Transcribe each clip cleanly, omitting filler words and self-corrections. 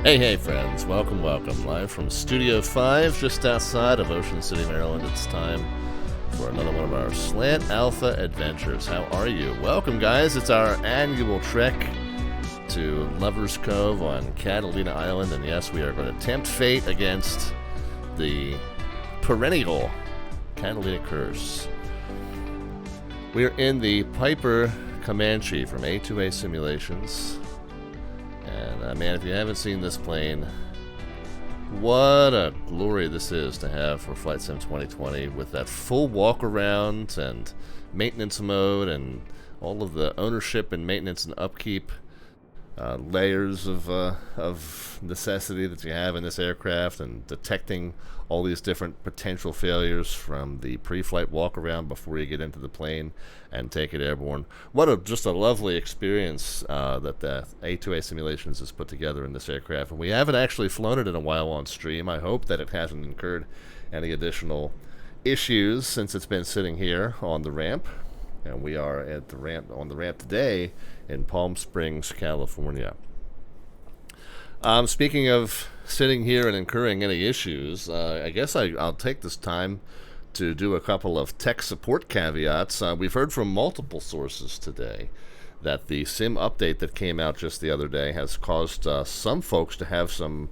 Hey friends, welcome, live from Studio 5, just outside of Ocean City, Maryland. It's time for another one of our Slant Alpha adventures. How are you? Welcome, guys. It's our annual trek to Lover's Cove on Catalina Island, and yes, we are going to tempt fate against the perennial Catalina Curse. We're in the Piper Comanche from A2A Simulations. And man, if you haven't seen this plane, what a glory this is to have for Flight Sim 2020 with that full walk around and maintenance mode and all of the ownership and maintenance and upkeep layers of necessity that you have in this aircraft, and detecting all these different potential failures from the pre-flight walk around before you get into the plane and take it airborne. What just a lovely experience that the A2A Simulations has put together in this aircraft. And we haven't actually flown it in a while on stream. I hope that it hasn't incurred any additional issues since it's been sitting here on the ramp. And we are at the ramp today in Palm Springs, California. Speaking of sitting here and incurring any issues, I guess I'll take this time to do a couple of tech support caveats. We've heard from multiple sources today that the SIM update that came out just the other day has caused some folks to have some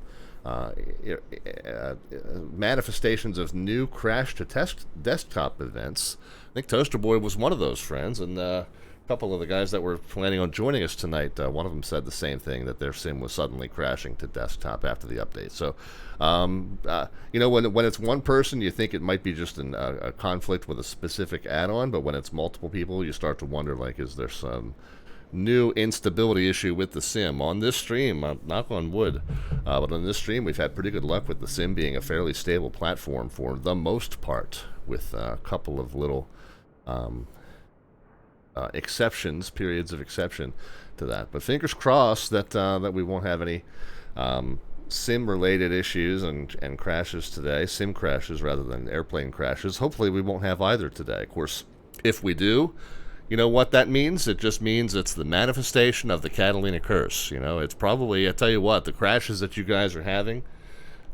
manifestations of new crash to test desktop events. I think Toaster Boy was one of those friends, and a couple of the guys that were planning on joining us tonight, one of them said the same thing, that their sim was suddenly crashing to desktop after the update. So, when it's one person, you think it might be just a conflict with a specific add-on, but when it's multiple people, you start to wonder, like, is there some new instability issue with the sim? On this stream, knock on wood, but on this stream we've had pretty good luck with the sim being a fairly stable platform for the most part, with a couple of little periods of exception to that. But fingers crossed that we won't have any sim-related issues and crashes today, sim crashes rather than airplane crashes. Hopefully we won't have either today. Of course, if we do, you know what that means? It just means it's the manifestation of the Catalina Curse. It's probably, I tell you what, the crashes that you guys are having,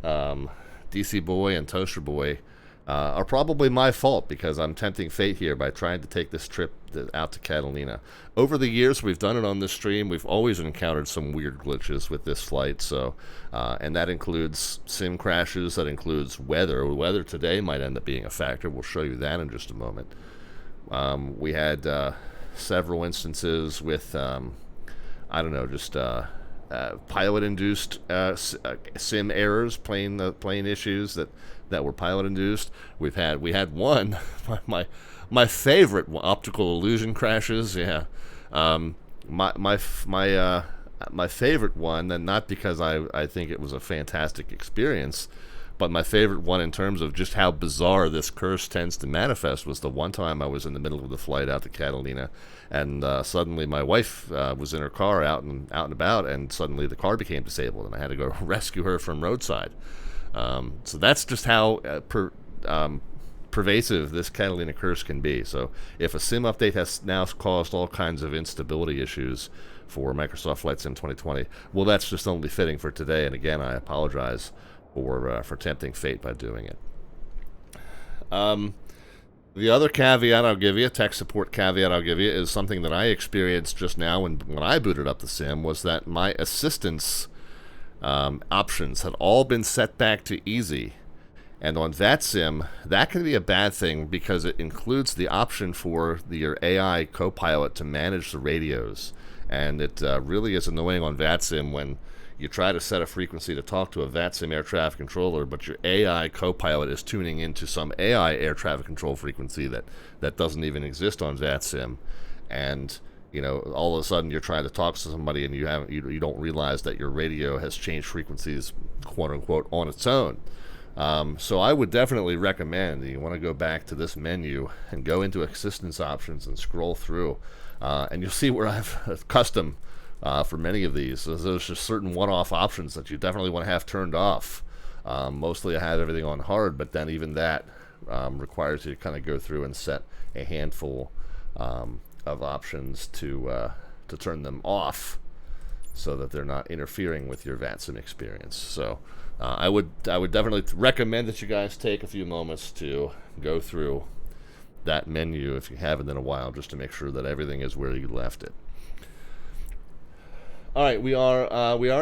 DC Boy and Toaster Boy, are probably my fault, because I'm tempting fate here by trying to take this trip out to Catalina. Over the years we've done it on this stream, we've always encountered some weird glitches with this flight. So, and that includes sim crashes, that includes weather. Weather today might end up being a factor. We'll show you that in just a moment. We had several instances with, pilot-induced sim errors, plane issues that were pilot-induced. We had one, my favorite one, optical illusion crashes. Yeah, my favorite one, and not because I think it was a fantastic experience, but my favorite one in terms of just how bizarre this curse tends to manifest, was the one time I was in the middle of the flight out to Catalina, and suddenly my wife was in her car out and about, and suddenly the car became disabled, and I had to go rescue her from roadside. So that's just how pervasive this Catalina Curse can be. So if a sim update has now caused all kinds of instability issues for Microsoft Flight Sim 2020, well, that's just only fitting for today. And again, I apologize for tempting fate by doing it. The other caveat I'll give you, tech support caveat I'll give you, is something that I experienced just now when I booted up the sim, was that my assistance options had all been set back to easy. And on VATSIM, that can be a bad thing, because it includes the option for your AI co-pilot to manage the radios. And it really is annoying on VATSIM when you try to set a frequency to talk to a VATSIM air traffic controller, but your AI co-pilot is tuning into some AI air traffic control frequency that doesn't even exist on VATSIM. And all of a sudden you're trying to talk to somebody, and you don't realize that your radio has changed frequencies, quote unquote, on its own. So I would definitely recommend that you want to go back to this menu and go into assistance options and scroll through, and you'll see where I've custom for many of these. So there's just certain one-off options that you definitely want to have turned off. Mostly I have everything on hard, but then even that requires you to kind of go through and set a handful of options to turn them off. so that they're not interfering with your VATSIM experience. So I would definitely recommend that you guys take a few moments to go through that menu if you haven't in a while, just to make sure that everything is where you left it. All right, we are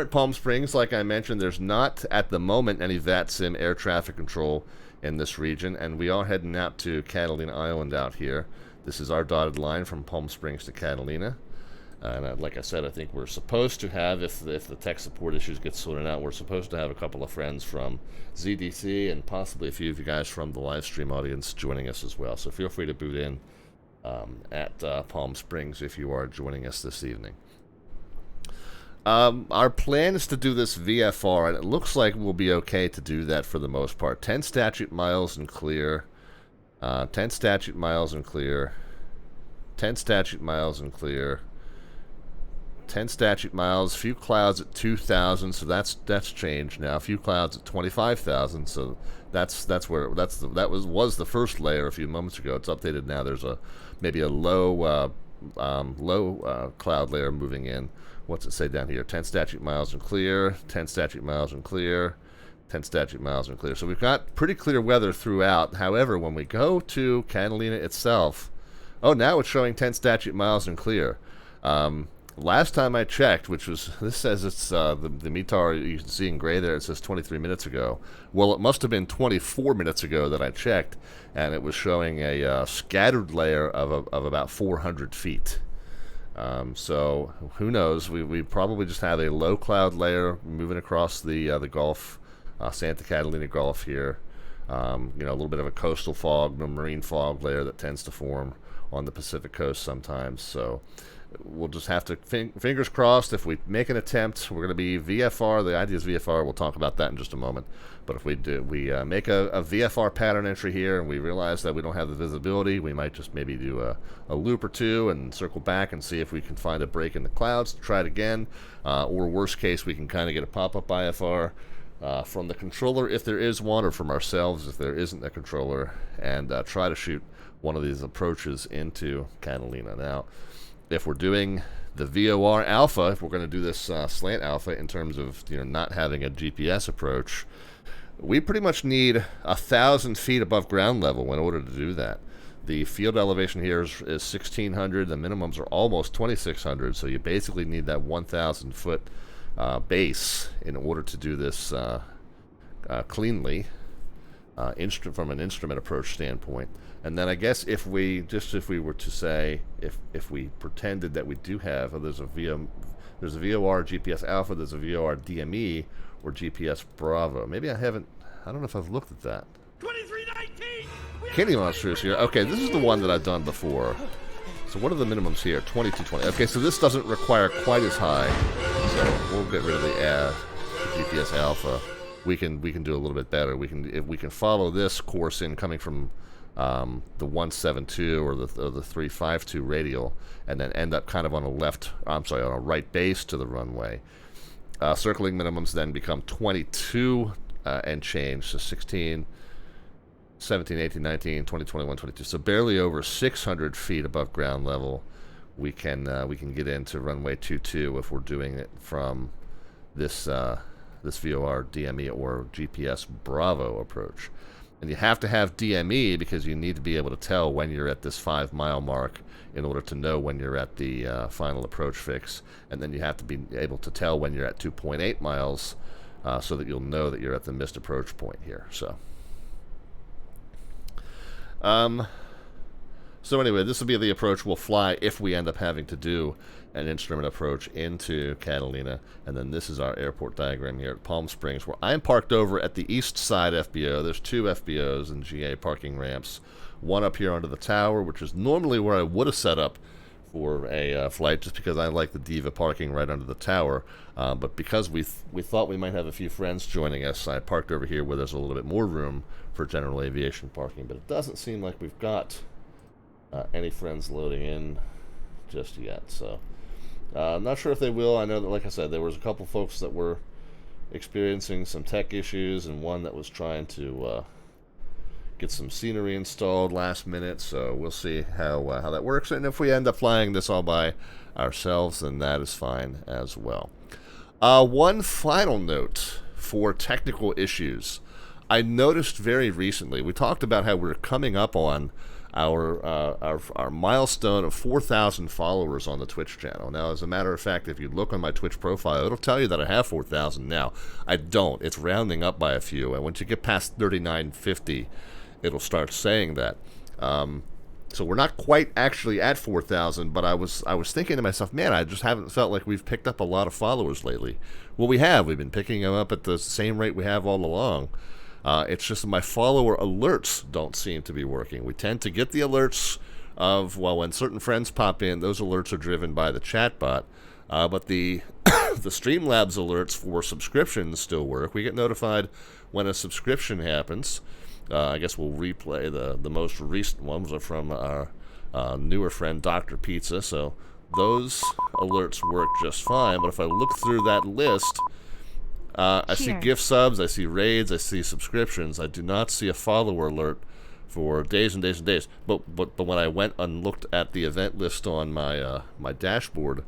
at Palm Springs. Like I mentioned, there's not at the moment any VATSIM air traffic control in this region, and we are heading out to Catalina Island out here. This is our dotted line from Palm Springs to Catalina. And like I said, I think we're supposed to have, if the tech support issues get sorted out, we're supposed to have a couple of friends from ZDC and possibly a few of you guys from the live stream audience joining us as well. So feel free to boot in at Palm Springs if you are joining us this evening. Our plan is to do this VFR, and it looks like we'll be okay to do that for the most part. 10 statute miles and clear. 10 statute miles and clear. 10 statute miles and clear. 10 statute miles. Few clouds at 2,000, so that's changed now. Few clouds at 25,000, so that was the first layer a few moments ago. It's updated now. There's maybe a low cloud layer moving in. What's it say down here? 10 statute miles and clear, 10 statute miles and clear, 10 statute miles and clear. So we've got pretty clear weather throughout. However, when we go to Catalina itself, oh, now it's showing 10 statute miles and clear. Last time I checked, which was, this says it's the METAR you can see in gray there, it says 23 minutes ago. Well, it must have been 24 minutes ago that I checked, and it was showing a scattered layer of about 400 feet. So who knows? We probably just have a low cloud layer moving across the Gulf, Santa Catalina Gulf here. A little bit of a coastal fog, a marine fog layer that tends to form on the Pacific coast sometimes. So we'll just have to fingers crossed. If we make an attempt, we're going to be VFR. The idea is VFR. We'll talk about that in just a moment. But if we make a VFR pattern entry here and we realize that we don't have the visibility, we might just maybe do a loop or two and circle back and see if we can find a break in the clouds to try it again. Or worst case, we can kind of get a pop-up IFR from the controller if there is one, or from ourselves if there isn't a controller, and try to shoot one of these approaches into Catalina. Now, if we're doing the VOR alpha, if we're going to do this slant alpha in terms of not having a GPS approach, we pretty much need 1,000 feet above ground level in order to do that. The field elevation here is 1,600. The minimums are almost 2,600, so you basically need that 1,000 foot base in order to do this cleanly from an instrument approach standpoint. And then I guess if we were to say, if we pretended that we do have, there's a VOR GPS alpha, there's a VOR DME, or GPS Bravo. Maybe I don't know if I've looked at that. 2319! Kitty Monsters here. Okay, this is the one that I've done before. So what are the minimums here? 2220. Okay, so this doesn't require quite as high. So we'll get rid of the GPS alpha. We can do a little bit better. If we can follow this course in coming from the 172 or the 352 radial, and then end up kind of on a right base to the runway. Circling minimums then become 22 and change, so 16, 17, 18, 19, 20, 21, 22. So barely over 600 feet above ground level, we can get into runway 22 if we're doing it from this VOR DME or GPS Bravo approach. And you have to have DME because you need to be able to tell when you're at this 5 mile mark in order to know when you're at the final approach fix. And then you have to be able to tell when you're at 2.8 miles so that you'll know that you're at the missed approach point here. So anyway, this will be the approach we'll fly if we end up having to do an instrument approach into Catalina. And then this is our airport diagram here at Palm Springs, where I'm parked over at the east side FBO. There's 2 FBOs and GA parking ramps. One up here under the tower, which is normally where I would have set up for a flight, just because I like the Diva parking right under the tower. But because we thought we might have a few friends joining us, I parked over here where there's a little bit more room for general aviation parking. But it doesn't seem like we've got any friends loading in just yet. So I'm not sure if they will. I know that, like I said, there was a couple folks that were experiencing some tech issues, and one that was trying to get some scenery installed last minute, so we'll see how that works. And if we end up flying this all by ourselves, then that is fine as well. One final note for technical issues. I noticed very recently, we talked about how we're coming up on our milestone of 4,000 followers on the Twitch channel. Now, as a matter of fact, if you look on my Twitch profile, it'll tell you that I have 4,000 now. I don't. It's rounding up by a few, and once you get past 3,950, it'll start saying that. So we're not quite actually at 4,000, but I was thinking to myself, man, I just haven't felt like we've picked up a lot of followers lately. Well, we have. We've been picking them up at the same rate we have all along. It's just my follower alerts don't seem to be working. We tend to get the alerts of, well, when certain friends pop in, those alerts are driven by the chatbot. But the the Streamlabs alerts for subscriptions still work. We get notified when a subscription happens. I guess we'll replay the most recent ones are from our newer friend, Dr. Pizza. So those alerts work just fine. But if I look through that list, I see gift subs, I see raids, I see subscriptions. I do not see a follower alert for days and days and days. But when I went and looked at the event list on my my dashboard,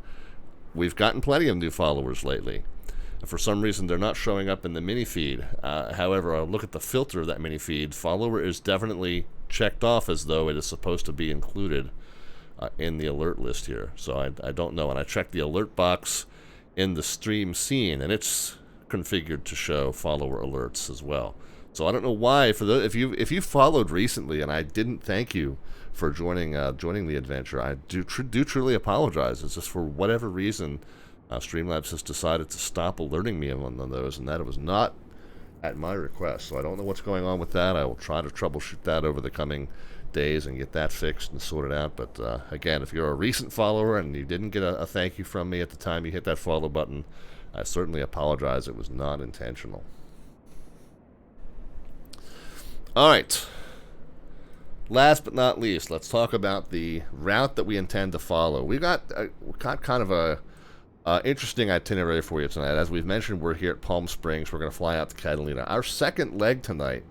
we've gotten plenty of new followers lately. For some reason, they're not showing up in the mini feed. However, I look at the filter of that mini feed. Follower is definitely checked off as though it is supposed to be included in the alert list here. So I don't know. And I checked the alert box in the stream scene, and it's configured to show follower alerts as well. So I don't know why. If you followed recently and I didn't thank you for joining the adventure, I do truly apologize. It's just for whatever reason, Streamlabs has decided to stop alerting me on those, and that it was not at my request. So I don't know what's going on with that. I will try to troubleshoot that over the coming days and get that fixed and sorted out. But again, if you're a recent follower and you didn't get a thank you from me at the time you hit that follow button, I certainly apologize. It was not intentional. All right. Last but not least, let's talk about the route that we intend to follow. We got kind of a interesting itinerary for you tonight. As we've mentioned, we're here at Palm Springs. We're going to fly out to Catalina. Our second leg tonight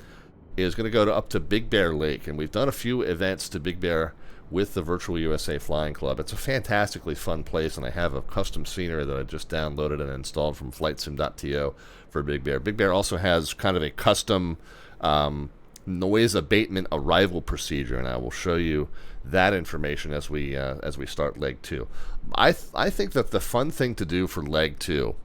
is going to go up to Big Bear Lake, and we've done a few events to Big Bear with the Virtual USA Flying Club. It's a fantastically fun place, and I have a custom scenery that I just downloaded and installed from flightsim.to for Big Bear. Big Bear also has kind of a custom noise abatement arrival procedure, and I will show you that information as we start leg 2. I think that the fun thing to do for leg 2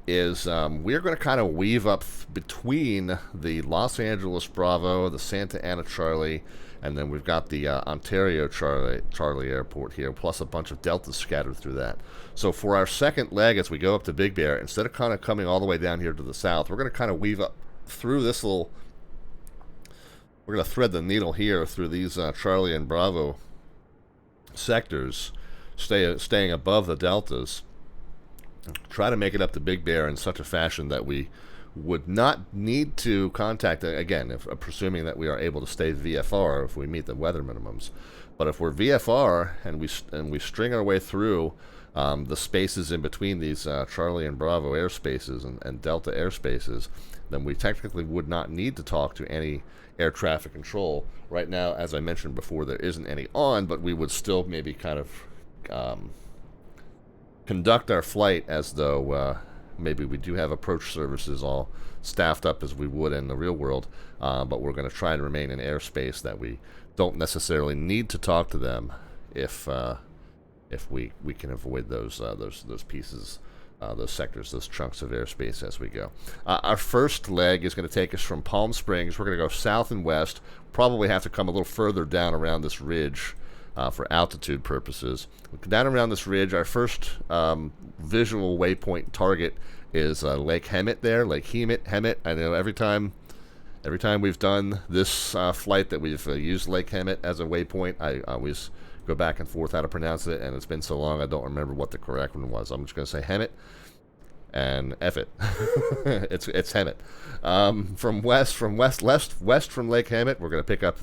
is we're going to kind of weave up between the Los Angeles Bravo, the Santa Ana Charlie, and then we've got the Ontario Charlie Airport here, plus a bunch of deltas scattered through that. So for our second leg, as we go up to Big Bear, instead of kind of coming all the way down here to the south, we're going to kind of weave up through this little... We're going to thread the needle here through these Charlie and Bravo sectors, staying above the deltas. Try to make it up to Big Bear in such a fashion that we would not need to contact, again, presuming that we are able to stay VFR if we meet the weather minimums. But if we're VFR and we string our way through the spaces in between these Charlie and Bravo airspaces and Delta airspaces, then we technically would not need to talk to any air traffic control. Right now, as I mentioned before, there isn't any on, but we would still maybe kind of conduct our flight as though maybe we do have approach services all staffed up as we would in the real world, but we're going to try and remain in airspace that we don't necessarily need to talk to them if we can avoid those pieces, those sectors, those chunks of airspace as we go. Our first leg is going to take us from Palm Springs. We're going to go south and west. Probably have to come a little further down around this ridge for altitude purposes. Down around this ridge, our first visual waypoint target is Lake Hemet there, Lake Hemet. I know every time we've done this flight that we've used Lake Hemet as a waypoint, I always go back and forth how to pronounce it, and it's been so long I don't remember what the correct one was. I'm just going to say Hemet, and F it. it's Hemet. From west from Lake Hemet, we're going to pick up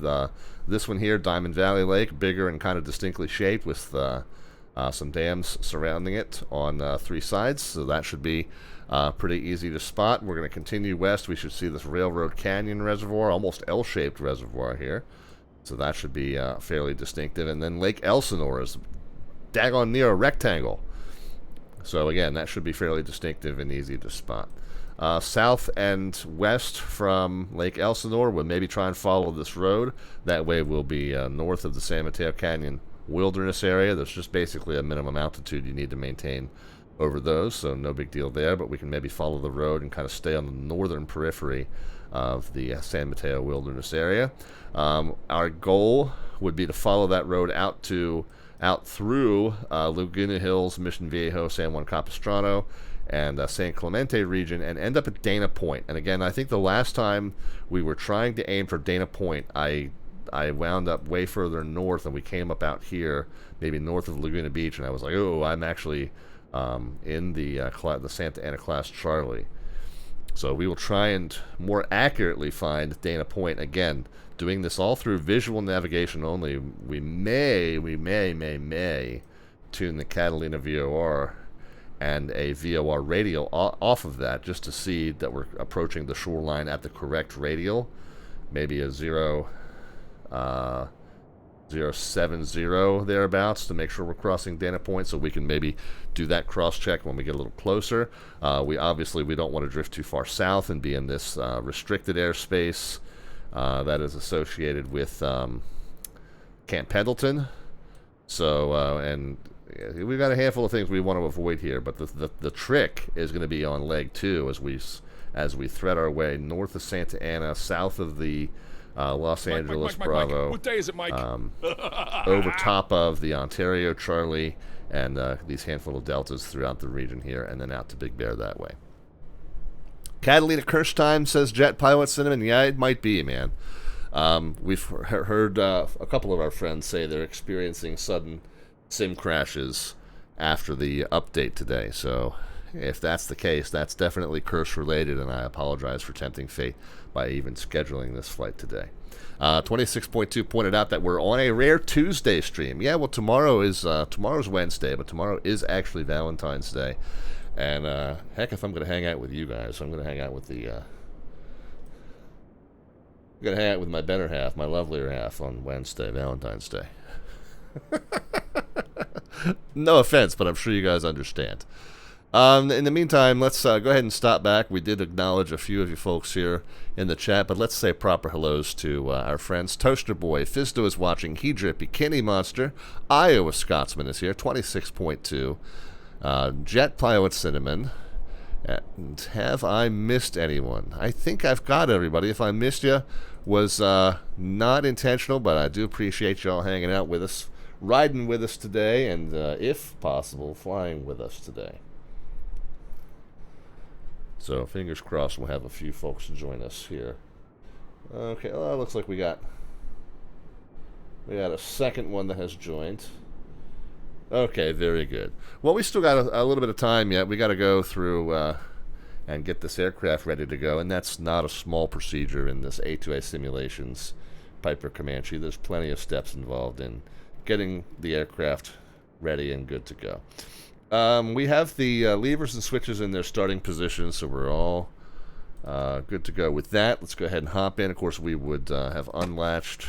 this one here, Diamond Valley Lake, bigger and kind of distinctly shaped with some dams surrounding it on 3 sides, so that should be pretty easy to spot. We're going to continue west. We should see this Railroad Canyon Reservoir, almost L-shaped reservoir here. So that should be fairly distinctive. And then Lake Elsinore is daggone near a rectangle. So again, that should be fairly distinctive and easy to spot. South and west from Lake Elsinore, we'll maybe try and follow this road. That way we'll be north of the San Mateo Canyon wilderness area. There's just basically a minimum altitude you need to maintain over those, so no big deal there, but we can maybe follow the road and kind of stay on the northern periphery of the San Mateo wilderness area. Our goal would be to follow that road out through Laguna Hills, Mission Viejo, San Juan Capistrano, and San Clemente region, and end up at Dana Point. And again, I think the last time we were trying to aim for Dana Point, I wound up way further north, and we came up out here, maybe north of Laguna Beach, and I was like, oh, I'm actually in the Santa Ana class Charlie. So we will try and more accurately find Dana Point. Again, doing this all through visual navigation only. We may tune the Catalina VOR and a VOR radial off of that, just to see that we're approaching the shoreline at the correct radial. Maybe a 070 thereabouts, to make sure we're crossing Dana Point, so we can maybe do that cross check when we get a little closer. We don't want to drift too far south and be in this restricted airspace that is associated with Camp Pendleton. So and we've got a handful of things we want to avoid here, but the trick is going to be on leg 2 as we thread our way north of Santa Ana, south of the Los Angeles Bravo. What day is it, Mike? Over top of the Ontario Charlie, and these handful of deltas throughout the region here, and then out to Big Bear that way. Catalina Curse time, says Jet Pilot Cinnamon. Yeah, it might be, man. We've heard a couple of our friends say they're experiencing sudden sim crashes after the update today. So if that's the case, that's definitely Curse related, and I apologize for tempting fate by even scheduling this flight today. 26.2 pointed out that we're on a rare Tuesday stream. Yeah, well, tomorrow's Wednesday, but tomorrow is actually Valentine's Day. And heck, if I'm going to hang out with you guys, I'm going to hang out with my better half, my lovelier half, on Wednesday, Valentine's Day. No offense, but I'm sure you guys understand. In the meantime, let's go ahead and stop back. We did acknowledge a few of you folks here in the chat, but let's say proper hellos to our friends. Toaster Boy, Fizdo is watching, He Drippy, Kenny Monster, Iowa Scotsman is here, 26.2, Jet Pilot Cinnamon, and have I missed anyone? I think I've got everybody. If I missed you, was not intentional, but I do appreciate y'all hanging out with us, riding with us today, and if possible, flying with us today. So fingers crossed we'll have a few folks join us here. Okay, well, it looks like we got a second one that has joined. Okay, very good. Well, we still got a little bit of time yet. We got to go through and get this aircraft ready to go, and that's not a small procedure in this A2A Simulations Piper Comanche. There's plenty of steps involved in getting the aircraft ready and good to go. We have the levers and switches in their starting positions, so we're all good to go with that. Let's go ahead and hop in. Of course, we would have unlatched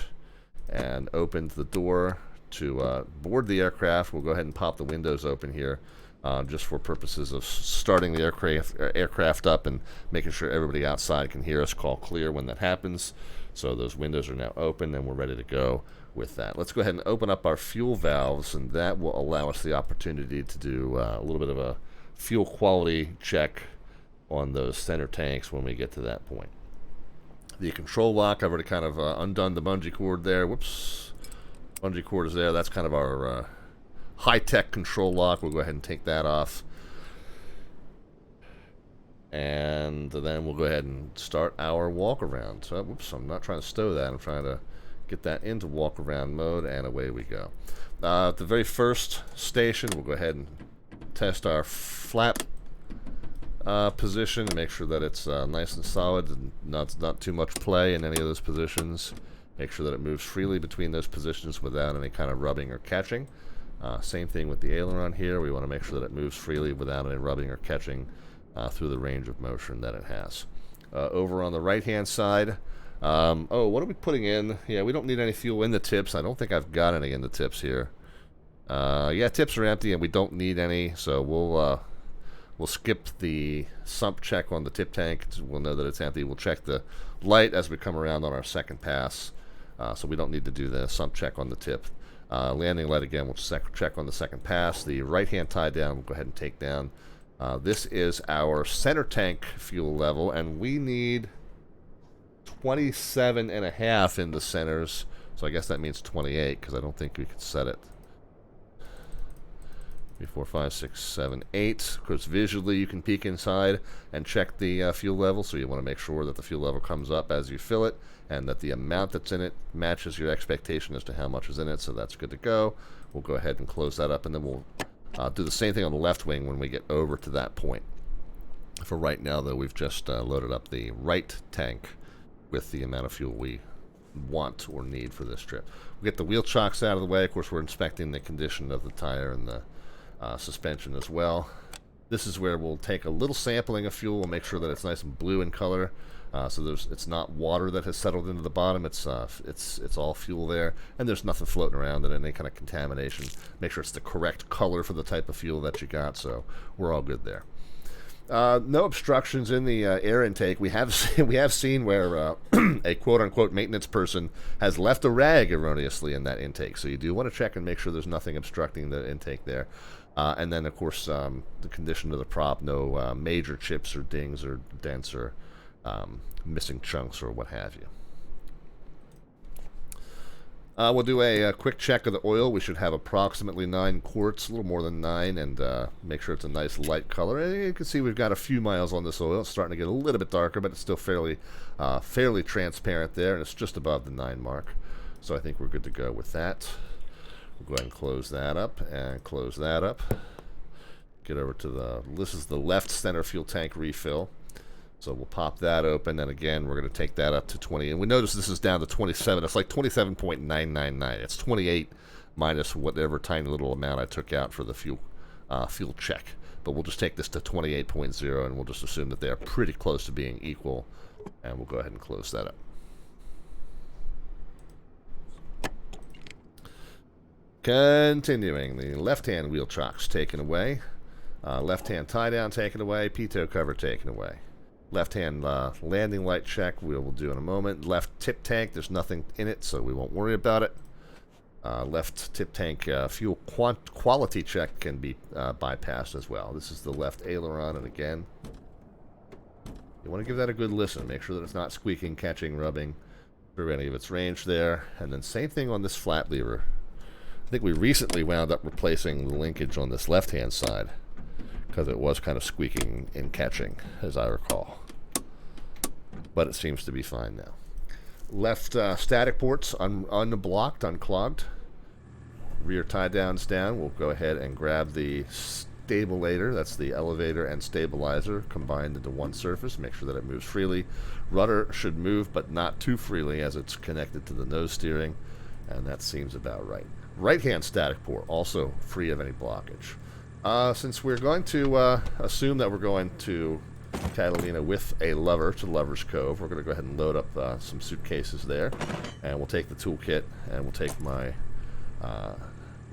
and opened the door to board the aircraft. We'll go ahead and pop the windows open here just for purposes of starting the aircraft up and making sure everybody outside can hear us call clear when that happens. So those windows are now open, and we're ready to go with that. Let's go ahead and open up our fuel valves, and that will allow us the opportunity to do a little bit of a fuel quality check on those center tanks when we get to that point. The control lock, I've already kind of undone the bungee cord there. Whoops. Bungee cord is there. That's kind of our high-tech control lock. We'll go ahead and take that off. And then we'll go ahead and start our walk-around. So, whoops, I'm not trying to stow that. I'm trying to get that into walk-around mode, and away we go. At the very first station, we'll go ahead and test our flap position, make sure that it's nice and solid and not too much play in any of those positions. Make sure that it moves freely between those positions without any kind of rubbing or catching. Same thing with the aileron here. We want to make sure that it moves freely without any rubbing or catching through the range of motion that it has. Over on the right-hand side, oh, what are we putting in? Yeah, we don't need any fuel in the tips. I don't think I've got any in the tips here. Yeah, tips are empty and we don't need any, so we'll skip the sump check on the tip tank. We'll know that it's empty. We'll check the light as we come around on our second pass, so we don't need to do the sump check on the tip. Landing light again, we'll check on the second pass. The right-hand tie down, we'll go ahead and take down. This is our center tank fuel level, and we need 27.5 in the centers, so I guess that means 28, because I don't think we could set it. 3, 4, 5, 6, 7, 8. Of course, visually you can peek inside and check the fuel level, so you want to make sure that the fuel level comes up as you fill it and that the amount that's in it matches your expectation as to how much is in it, so that's good to go. We'll go ahead and close that up, and then we'll do the same thing on the left wing when we get over to that point. For right now, though, we've just loaded up the right tank with the amount of fuel we want or need for this trip. We'll get the wheel chocks out of the way. Of course, we're inspecting the condition of the tire and the suspension as well. This is where we'll take a little sampling of fuel. We'll make sure that it's nice and blue in color, so it's not water that has settled into the bottom. It's all fuel there, and there's nothing floating around in any kind of contamination. Make sure it's the correct color for the type of fuel that you got, so we're all good there. No obstructions in the air intake. We have seen where a quote-unquote maintenance person has left a rag erroneously in that intake, so you do want to check and make sure there's nothing obstructing the intake there. And then, of course, the condition of the prop, no major chips or dings or dents or missing chunks or what have you. We'll do a quick check of the oil. We should have approximately 9 quarts, a little more than 9, and make sure it's a nice light color. And you can see we've got a few miles on this oil. It's starting to get a little bit darker, but it's still fairly transparent there, and it's just above the 9 mark. So I think we're good to go with that. We'll go ahead and close that up and close that up. Get over to this is the left center fuel tank refill. So we'll pop that open, and again, we're going to take that up to 20. And we notice this is down to 27. It's like 27.999. It's 28 minus whatever tiny little amount I took out for the fuel check. But we'll just take this to 28.0, and we'll just assume that they are pretty close to being equal. And we'll go ahead and close that up. Continuing, the left-hand wheel chocks taken away. Left-hand tie-down taken away. Pitot cover taken away. Left-hand landing light check we will do in a moment. Left tip tank, there's nothing in it, so we won't worry about it. Left tip tank fuel quality check can be bypassed as well. This is the left aileron, and again, you want to give that a good listen. Make sure that it's not squeaking, catching, rubbing through any of its range there. And then same thing on this flat lever. I think we recently wound up replacing the linkage on this left-hand side because it was kind of squeaking and catching, as I recall. But it seems to be fine now. Left static ports unblocked, unclogged. Rear tie downs down. We'll go ahead and grab the stabulator. That's the elevator and stabilizer combined into one surface. Make sure that it moves freely. Rudder should move, but not too freely as it's connected to the nose steering. And that seems about right. Right-hand static port, also free of any blockage. Since we're going to assume that we're going to Catalina with a lover to Lover's Cove, we're going to go ahead and load up some suitcases there. And we'll take the toolkit, and we'll take my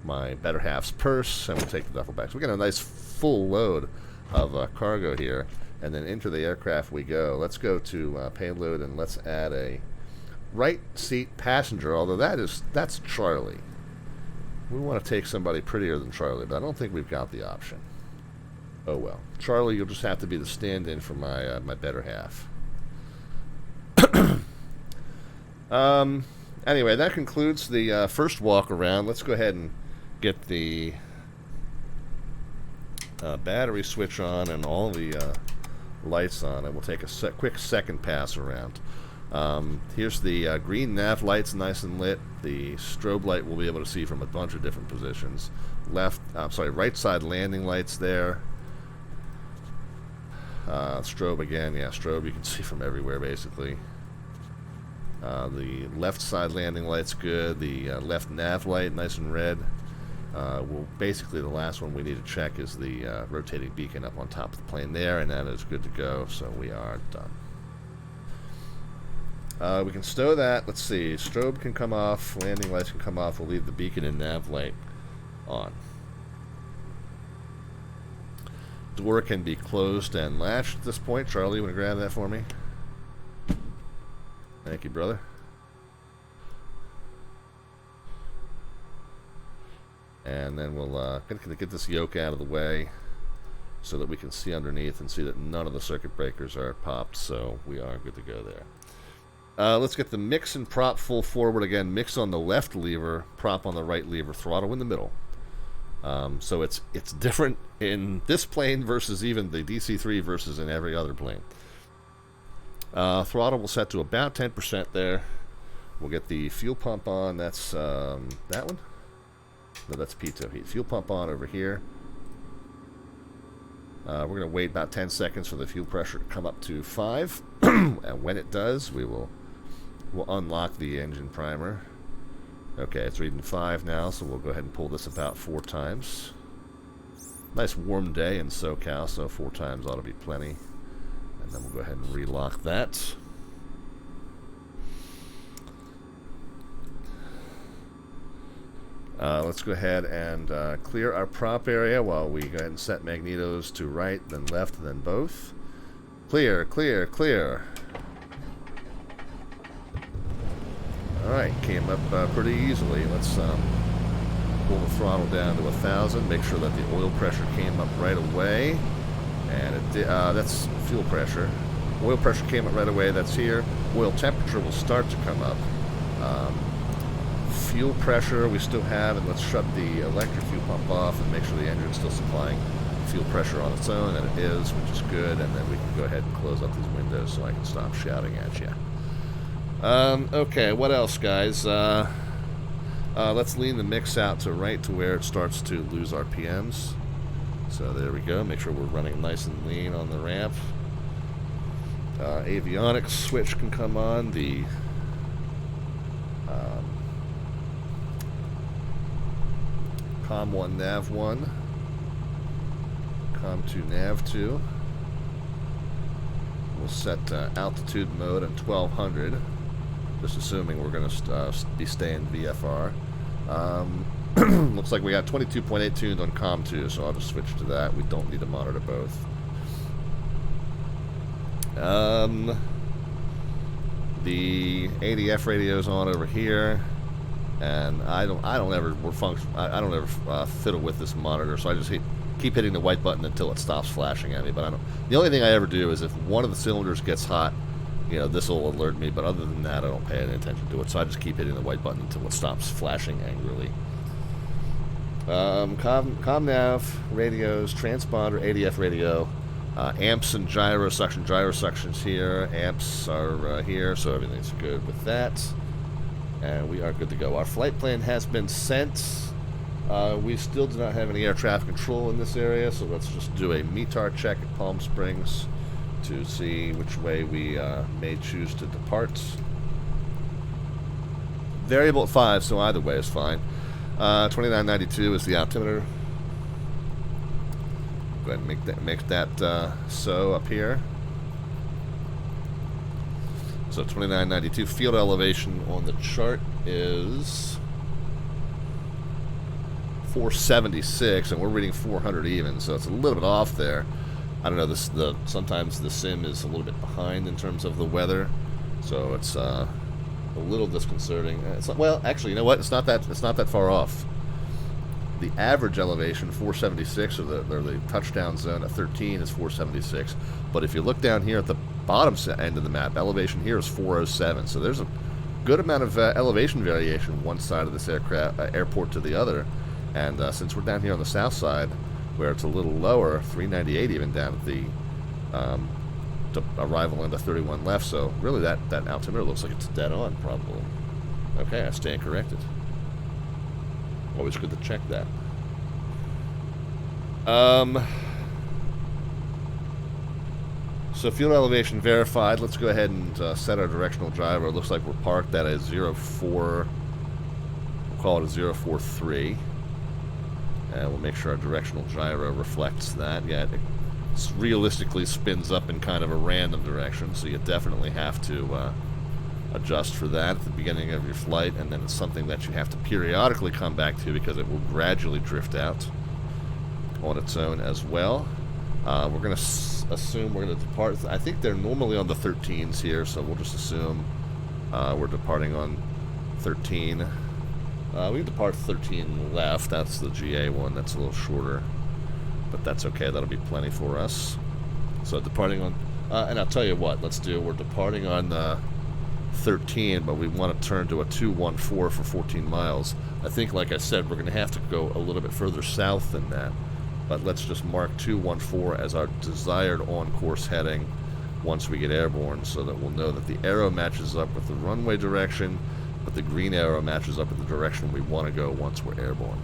my better half's purse, and we'll take the duffel bags. We got a nice full load of cargo here, and then into the aircraft we go. Let's go to payload, and let's add a right seat passenger, although that's Charlie. We want to take somebody prettier than Charlie, but I don't think we've got the option. Oh well. Charlie, you'll just have to be the stand-in for my my better half. Anyway, that concludes the first walk around. Let's go ahead and get the battery switch on and all the lights on, and we'll take a quick second pass around. Here's the green nav lights, nice and lit. The strobe light we'll be able to see from a bunch of different positions. Right side landing lights there. Strobe again, yeah, strobe you can see from everywhere basically. The left side landing light's good. The left nav light, nice and red. Basically the last one we need to check is the rotating beacon up on top of the plane there, and that is good to go, so we are done. We can stow that. Let's see. Strobe can come off. Landing lights can come off. We'll leave the beacon and nav light on. Door can be closed and latched at this point. Charlie, you want to grab that for me? Thank you, brother. And then we'll gonna get this yoke out of the way so that we can see underneath and see that none of the circuit breakers are popped, so we are good to go there. Let's get the mix and prop full forward again. Mix on the left lever, prop on the right lever, throttle in the middle. So it's different in this plane versus even the DC-3 versus in every other plane. Throttle will set to about 10% there. We'll get the fuel pump on. That's that one? No, that's pitot heat. Fuel pump on over here. We're going to wait about 10 seconds for the fuel pressure to come up to 5. And when it does, we'll unlock the engine primer. Okay, it's reading 5 now, so we'll go ahead and pull this about 4 times. Nice warm day in SoCal, so 4 times ought to be plenty. And then we'll go ahead and relock that. Let's go ahead and clear our prop area while we go ahead and set magnetos to right, then left, then both. Clear, clear, clear. Alright, came up pretty easily. Let's pull the throttle down to 1,000. Make sure that the oil pressure came up right away. And it did, that's fuel pressure. Oil pressure came up right away. That's here. Oil temperature will start to come up. Fuel pressure we still have, and let's shut the electric fuel pump off and make sure the engine's still supplying fuel pressure on its own, and it is, which is good. And then we can go ahead and close up these windows so I can stop shouting at you. Okay, what else, guys? Let's lean the mix out to right to where it starts to lose RPMs. So there we go. Make sure we're running nice and lean on the ramp. Avionics switch can come on. The COM 1 nav 1, COM 2 nav 2. We'll set altitude mode at 1200, just assuming we're going to be staying VFR. Looks like we got 22.8 tuned on COM 2, so I'll just switch to that. We don't need to monitor both. The ADF radio's on over here, and I don't ever fiddle with this monitor, so I just keep hitting the white button until it stops flashing at me. But the only thing I ever do is if one of the cylinders gets hot, you know, this will alert me. But other than that, I don't pay any attention to it. So I just keep hitting the white button until it stops flashing angrily. ComNav radios, transponder, ADF radio, amps and gyrosuction. Gyrosuction's here. Amps are here, so everything's good with that. And we are good to go. Our flight plan has been sent. We still do not have any air traffic control in this area, so let's just do a METAR check at Palm Springs to see which way we may choose to depart. Variable at 5, so either way is fine. 2992 is the altimeter. Go ahead and make that so up here. So 2992 field elevation on the chart is 476, and we're reading 400 even, so it's a little bit off there. I don't know. Sometimes the sim is a little bit behind in terms of the weather, so it's a little disconcerting. Well, actually, you know what? It's not that far off. The average elevation 476, or the touchdown zone at 13 is 476. But if you look down here at the bottom end of the map, elevation here is 407. So there's a good amount of elevation variation one side of this airport to the other. And since we're down here on the south side, where it's a little lower, 398 even down at the to arrival into 31 left. So really that altimeter looks like it's dead on, probably. Okay, I stand corrected. Always good to check that. So fuel elevation verified. Let's go ahead and set our directional driver. It looks like we're parked at a 04. We'll call it a 043. And we'll make sure our directional gyro reflects that. Yeah, it realistically spins up in kind of a random direction, so you definitely have to adjust for that at the beginning of your flight, and then it's something that you have to periodically come back to because it will gradually drift out on its own as well. We're going to assume we're going to depart. I think they're normally on the 13s here, so we'll just assume we're departing on 13. We can depart 13 left. That's the GA one. That's a little shorter, but that's okay. That'll be plenty for us. So departing on, and I'll tell you what, we're departing on 13, but we want to turn to a 214 for 14 miles. I think, like I said, we're going to have to go a little bit further south than that. But let's just mark 214 as our desired on-course heading once we get airborne, so that we'll know that the arrow matches up with the runway direction, but the green arrow matches up with the direction we want to go once we're airborne.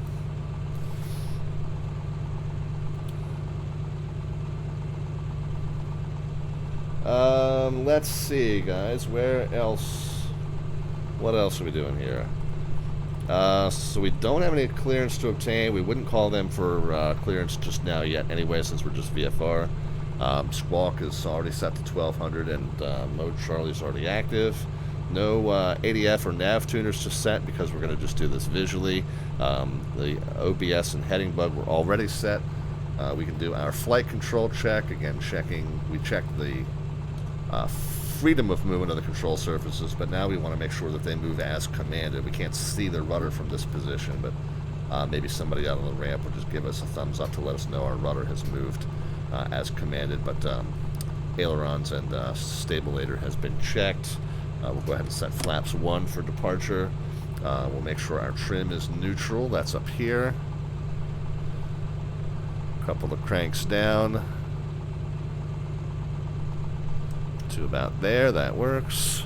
Let's see, guys. What else are we doing here? So we don't have any clearance to obtain. We wouldn't call them for clearance just now yet anyway, since we're just VFR. Squawk is already set to 1200, and mode Charlie's already active. No ADF or nav tuners to set because we're going to just do this visually. The OBS and heading bug were already set. We can do our flight control check. Again, we checked the freedom of movement of the control surfaces, but now we want to make sure that they move as commanded. We can't see the rudder from this position, but maybe somebody out on the ramp will just give us a thumbs up to let us know our rudder has moved as commanded. But ailerons and stabilator has been checked. We'll go ahead and set flaps 1 for departure. We'll make sure our trim is neutral. That's up here. A couple of cranks down to about there. That works.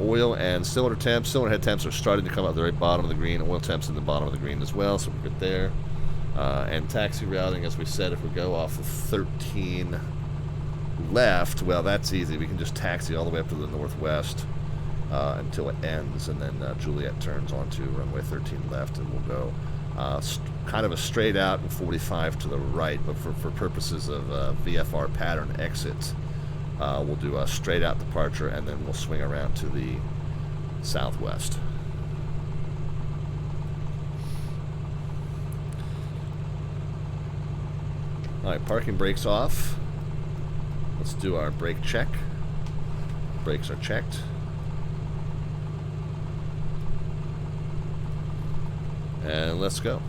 Oil and cylinder temps. Cylinder head temps are starting to come out at the very bottom of the green. Oil temps in the bottom of the green as well, so we're good there. And taxi routing, as we said, if we go off of 13 left, well, that's easy. We can just taxi all the way up to the northwest until it ends, and then Juliet turns onto runway 13 left, and we'll go kind of a straight out and 45 to the right. But for purposes of VFR pattern exit, we'll do a straight out departure, and then we'll swing around to the southwest. Alright, parking brakes off. Let's do our brake check. Brakes are checked. And let's go.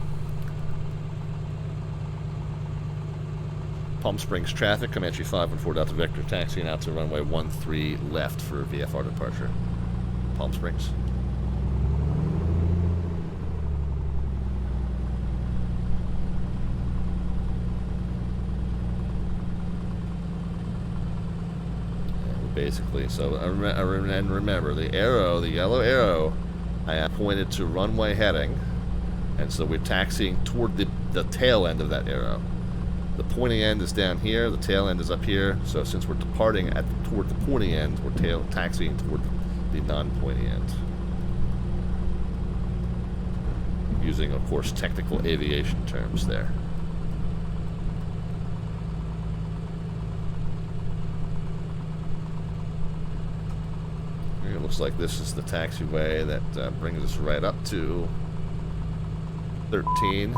Palm Springs traffic, Comanche 5 and 4 Delta Vector taxiing out to runway 13 left for VFR departure. Palm Springs. Basically, so and remember the arrow, the yellow arrow, I have pointed to runway heading, and so we're taxiing toward the tail end of that arrow. The pointing end is down here, the tail end is up here, so since we're departing toward the pointing end, we're taxiing toward the non-pointy end. Using, of course, technical aviation terms there. It looks like this is the taxiway that brings us right up to 13.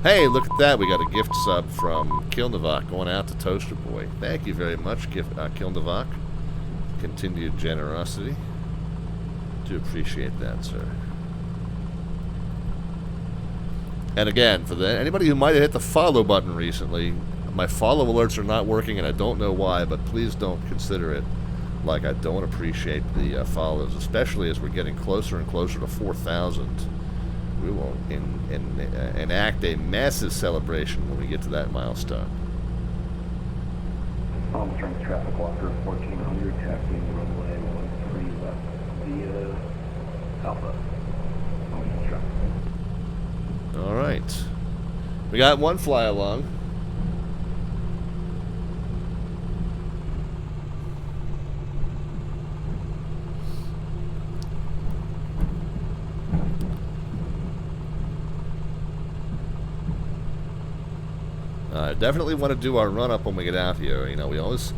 Hey, look at that. We got a gift sub from Kilnavok going out to Toaster Boy. Thank you very much, Kilnavok. Continued generosity. Do appreciate that, sir. And again, for anybody who might have hit the follow button recently, my follow alerts are not working, and I don't know why, but please don't consider it like I don't appreciate the follows, especially as we're getting closer and closer to 4,000. We will enact a massive celebration when we get to that milestone. Palm Springs traffic walker 1400, taxiing runway 13 left via Alpha. All right. We got one fly along. definitely want to do our run-up when we get out here. You know, we always...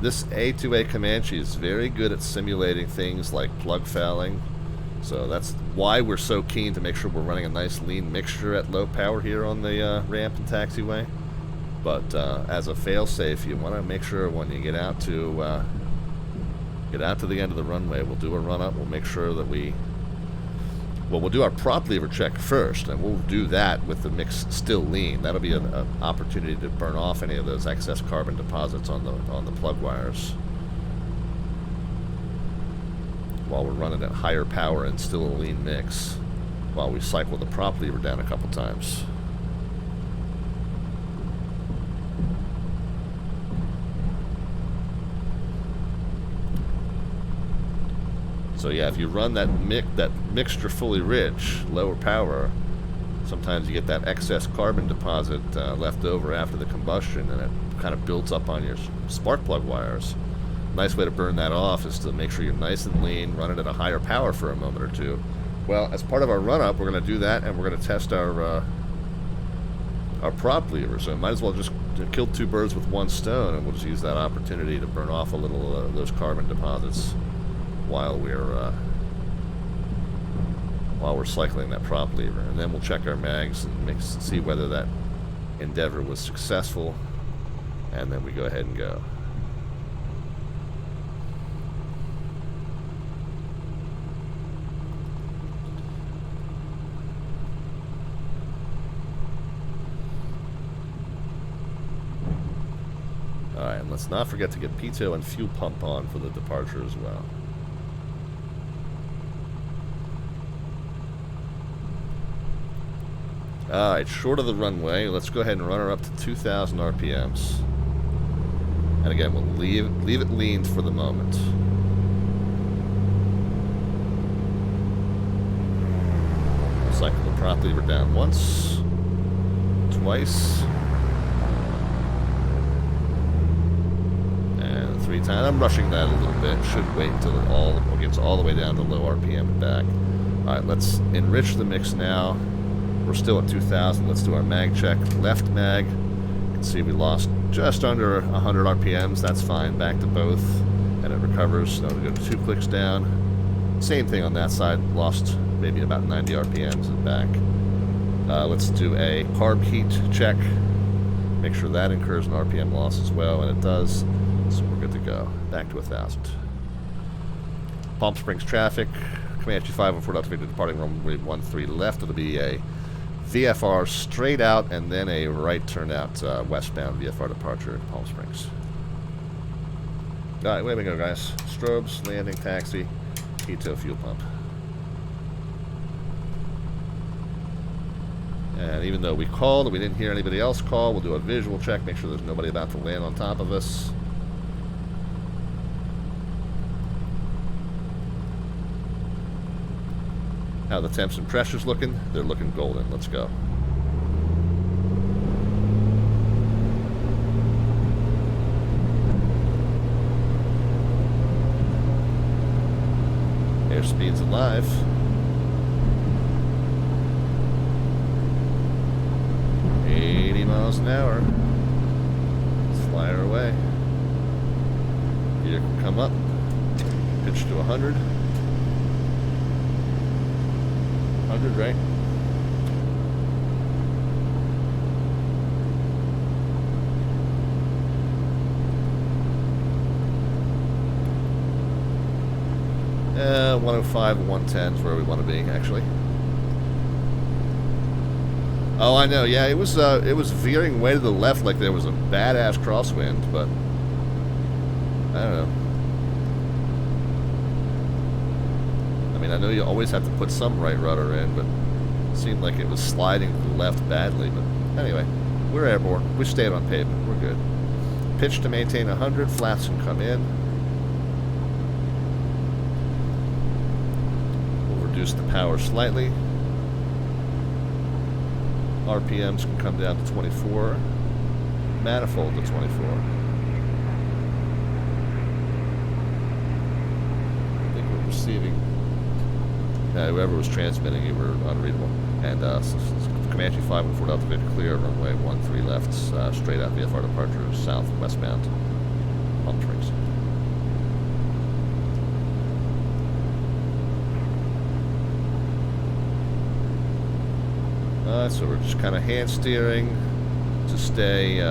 This A2A Comanche is very good at simulating things like plug fouling. So that's why we're so keen to make sure we're running a nice lean mixture at low power here on the ramp and taxiway. But as a fail-safe, you want to make sure when you get out to the end of the runway, we'll do a run-up. We'll make sure that we'll do our prop lever check first, and we'll do that with the mix still lean. That'll be an opportunity to burn off any of those excess carbon deposits on the plug wires while we're running at higher power and still a lean mix, while we cycle the prop lever down a couple times. So yeah, if you run that mixture fully rich, lower power, sometimes you get that excess carbon deposit left over after the combustion, and it kind of builds up on your spark plug wires. Nice way to burn that off is to make sure you're nice and lean, run it at a higher power for a moment or two. Well, as part of our run-up, we're going to do that, and we're going to test our prop lever. So might as well just kill two birds with one stone, and we'll just use that opportunity to burn off a little of those carbon deposits while we're cycling that prop lever. And then we'll check our mags and see whether that endeavor was successful, and then we go ahead and go. Alright, and let's not forget to get pitot and fuel pump on for the departure as well. Alright, short of the runway, let's go ahead and run her up to 2,000 RPMs. And again, we'll leave it leaned for the moment. Cycle the prop lever down once, twice, and 3 times. I'm rushing that a little bit. Should wait until it gets all the way down to low RPM and back. Alright, let's enrich the mix now. We're still at 2,000. Let's do our mag check. Left mag. You can see we lost just under 100 RPMs. That's fine. Back to both, and it recovers. So we go 2 clicks down. Same thing on that side. Lost maybe about 90 RPMs and back. Let's do a carb heat check. Make sure that incurs an RPM loss as well, and it does. So we're good to go. Back to 1,000. Palm Springs traffic. Comanche 504 Delta Victor departing runway 13 left. It'll be a VFR straight out and then a right turn out westbound VFR departure at Palm Springs. Alright, way we go, guys. Strobes, landing, taxi, pitot, fuel pump. And even though we called and we didn't hear anybody else call, we'll do a visual check, make sure there's nobody about to land on top of us. How the temps and pressures looking? They're looking golden. Let's go. Airspeed's alive. Miles an hour. Let's fly her away. Gear can come up. Pitch to 100. 100, right? Yeah, 105 and 110 is where we want to be, actually. Oh, I know. Yeah, it was veering way to the left like there was a badass crosswind, but I don't know. I mean, I know you always have to put some right rudder in, but it seemed like it was sliding to the left badly. But anyway, we're airborne. We stayed on pavement. We're good. Pitch to maintain 100. Flaps can come in. We'll reduce the power slightly. RPMs can come down to 24. Manifold to 24. I think we're receiving. Whoever was transmitting, you were unreadable. And Comanche 514 Delta Victor clear, runway 13 left, straight out VFR departure, south westbound, Palm Springs. So we're just kind of hand steering to stay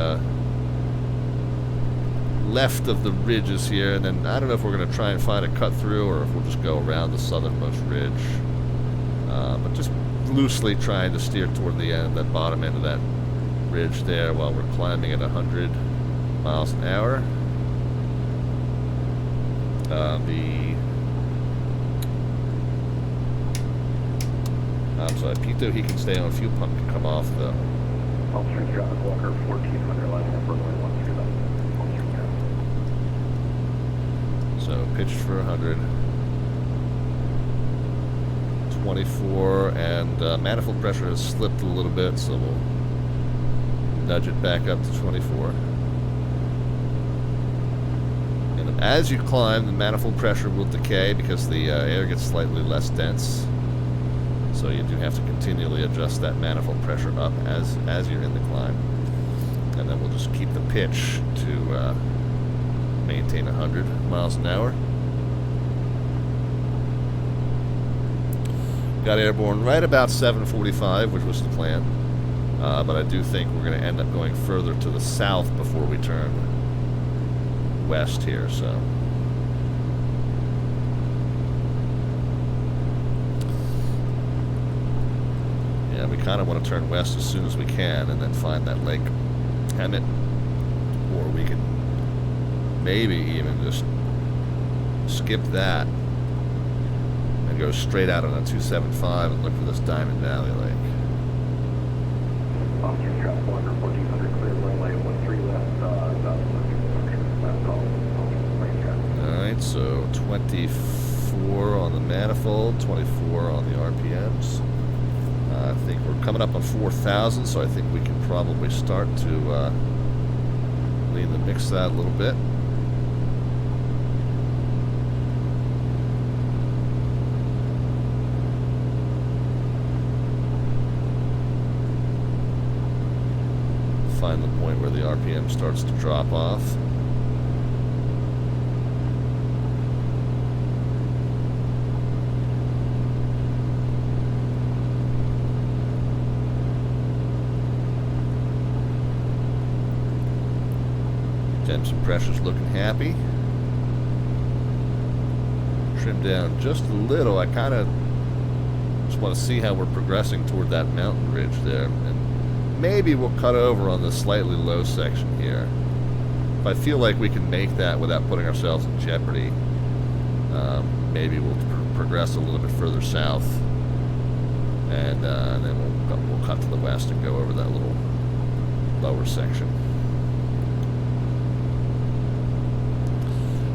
left of the ridges here, and then I don't know if we're going to try and find a cut through or if we'll just go around the southernmost ridge, but just loosely trying to steer toward the end, that bottom end of that ridge there, while we're climbing at 100 miles an hour. I'm sorry, Pito, he can stay on, fuel pump can come off though. Palm Springs traffic walker 1400 line up runway 13 left. Palm Springs traffic. So pitched for 100. 24, and manifold pressure has slipped a little bit, so we'll nudge it back up to 24. And as you climb, the manifold pressure will decay because the air gets slightly less dense. So you do have to continually adjust that manifold pressure up as you're in the climb. And then we'll just keep the pitch to maintain 100 miles an hour. Got airborne right about 7:45, which was the plan. But I do think we're going to end up going further to the south before we turn west here, so. Yeah, we kind of want to turn west as soon as we can and then find that Lake Hemet. Or we can maybe even just skip that and go straight out on a 275 and look for this Diamond Valley Lake. Palm Springs traffic walker 1400 clear, runway 13 left, southwest departure, last call, Palm Springs traffic. Alright, so 24 on the manifold, 24 on the RPMs. I think we're coming up on 4,000, so I think we can probably start to lean the mix that a little bit. Find the point where the RPM starts to drop off. Temps and pressure's looking happy. Trim down just a little. I kind of just want to see how we're progressing toward that mountain ridge there. And maybe we'll cut over on the slightly low section here. If I feel like we can make that without putting ourselves in jeopardy, maybe we'll progress a little bit further south, and then we'll cut to the west and go over that little lower section.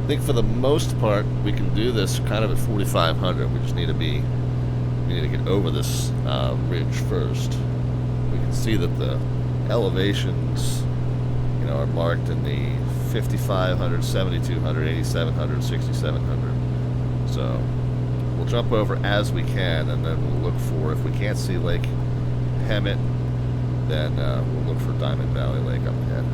I think for the most part we can do this kind of at 4,500. We just need to get over this ridge first. We can see that the elevations, are marked in the 5,500, 7,200, 8,700, 6,700. So we'll jump over as we can, and then we'll look for, if we can't see Lake Hemet, then we'll look for Diamond Valley Lake up ahead.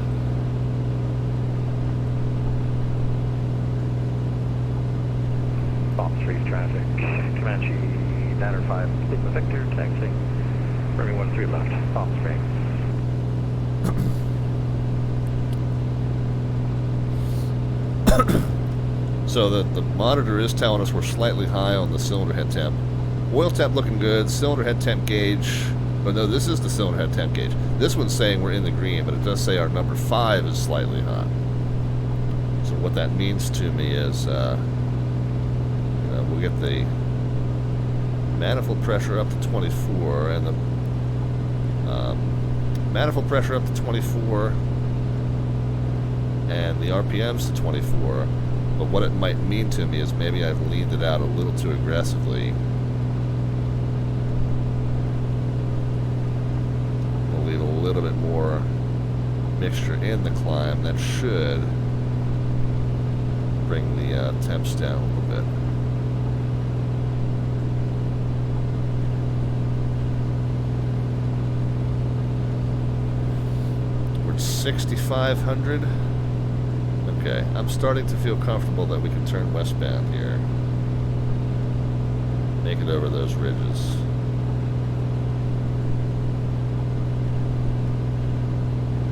Palm Springs traffic, Comanche 905, Sigma Victor, taxi, runway 13 left, Palm Springs. So the monitor is telling us we're slightly high on the cylinder head temp. Oil temp looking good, cylinder head temp gauge, but no, this is the cylinder head temp gauge. This one's saying we're in the green, but it does say our number 5 is slightly hot. So what that means to me is, we'll get the manifold pressure up to 24, and the manifold pressure up to 24, and the RPMs to 24. But what it might mean to me is maybe I've leaned it out a little too aggressively. We'll leave a little bit more mixture in the climb. That should bring the temps down a little bit. towards 6,500. Okay, I'm starting to feel comfortable that we can turn westbound here. Make it over those ridges.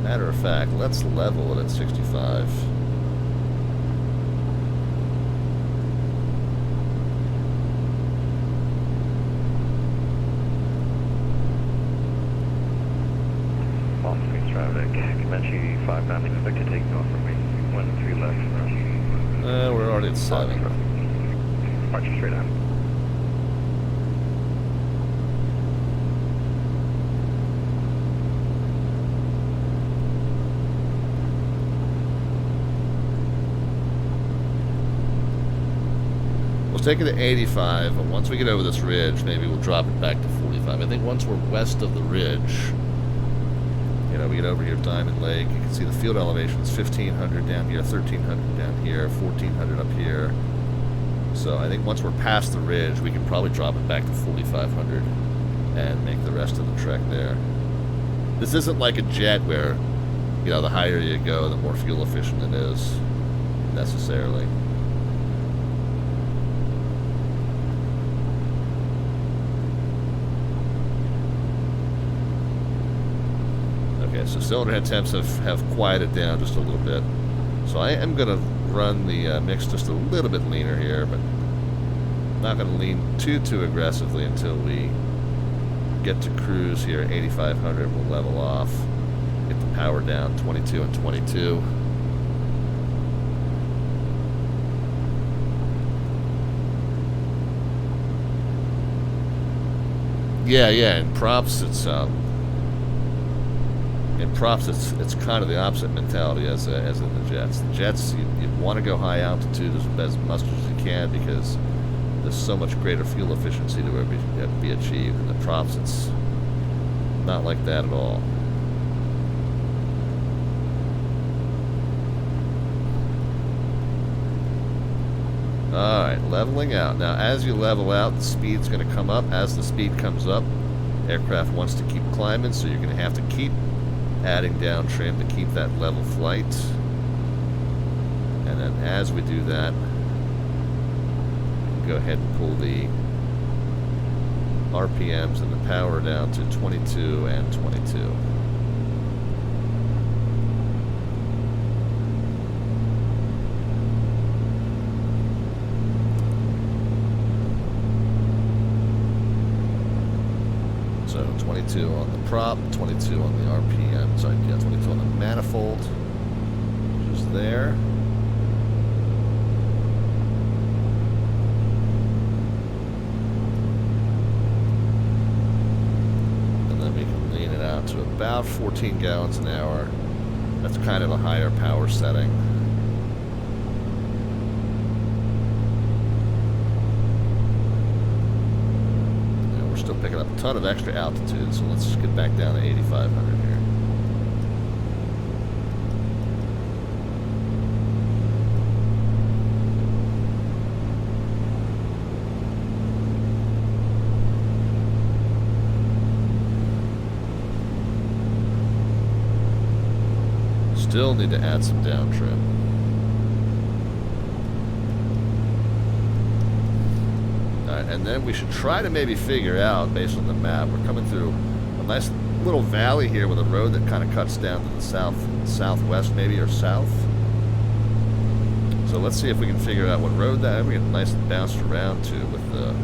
Matter of fact, let's level it at 65. Comanche 59, expect to take off from me. 13 left. We're already at 7. March straight on. We'll take it to 85, and once we get over this ridge, maybe we'll drop it back to 45. I think once we're west of the ridge, you know, we get over here, Diamond Lake, you can see the field elevation is 1,500 down here, 1,300 down here, 1,400 up here. So I think once we're past the ridge, we can probably drop it back to 4,500 and make the rest of the trek there. This isn't like a jet where, you know, the higher you go, the more fuel efficient it is, necessarily. Okay, so cylinder head temps have quieted down just a little bit. So I am going to run the mix just a little bit leaner here, but not going to lean too aggressively until we get to cruise here at 8,500. We'll level off, get the power down, 22 and 22. Yeah, in props it's it's kind of the opposite mentality as in the jets. The jets, you want to go high altitude as much as you can because there's so much greater fuel efficiency to be achieved. In the props, it's not like that at all. Alright, leveling out. Now, as you level out, the speed's going to come up. As the speed comes up, aircraft wants to keep climbing, so you're going to have to keep adding down trim to keep that level flight. And then as we do that, go ahead and pull the RPMs and the power down to 22 and 22. So 22 on the prop, 22 on the RPM, sorry, yeah, 22 on the manifold, just there. And then we can lean it out to about 14 gallons an hour. That's kind of a higher power setting. Still picking up a ton of extra altitude, so let's just get back down to 8,500 here. Still need to add some down trim. And then we should try to maybe figure out, based on the map, we're coming through a nice little valley here with a road that kind of cuts down to the southwest maybe, or south. So let's see if we can figure out what road that, we get nice and bounced around to with the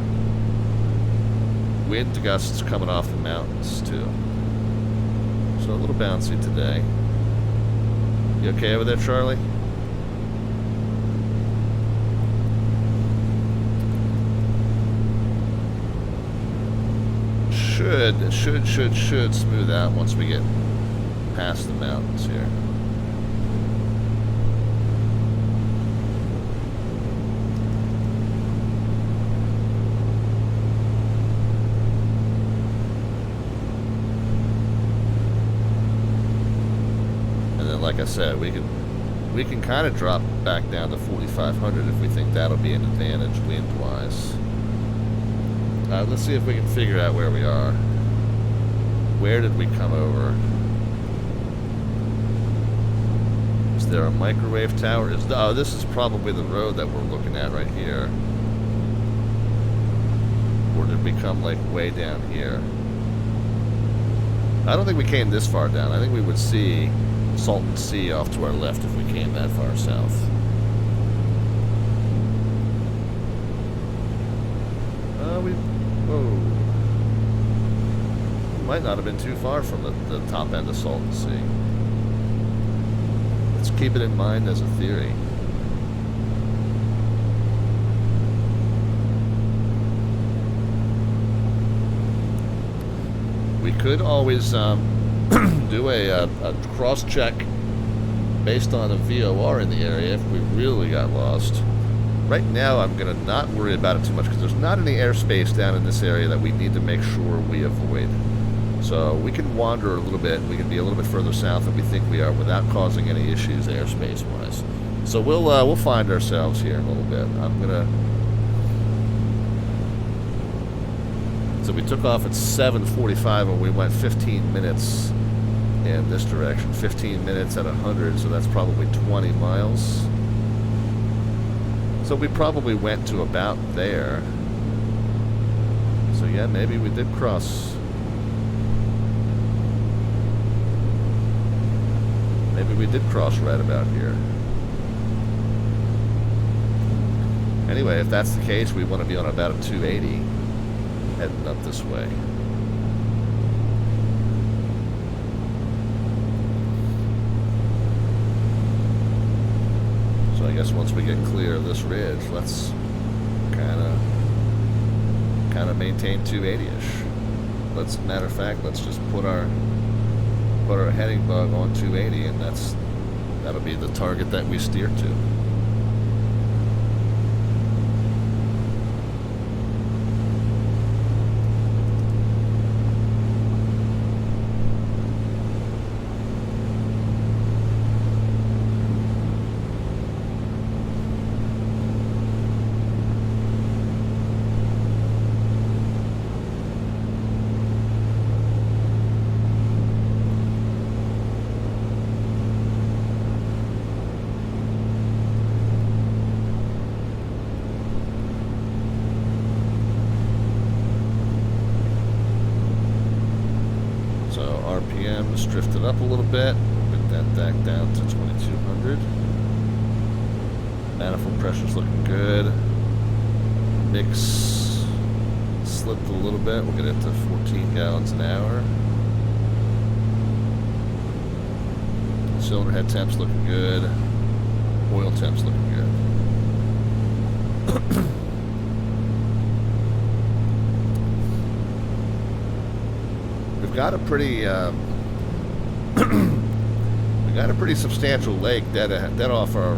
wind gusts coming off the mountains too. So a little bouncy today. You okay over there, Charlie? Should smooth out once we get past the mountains here. And then, like I said, we can kind of drop back down to 4,500 if we think that'll be an advantage wind-wise. Let's see if we can figure out where we are. Where did we come over? Is there a microwave tower? Oh, this is probably the road that we're looking at right here. Or did we come like way down here? I don't think we came this far down. I think we would see Salton Sea off to our left if we came that far south. Whoa. We might not have been too far from the top end of Salton Sea. Let's keep it in mind as a theory. We could always do a cross-check based on a VOR in the area if we really got lost. Right now, I'm going to not worry about it too much because there's not any airspace down in this area that we need to make sure we avoid. So we can wander a little bit. We can be a little bit further south than we think we are without causing any issues airspace-wise. So we'll find ourselves here in a little bit. I'm going to... So we took off at 7:45 and we went 15 minutes in this direction. 15 minutes at 100, so that's probably 20 miles. So we probably went to about there. So yeah, maybe we did cross. Maybe we did cross right about here. Anyway, if that's the case, we want to be on about a 280 heading up this way. So I guess once we get clear of this ridge, let's kind of maintain 280-ish. Let's, matter of fact, let's just put our heading bug on 280, and that'll be the target that we steer to. RPM's drifted up a little bit. Get that back down to 2200. Manifold pressure's looking good. Mix slipped a little bit. We'll get it to 14 gallons an hour. Cylinder head temp's looking good. Oil temp's looking good. We've got a pretty substantial lake dead off our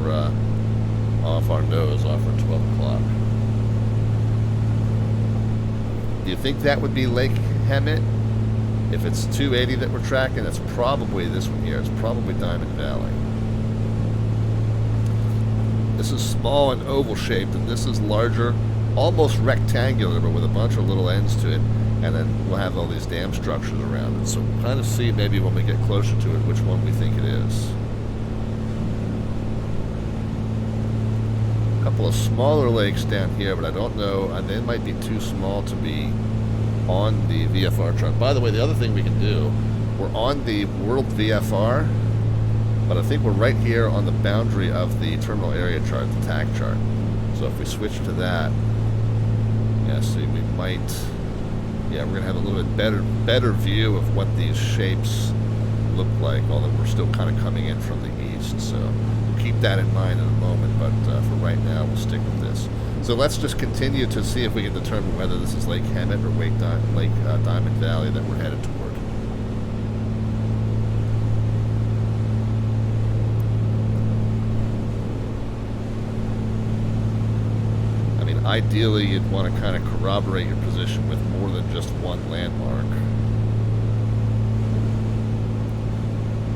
nose, off our 12 o'clock. Do you think that would be Lake Hemet? If it's 280 that we're tracking, it's probably this one here. It's probably Diamond Valley. This is small and oval shaped, and this is larger, almost rectangular, but with a bunch of little ends to it. And then we'll have all these dam structures around it. So we'll kind of see maybe when we get closer to it which one we think it is. A couple of smaller lakes down here, but I don't know. They might be too small to be on the VFR chart. By the way, the other thing we can do, we're on the World VFR, but I think we're right here on the boundary of the terminal area chart, the TAC chart. So if we switch to that, yeah, see, we might... Yeah, we're going to have a little bit better view of what these shapes look like, although we're still kind of coming in from the east. So we'll keep that in mind in a moment, but for right now, we'll stick with this. So let's just continue to see if we can determine whether this is Lake Hemet or Diamond Valley that we're headed toward. Ideally, you'd want to kind of corroborate your position with more than just one landmark.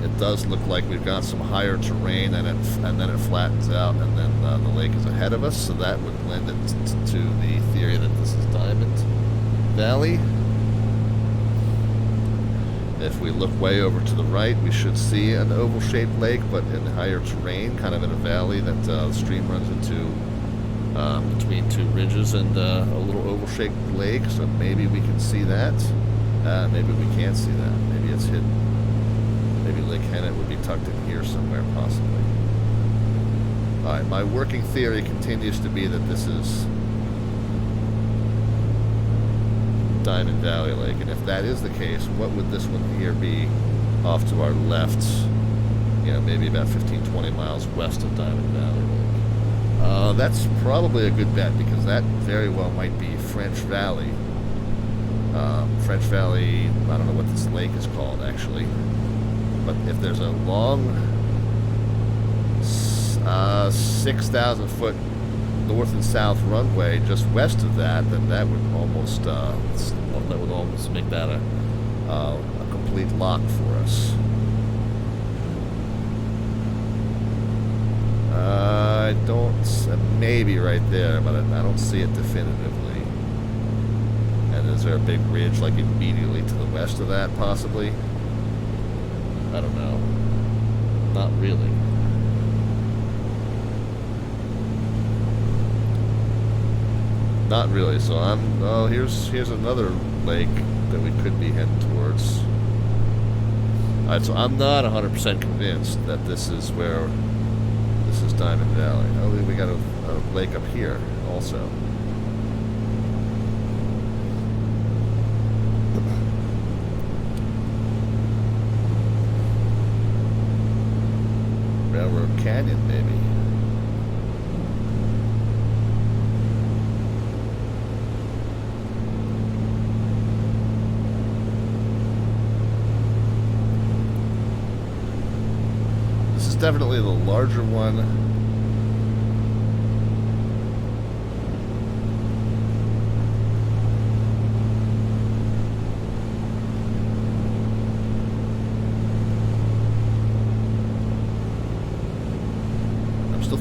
It does look like we've got some higher terrain, and then it flattens out, and then the lake is ahead of us, so that would lend it to the theory that this is Diamond Valley. If we look way over to the right, we should see an oval-shaped lake, but in higher terrain, kind of in a valley that the stream runs into between two ridges, and a little oval-shaped lake, so maybe we can see that. Maybe we can't see that. Maybe it's hidden. Maybe Lake Hennet would be tucked in here somewhere, possibly. Alright, my working theory continues to be that this is Diamond Valley Lake, and if that is the case, what would this one here be off to our left, you know, maybe about 15-20 miles west of Diamond Valley Lake? That's probably a good bet, because that very well might be French Valley. French Valley, I don't know what this lake is called, actually. But if there's a long 6,000 foot north and south runway just west of that, then that would almost make that a complete lock for us. I don't, maybe right there, but I don't see it definitively. And is there a big ridge like immediately to the west of that, possibly? I don't know. Not really. Not really. So here's another lake that we could be heading towards. Alright, so I'm not 100% convinced that this is where this is Diamond Valley. Oh, we got a lake up here also. Railroad Canyon, maybe. This is definitely the larger one.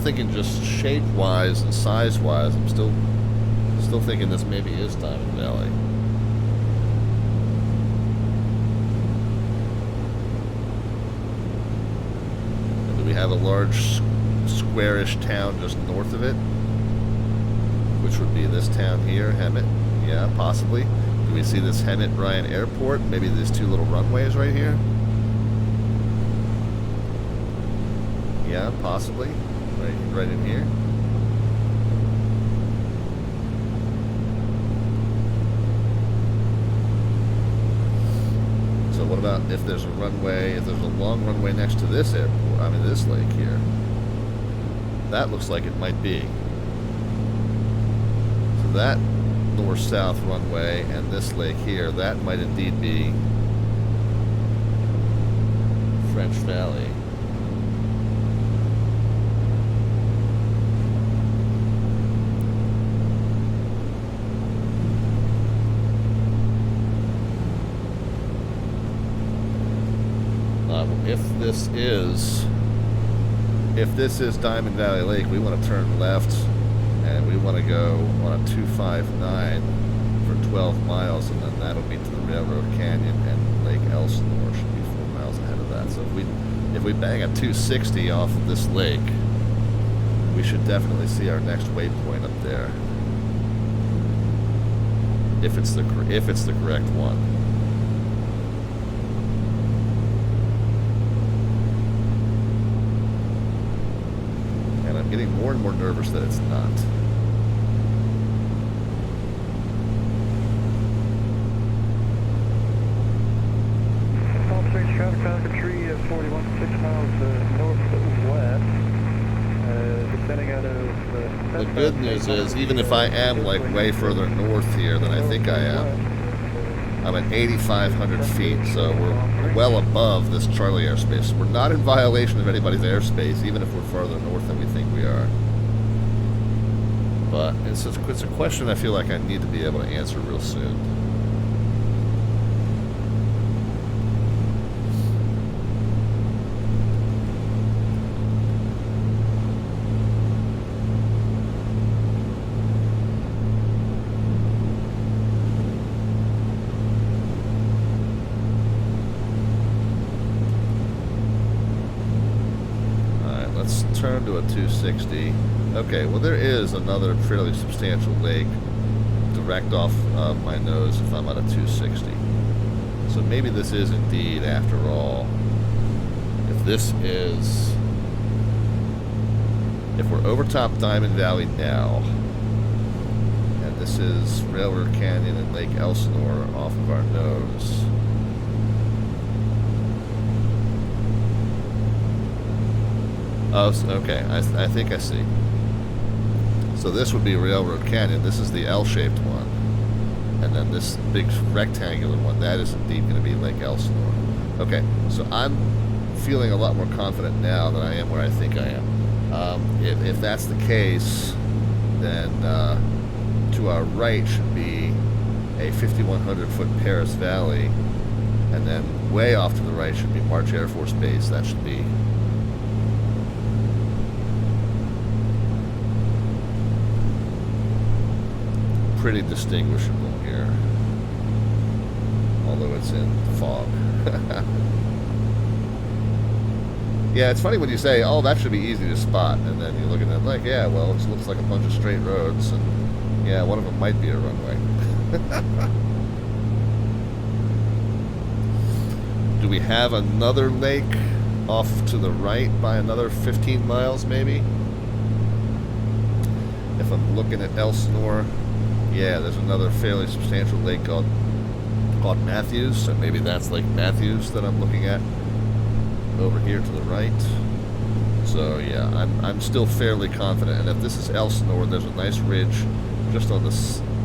Thinking just shape-wise and size-wise, I'm still thinking this maybe is Diamond Valley. And do we have a large squarish town just north of it? Which would be this town here, Hemet? Yeah, possibly. Do we see this Hemet Bryan Airport? Maybe these two little runways right here? Yeah, possibly. Right in here. So what about if there's a runway, if there's a long runway next to this airport, I mean this lake here? That looks like it might be. So that north-south runway and this lake here, that might indeed be French Valley. If this is Diamond Valley Lake, we want to turn left and we want to go on a 259 for 12 miles, and then that'll be to the Railroad Canyon, and Lake Elsinore should be 4 miles ahead of that. So if we bang a 260 off of this lake, we should definitely see our next waypoint up there. If it's the correct one. Getting more and more nervous that it's not. Traffic 41, 6 miles northwest. Descending out of the good news is, even if I am like way further north here than I think I am, I'm at 8,500 feet, so we're well above this Charlie airspace. We're not in violation of anybody's airspace, even if we're farther north than we think we are. But it's a question I feel like I need to be able to answer real soon. let's turn to a 260. Okay, well there is another fairly substantial lake direct off of my nose if I'm at a 260. So maybe this is indeed, after all, if we're over top Diamond Valley now, and this is Railroad Canyon and Lake Elsinore off of our nose. Oh, okay, I think I see. So this would be Railroad Canyon. This is the L-shaped one. And then this big rectangular one, that is indeed going to be Lake Elsinore. Okay, so I'm feeling a lot more confident now than I am where I think I am. If that's the case, then to our right should be a 5,100-foot Paris Valley, and then way off to the right should be March Air Force Base. That should be pretty distinguishable here, although it's in fog. Yeah, it's funny when you say, oh, that should be easy to spot, and then you look at it like, yeah, well, it looks like a bunch of straight roads, and yeah, one of them might be a runway. Do we have another lake off to the right by another 15 miles, maybe? If I'm looking at Elsinore, yeah, there's another fairly substantial lake called Matthews, so maybe that's Lake Matthews that I'm looking at over here to the right. So yeah, I'm still fairly confident, and if this is Elsinore, there's a nice ridge just on the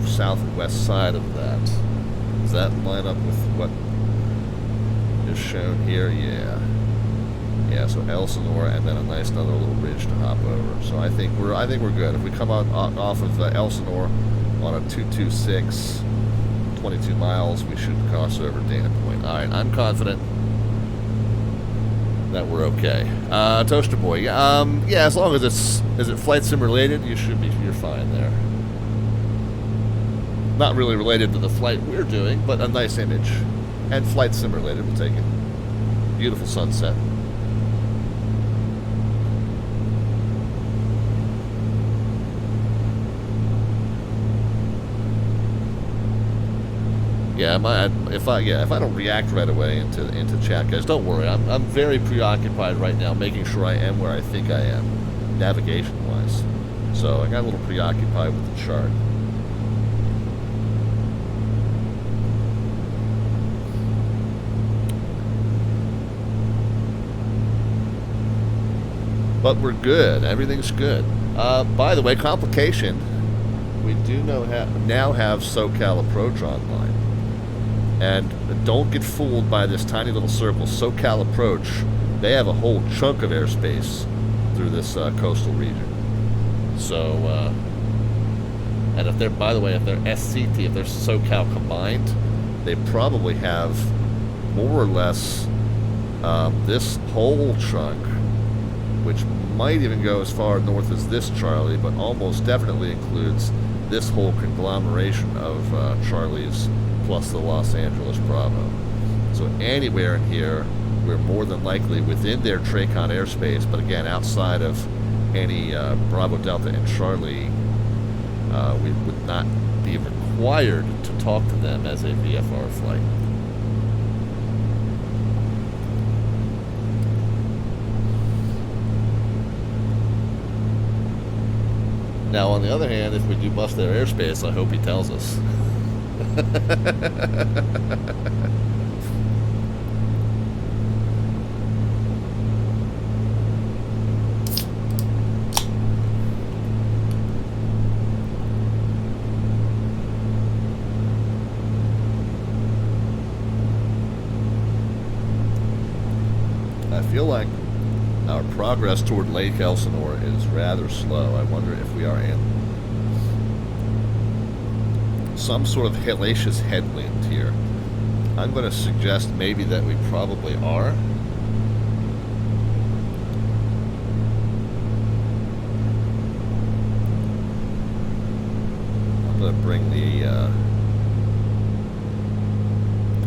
southwest side of that. Does that line up with what is shown here? Yeah. Yeah, so Elsinore, and then a nice another little ridge to hop over. So I think we're good. If we come off of Elsinore on a 226, 22 miles, we should cross over Dana Point. All right, I'm confident that we're okay. Toaster Boy, yeah, as long as is it flight sim related, you're fine there. Not really related to the flight we're doing, but a nice image. And flight sim related, we'll take it. Beautiful sunset. Yeah, if I don't react right away into chat, guys, don't worry. I'm very preoccupied right now, making sure I am where I think I am, navigation-wise. So I got a little preoccupied with the chart. But we're good. Everything's good. By the way, complication. We do now have SoCal Approach online. And don't get fooled by this tiny little circle. SoCal Approach, they have a whole chunk of airspace through this coastal region. So, and if they're, by the way, if they're SCT, if they're SoCal combined, they probably have more or less this whole chunk, which might even go as far north as this Charlie, but almost definitely includes this whole conglomeration of Charlies plus the Los Angeles Bravo. So anywhere in here, we're more than likely within their TRACON airspace, but again, outside of any Bravo, Delta, and Charlie, we would not be required to talk to them as a VFR flight. Now, on the other hand, if we do bust their airspace, I hope he tells us. I feel like our progress toward Lake Elsinore is rather slow. I wonder if we are in some sort of hellacious headwind here. I'm going to suggest maybe that we probably are. I'm going to bring the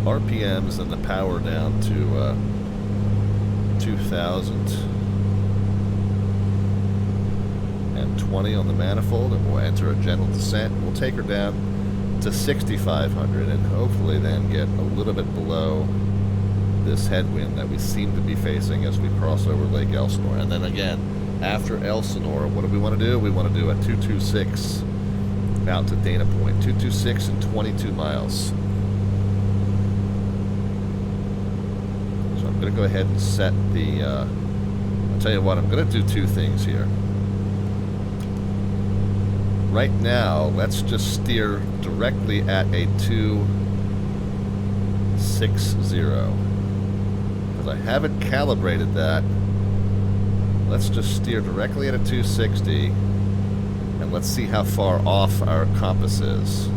RPMs and the power down to 2,000. 20 on the manifold, and we'll enter a gentle descent. We'll take her down to 6,500 and hopefully then get a little bit below this headwind that we seem to be facing as we cross over Lake Elsinore. And then again, after Elsinore, what do we want to do? We want to do a 226 out to Dana Point. 226 and 22 miles. So I'm going to go ahead and set the... I'll tell you what, I'm going to do two things here. Right now, let's just steer directly at a 260. Because I haven't calibrated that. Let's just steer directly at a 260. And let's see how far off our compass is.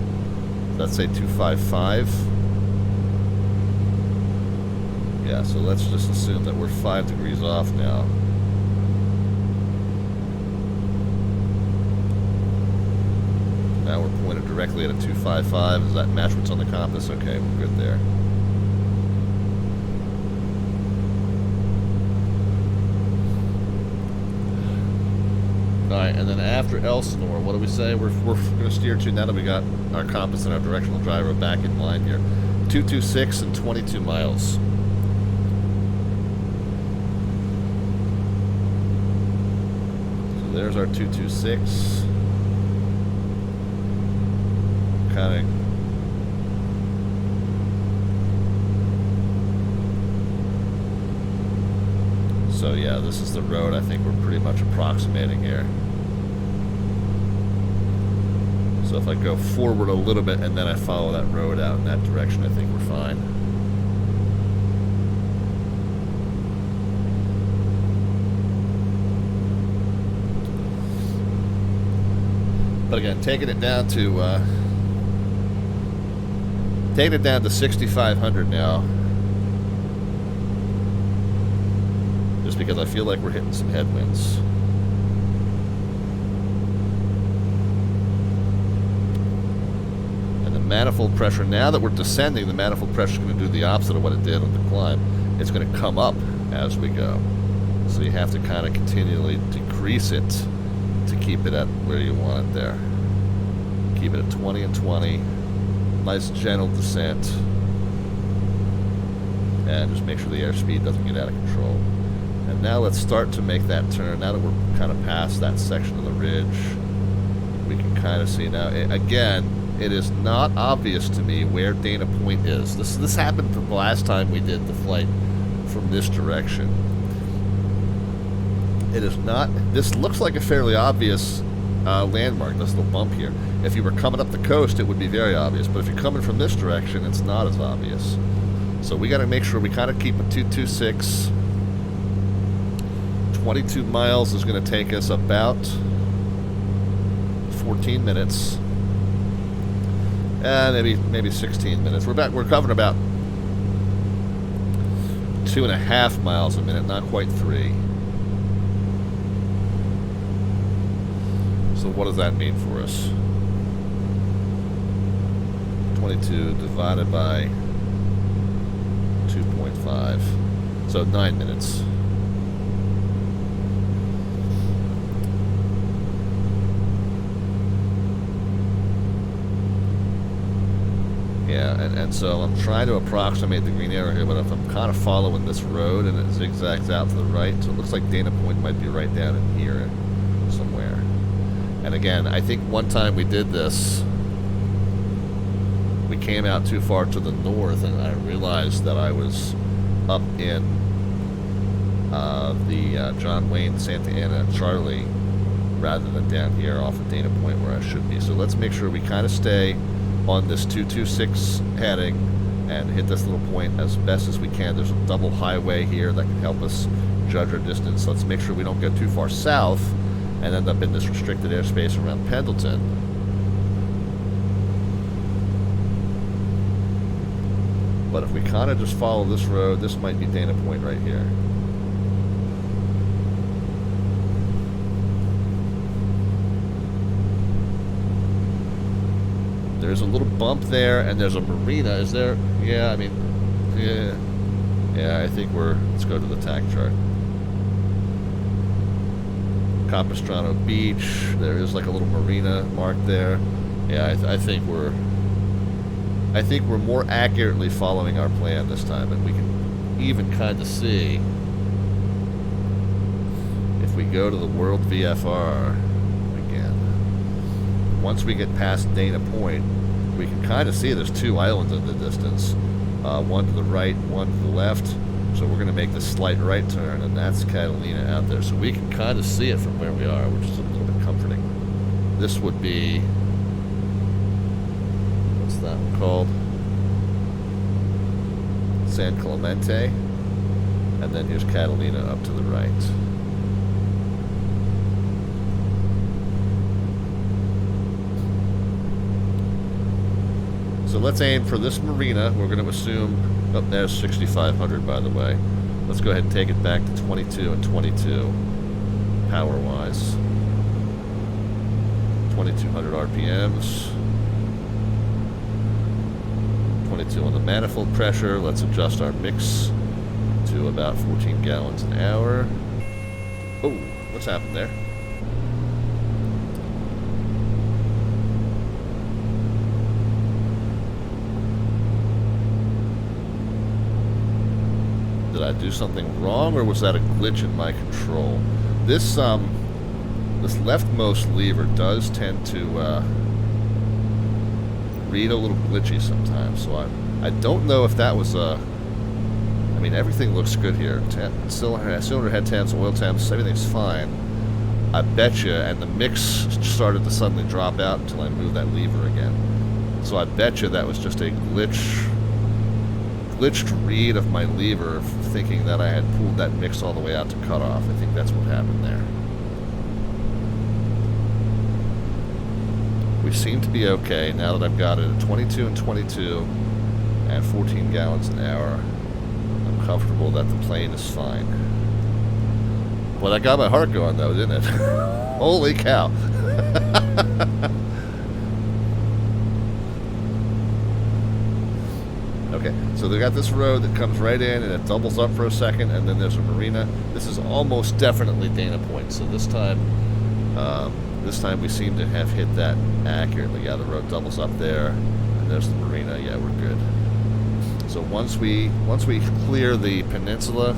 Let's say 255. Yeah, so let's just assume that we're 5 degrees off now. Now we're pointed directly at a 255. Does that match what's on the compass? Okay, we're good there. Alright, and then after Elsinore, what do we say? We're going to steer to, now that we got our compass and our directional driver back in line here, 226 and 22 miles. So there's our 226. Kind of. So yeah, this is the road I think we're pretty much approximating here. So if I go forward a little bit and then I follow that road out in that direction, I think we're fine. But again, taking it down to 6,500 now. Just because I feel like we're hitting some headwinds. And the manifold pressure, now that we're descending, the manifold pressure is going to do the opposite of what it did on the climb. It's going to come up as we go. So you have to kind of continually decrease it to keep it at where you want it there. Keep it at 20 and 20. Nice gentle descent. And just make sure the airspeed doesn't get out of control. And now let's start to make that turn. Now that we're kind of past that section of the ridge, we can kind of see now. Again, it is not obvious to me where Dana Point is. This happened the last time we did the flight from this direction. It is not. This looks like a fairly obvious landmark, this little bump here. If you were coming up the coast, it would be very obvious. But if you're coming from this direction, it's not as obvious. So we got to make sure we kind of keep a 226. 22 miles is going to take us about 14 minutes. Maybe 16 minutes. We're covering about 2.5 miles a minute, not quite 3. So what does that mean for us? 22 divided by 2.5. So 9 minutes. Yeah, and so I'm trying to approximate the green arrow here, but if I'm kind of following this road and it zigzags out to the right, so it looks like Dana Point might be right down in here somewhere. And again, I think one time we did this, we came out too far to the north, and I realized that I was up in the John Wayne, Santa Ana, Charlie, rather than down here off of Dana Point where I should be. So let's make sure we kind of stay on this 226 heading and hit this little point as best as we can. There's a double highway here that can help us judge our distance. Let's make sure we don't go too far south and end up in this restricted airspace around Pendleton. But if we kind of just follow this road, this might be Dana Point right here. There's a little bump there, and there's a marina. Is there? Yeah, I mean, yeah, I think let's go to the tack chart. Capistrano Beach. There is like a little marina marked there. Yeah, I think we're more accurately following our plan this time, and we can even kind of see if we go to the World VFR again. Once we get past Dana Point, we can kind of see there's two islands in the distance, one to the right, one to the left. So we're going to make this slight right turn, and that's Catalina out there. So we can kind of see it from where we are, which is a little bit comforting. This would be, what's that one called? San Clemente. And then here's Catalina up to the right. So let's aim for this marina. We're going to assume, oh, there's 6,500 by the way. Let's go ahead and take it back to 22 and 22 power-wise. 2,200 RPMs. 22 on the manifold pressure. Let's adjust our mix to about 14 gallons an hour. Oh, what's happened there? Did I do something wrong, or was that a glitch in my control? This this leftmost lever does tend to read a little glitchy sometimes, so I don't know if that was a... I mean, everything looks good here. Cylinder head temps, oil temps, everything's fine. I bet you, and the mix started to suddenly drop out until I moved that lever again. So I bet you that was just a glitched read of my lever, thinking that I had pulled that mix all the way out to cut off. I think that's what happened there. We seem to be okay now that I've got it at 22 and 22 and 14 gallons an hour. I'm comfortable that the plane is fine. Well, that got my heart going though, didn't it? Holy cow. Okay, so they got this road that comes right in and it doubles up for a second, and then there's a marina. This is almost definitely Dana Point, so this time we seem to have hit that accurately. Yeah, the road doubles up there, and there's the marina. Yeah, we're good. So once we clear the peninsula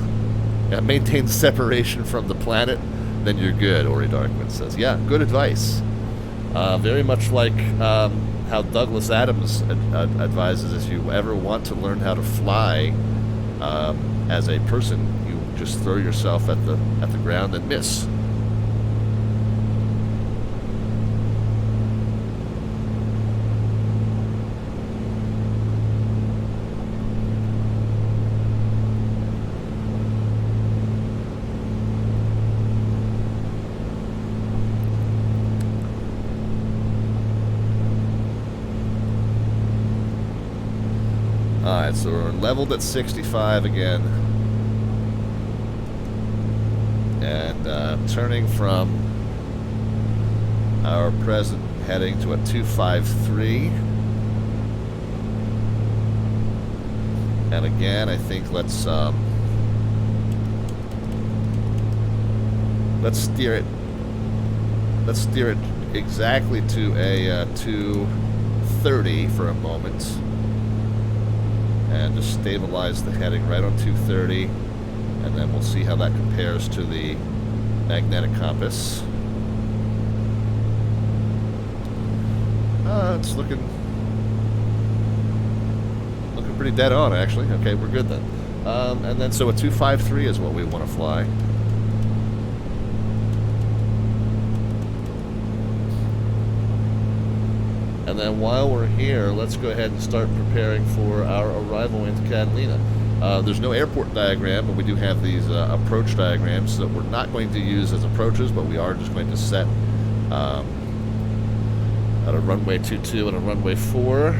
and maintain separation from the planet, then you're good, Ori Darkman says. Yeah, good advice. Very much like how Douglas Adams advises, if you ever want to learn how to fly as a person, you just throw yourself at the ground and miss. Alright, so we're leveled at 65 again. And turning from our present heading to a 253. And again, I think let's steer it exactly to a 230 for a moment. And just stabilize the heading right on 230, and then we'll see how that compares to the magnetic compass. It's looking pretty dead on, actually. Okay, we're good then. And then so a 253 is what we want to fly. And then while we're here, let's go ahead and start preparing for our arrival into Catalina. There's no airport diagram, but we do have these approach diagrams that we're not going to use as approaches, but we are just going to set at a runway 22 and a runway 4.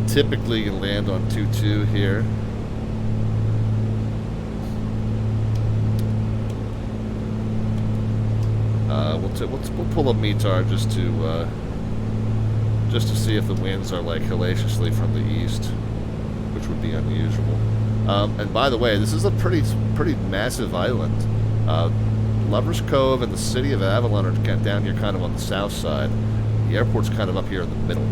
Typically, you land on 22 here. We'll pull a METAR just to see if the winds are like hellaciously from the east, which would be unusual. And by the way, this is a pretty massive island. Lovers Cove and the city of Avalon are down here kind of on the south side. The airport's kind of up here in the middle.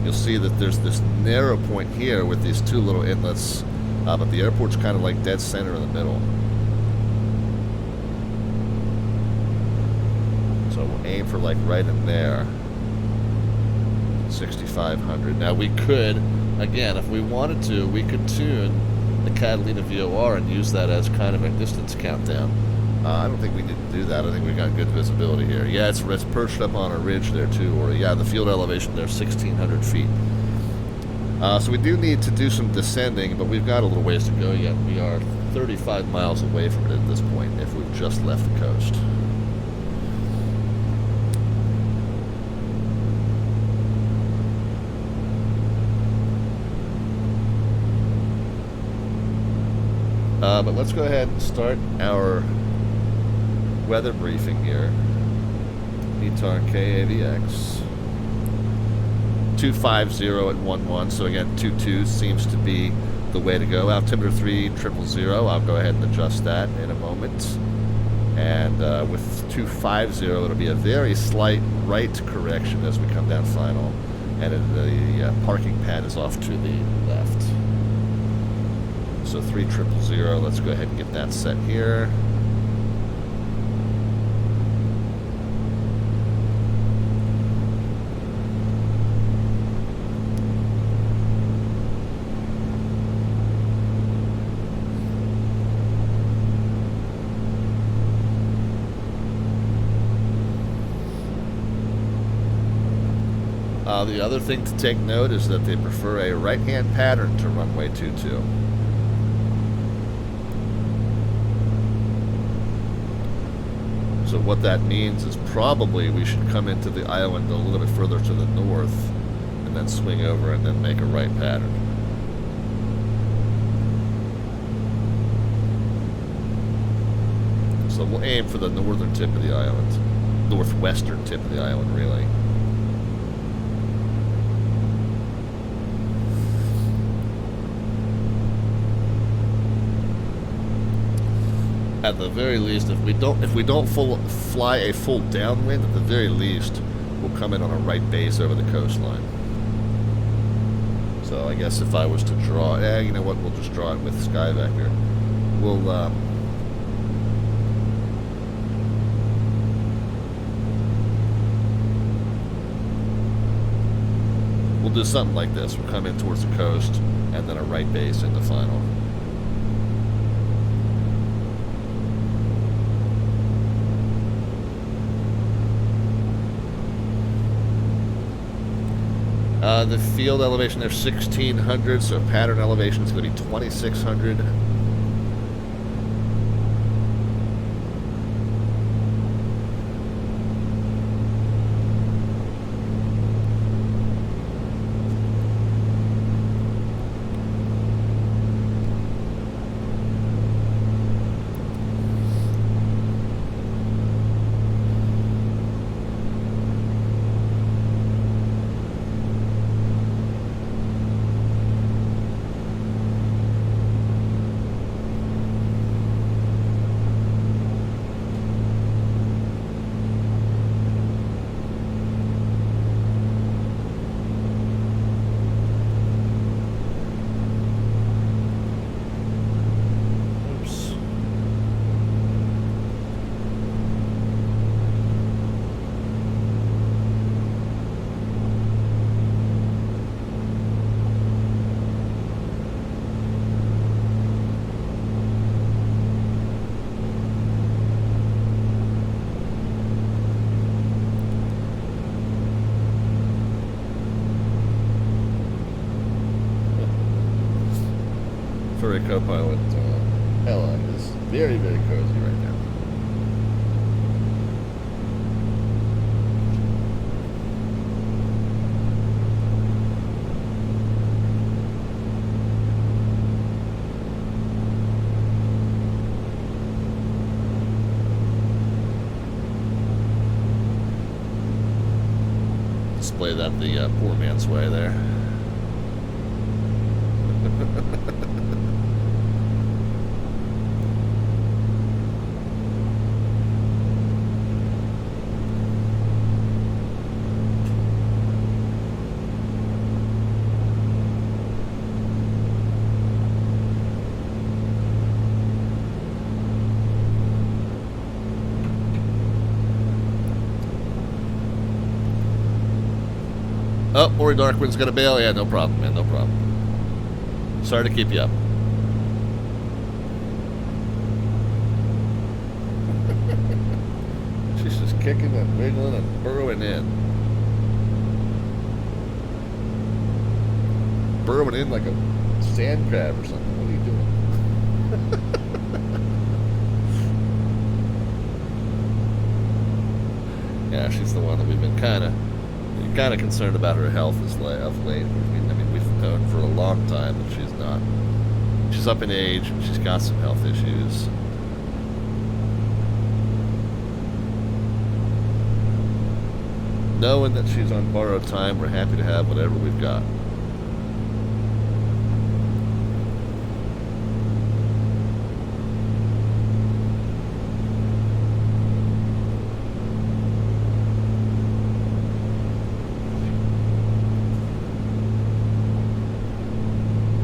You'll see that there's this narrow point here with these two little inlets, but the airport's kind of like dead center in the middle. So we'll aim for like right in there. 6,500. Now we could, again, if we wanted to, we could tune the Catalina VOR and use that as kind of a distance countdown. I don't think we need to do that. I think we got good visibility here. Yeah, it's perched up on a ridge there too, or yeah, the field elevation there, 1,600 feet. So we do need to do some descending, but we've got a little ways to go yet. We are 35 miles away from it at this point if we've just left the coast. But let's go ahead and start our weather briefing here. ETAR KAVX 250 at 11, so again 22 seems to be the way to go. Altimeter 3000, I'll go ahead and adjust that in a moment. And with 250 it'll be a very slight right correction as we come down final, and the parking pad is off to the left. So 3000, let's go ahead and get that set here. The other thing to take note is that they prefer a right-hand pattern to runway 22. So what that means is probably we should come into the island a little bit further to the north and then swing over and then make a right pattern. So we'll aim for the northern tip of the island, northwestern tip of the island really. At the very least, if we don't fly a full downwind, at the very least, we'll come in on a right base over the coastline. So I guess if I was to draw, you know what? We'll just draw it with sky vector. We'll do something like this. We'll come in towards the coast and then a right base in the final. The field elevation there 1,600, so pattern elevation is going to be 2,600. Furry co-pilot Ella is very, very cozy right now. Display that the poor man's way there. Oh, Ori Darkwind's gonna bail. Yeah, no problem, man, no problem. Sorry to keep you up. She's just kicking and wiggling and burrowing in. Burrowing in like a sand crab or something. What are you doing? Yeah, she's the one that we've been kind of concerned about her health of late. I mean, we've known for a long time that she's up in age and she's got some health issues. Knowing that she's on borrowed time, we're happy to have whatever we've got.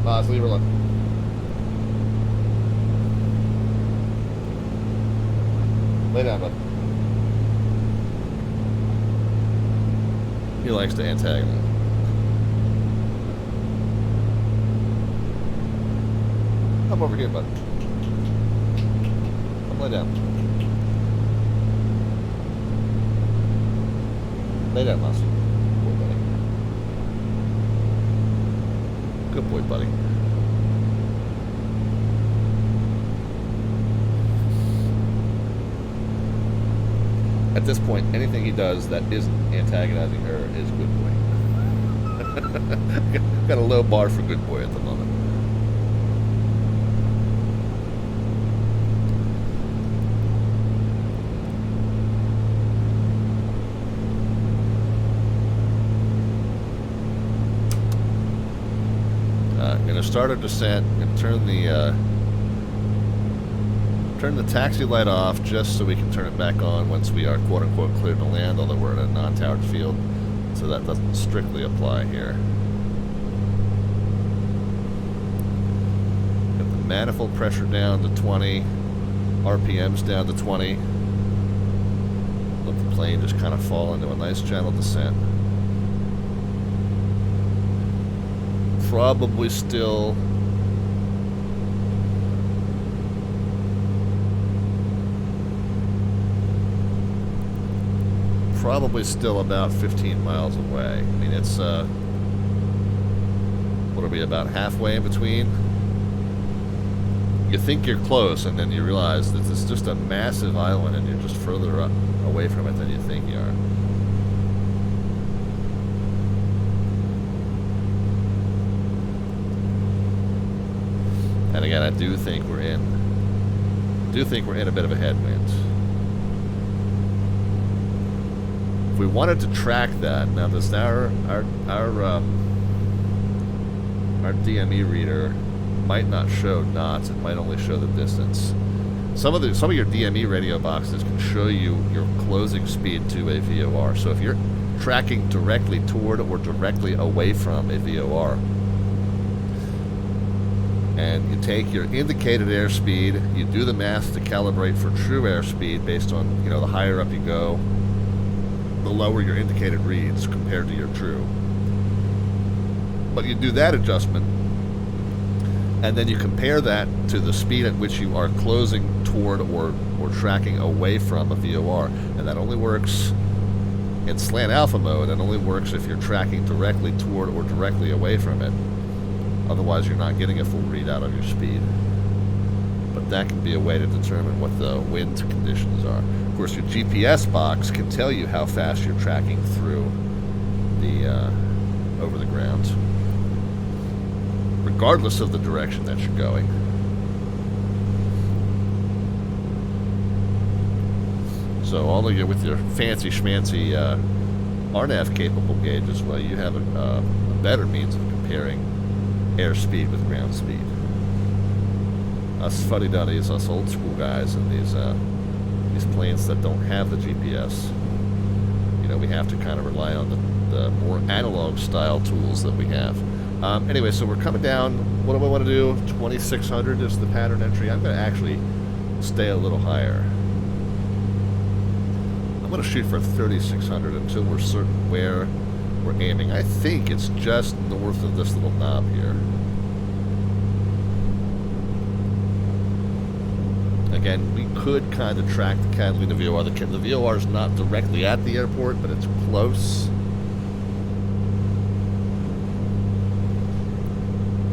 Let's leave her alone. Lay down, bud. He likes to antagonize. Come over here, bud. Come lay down. Lay down, mouse. Good boy, buddy. Good boy, buddy. At this point, anything he does that isn't antagonizing her is good boy. Got a low bar for good boy at the moment. I'm going to start our descent and turn the taxi light off just so we can turn it back on once we are quote-unquote cleared to land, although we're in a non-towered field, so that doesn't strictly apply here. Got the manifold pressure down to 20, RPMs down to 20. Let the plane just kind of fall into a nice gentle descent. Probably still about 15 miles away. I mean, it's what'll be about halfway in between. You think you're close, and then you realize that it's just a massive island, and you're just further away from it than you think you are. And again, I do think we're in a bit of a headwind. If we wanted to track that, now this our DME reader might not show knots; it might only show the distance. Some of your DME radio boxes can show you your closing speed to a VOR. So if you're tracking directly toward or directly away from a VOR, and you take your indicated airspeed, you do the math to calibrate for true airspeed based on, the higher up you go, the lower your indicated reads compared to your true. But you do that adjustment, and then you compare that to the speed at which you are closing toward or tracking away from a VOR, and that only works in slant alpha mode, and only works if you're tracking directly toward or directly away from it. Otherwise, you're not getting a full readout of your speed. But that can be a way to determine what the wind conditions are. Of course, your GPS box can tell you how fast you're tracking through the over the ground, regardless of the direction that you're going. So, all of you with your fancy schmancy RNAV capable gauges, well, you have a better means of comparing airspeed with ground speed. Us fuddy-duddies, us old school guys, and these planes that don't have the GPS, we have to kind of rely on the more analog style tools that we have. Anyway, so we're coming down. What do I want to do? 2600 is the pattern entry. I'm going to actually stay a little higher. I'm going to shoot for 3600 until we're certain where we're aiming. I think it's just north of this little knob here. Again, we could kind of track the Catalina VOR. The VOR is not directly at the airport, but it's close.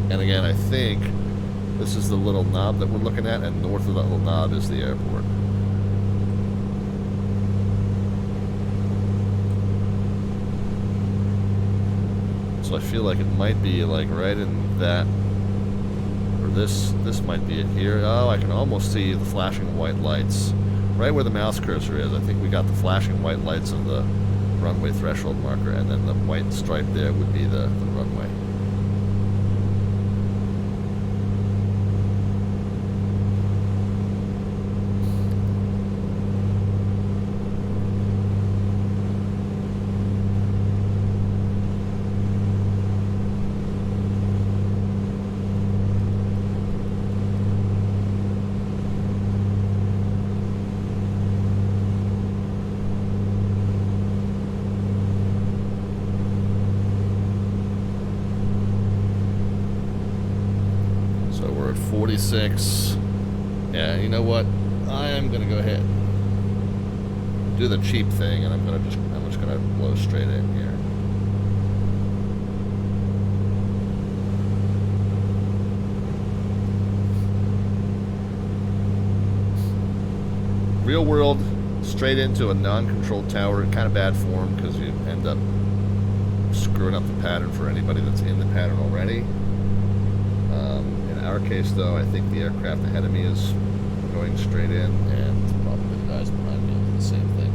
And again, I think this is the little knob that we're looking at, and north of that little knob is the airport. So I feel like it might be like right in that, or this might be it here. Oh, I can almost see the flashing white lights right where the mouse cursor is. I think we got the flashing white lights of the runway threshold marker, and then the white stripe there would be the runway. So we're at 46. Yeah, you know what? I am gonna go ahead and do the cheap thing, and I'm just gonna blow straight in here. Real world, straight into a non-controlled tower in kind of bad form because you end up screwing up the pattern for anybody that's in the pattern already. In our case, though, I think the aircraft ahead of me is going straight in, and probably the guys behind me will do the same thing.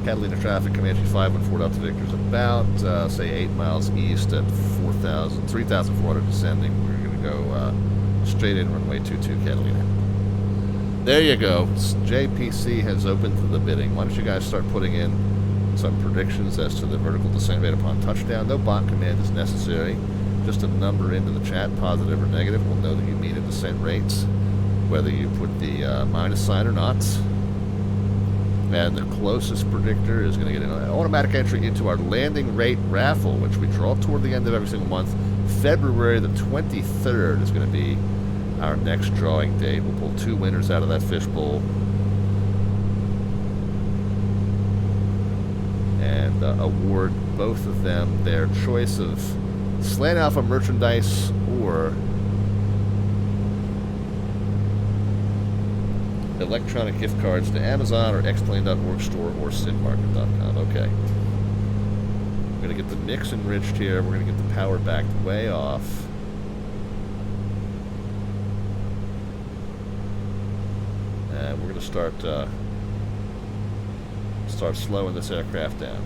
Catalina traffic, Comanche 514 out to Victor's about, say, 8 miles east at 3,400 descending. We're going to go straight in runway 22 Catalina. There you go. JPC has opened to the bidding. Why don't you guys start putting in some predictions as to the vertical descent rate upon touchdown. No bot command is necessary. Just a number into the chat, positive or negative. We'll know that you mean a descent rates, whether you put the minus sign or not. And the closest predictor is going to get an automatic entry into our landing rate raffle, which we draw toward the end of every single month. February the 23rd is going to be our next drawing date. We'll pull 2 winners out of that fishbowl and award both of them their choice of Slant Alpha merchandise or electronic gift cards to Amazon or xplane.org store or sidmarket.com. Okay. We're going to get the mix enriched here. We're going to get the power backed way off. And we're going to start slowing this aircraft down.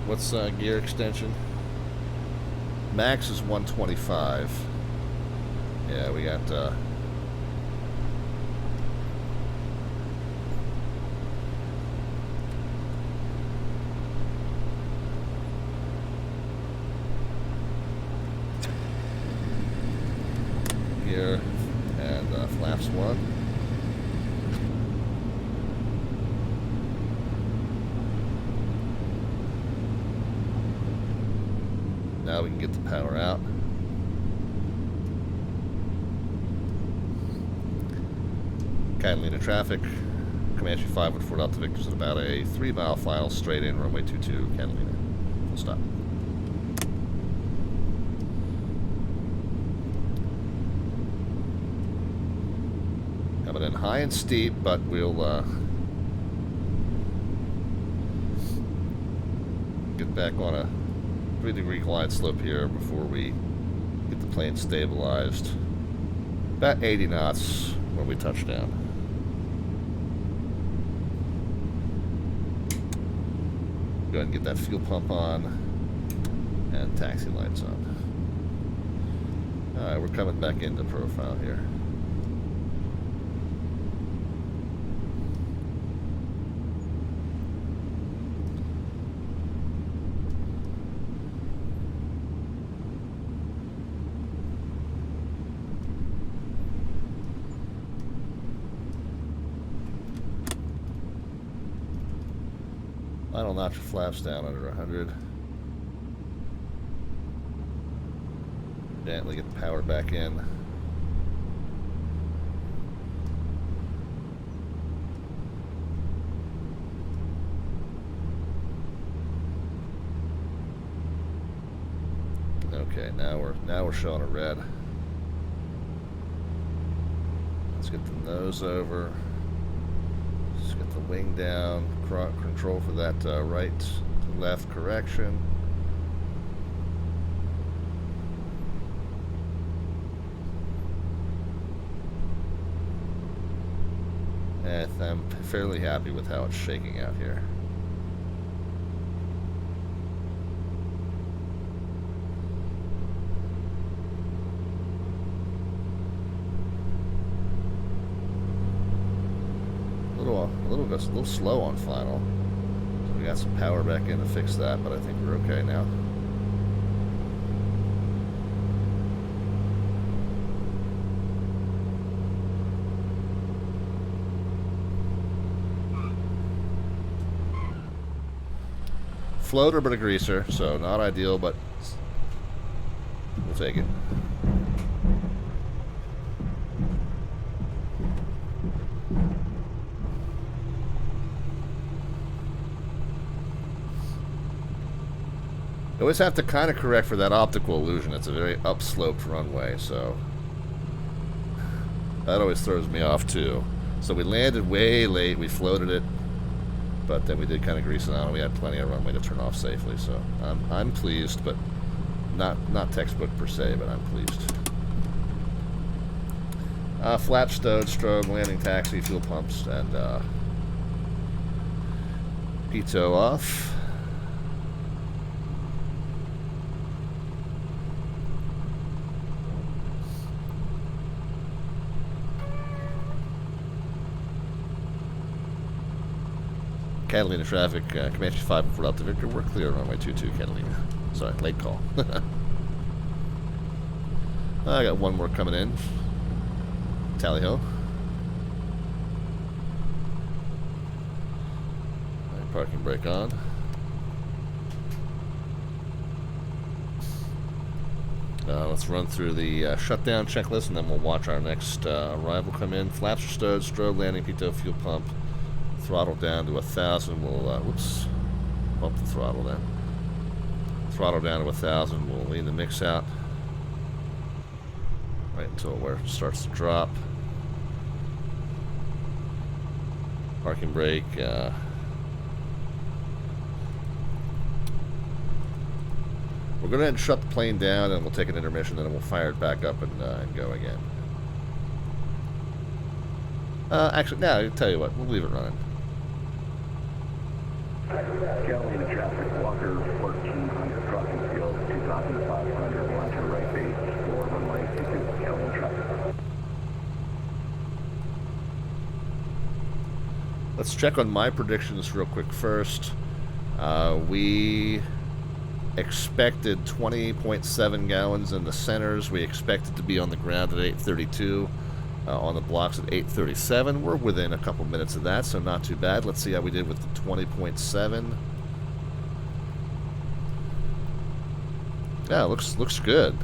What's gear extension? Max is 125. Yeah, we got gear and flaps 1. Now we can get the power out. Catalina traffic, Comanche 514 out to Victor's at about a 3-mile final straight in runway 22 Catalina. Full stop. Coming in high and steep, but we'll get back on a 3-degree glide slope here before we get the plane stabilized. About 80 knots when we touch down. Go ahead and get that fuel pump on and taxi lights on. Alright, we're coming back into profile here. Final notch of flaps down under 100. Gently get the power back in. Okay, now we're showing a red. Let's get the nose over. Let's get the wing down. Control for that right to left correction. And I'm fairly happy with how it's shaking out here. A little slow on final. So we got some power back in to fix that, but I think we're okay now. Floater, but a greaser, so not ideal, but we'll take it. You always have to kind of correct for that optical illusion. It's a very upsloped runway, so that always throws me off too. So we landed way late, we floated it, but then we did kind of grease it on, and we had plenty of runway to turn off safely. So I'm pleased, but not textbook per se, but I'm pleased. Flap stowed, strobe, landing taxi, fuel pumps, and pitot off. Catalina traffic, Comanche 5 for Delta Victor. We're clear on runway 22, Catalina. Sorry, late call. I got one more coming in. Tally ho. Right, parking brake on. Let's run through the shutdown checklist, and then we'll watch our next arrival come in. Flaps are stowed, strobe, landing, pitot, fuel pump. Throttle down to 1,000. We'll whoops, bump the throttle then. Throttle down to 1,000. We'll lean the mix out right until where it starts to drop. Parking brake. We're going to go ahead and shut the plane down, and we'll take an intermission, and then we'll fire it back up and go again. Actually, no, I'll tell you what, we'll leave it running. Catalina traffic, Walker 1400, crossing field 2500, launch to right base for runway 22, Catalina traffic. Let's check on my predictions real quick first. We expected 20.7 gallons in the centers. We expected to be on the ground at 832. On the blocks at 837. We're within a couple minutes of that, so not too bad. Let's see how we did with the 20.7. Yeah, looks good.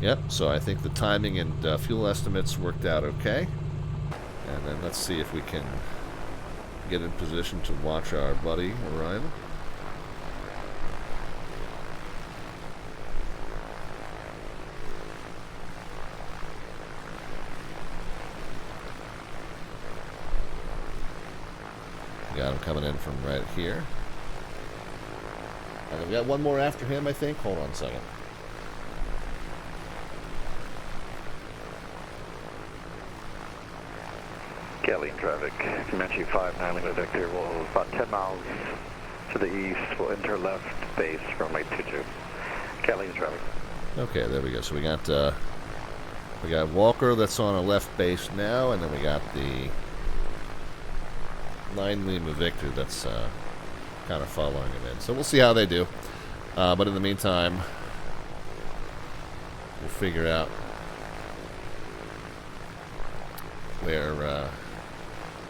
Yep, so I think the timing and fuel estimates worked out okay. And then let's see if we can get in position to watch our buddy arrive. Got him coming in from right here. And we got one more after him, I think. Hold on a second. Catalina traffic, Comanche 59 Lima Victor will about 10 miles to the east, will enter left base runway 22. Catalina traffic. Okay, there we go. So we got Walker that's on a left base now, and then we got the 9 Lima Victor that's kind of following him in. So we'll see how they do. But in the meantime, we'll figure out where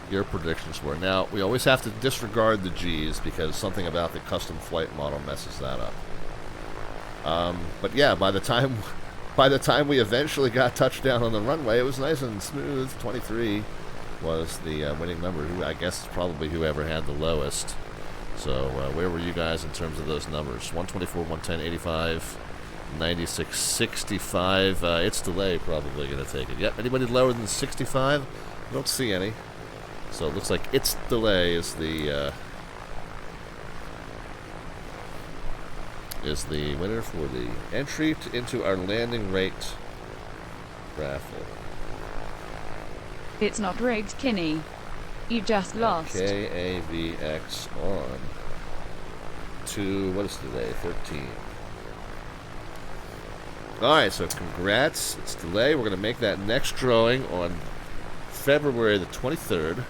your predictions were. Now, we always have to disregard the G's because something about the custom flight model messes that up. But yeah, by the time we eventually got touchdown on the runway, it was nice and smooth. 23 was the winning number. Who I guess is probably whoever had the lowest. So where were you guys in terms of those numbers? 124, 110, 85, 96, 65. It's delay probably going to take it. Yep. Anybody lower than 65? I don't see any. So it looks like it's delay is the winner for the entry into our landing rate raffle. It's not rigged, Kinney. You just lost. KAVX on to, what is today? 13. Alright, so congrats. It's delay. We're going to make that next drawing on February the 23rd.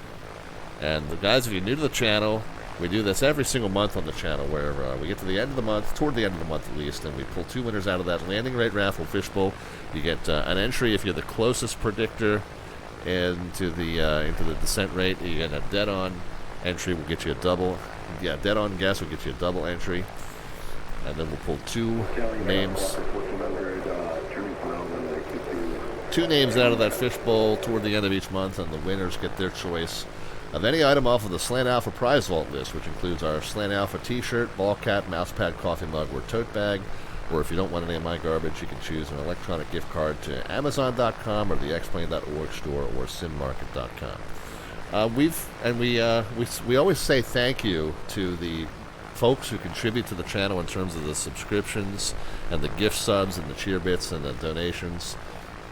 And the guys, if you're new to the channel, we do this every single month on the channel where we get to the end of the month, toward the end of the month at least, and we pull 2 winners out of that landing rate raffle fishbowl. You get an entry if you're the closest predictor into the descent rate. You get a dead-on entry, we'll get you a double. Yeah, dead-on guess will get you a double entry. And then we'll pull 2 names. 2 names out of that fishbowl toward the end of each month, and the winners get their choice of any item off of the Slant Alpha prize vault list, which includes our Slant Alpha t-shirt, ball cap, mouse pad, coffee mug, or tote bag. Or if you don't want any of my garbage, you can choose an electronic gift card to Amazon.com or the Xplane.org store or SimMarket.com. We always say thank you to the folks who contribute to the channel in terms of the subscriptions and the gift subs and the cheer bits and the donations.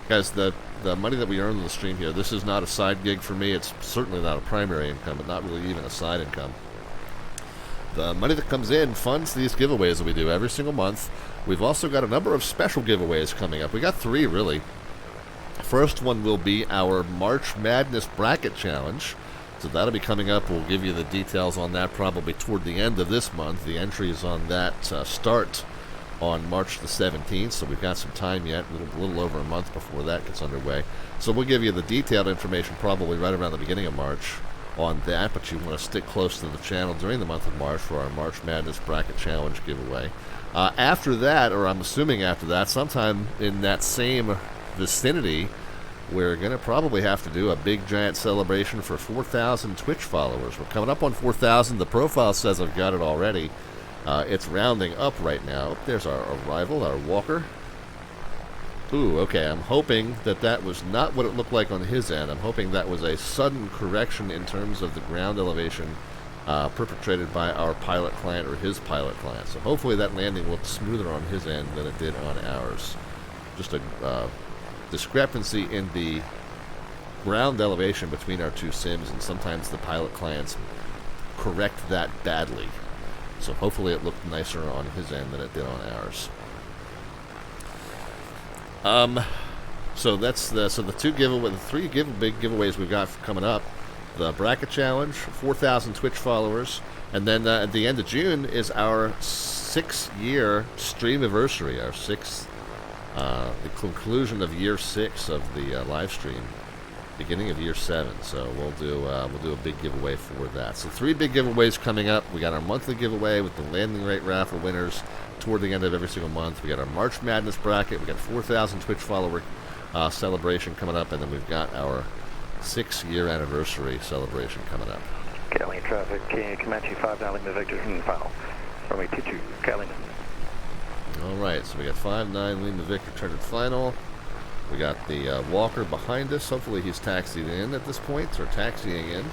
Guys, the money that we earn on the stream here, this is not a side gig for me. It's certainly not a primary income, but not really even a side income. The money that comes in funds these giveaways that we do every single month. We've also got a number of special giveaways coming up. We got 3, really. First one will be our March Madness Bracket Challenge. So that'll be coming up. We'll give you the details on that probably toward the end of this month. The entries on that start on March the 17th, so we've got some time yet, a little over a month before that gets underway. So we'll give you the detailed information probably right around the beginning of March on that, but you want to stick close to the channel during the month of March for our March Madness Bracket Challenge giveaway. After that, or I'm assuming after that, sometime in that same vicinity, we're going to probably have to do a big giant celebration for 4,000 Twitch followers. We're coming up on 4,000. The profile says I've got it already. It's rounding up right now. There's our arrival, our walker. Ooh, okay, I'm hoping that was not what it looked like on his end. I'm hoping that was a sudden correction in terms of the ground elevation perpetrated by our pilot client or his pilot client. So hopefully that landing looked smoother on his end than it did on ours. Just a discrepancy in the ground elevation between our 2 sims, and sometimes the pilot clients correct that badly. So hopefully it looked nicer on his end than it did on ours. So that's the 3 big giveaways we've got coming up. The bracket challenge, 4,000 Twitch followers, and then at the end of June is our 6-year stream anniversary, our 6th, the conclusion of year 6 of the live stream, beginning of year 7. So we'll do a big giveaway for that. So 3 big giveaways coming up. We got our monthly giveaway with the landing rate raffle winners toward the end of every single month. We got our March Madness bracket. We got 4,000 Twitch follower celebration coming up, and then we've got our 6-year anniversary celebration coming up. Catalina traffic, Comanche 59 Lima Victor in final. Runway 22, Catalina. All right, so we got 59 Lima Victor turned in final. We got the walker behind us. Hopefully he's taxied in at this point, or taxiing in.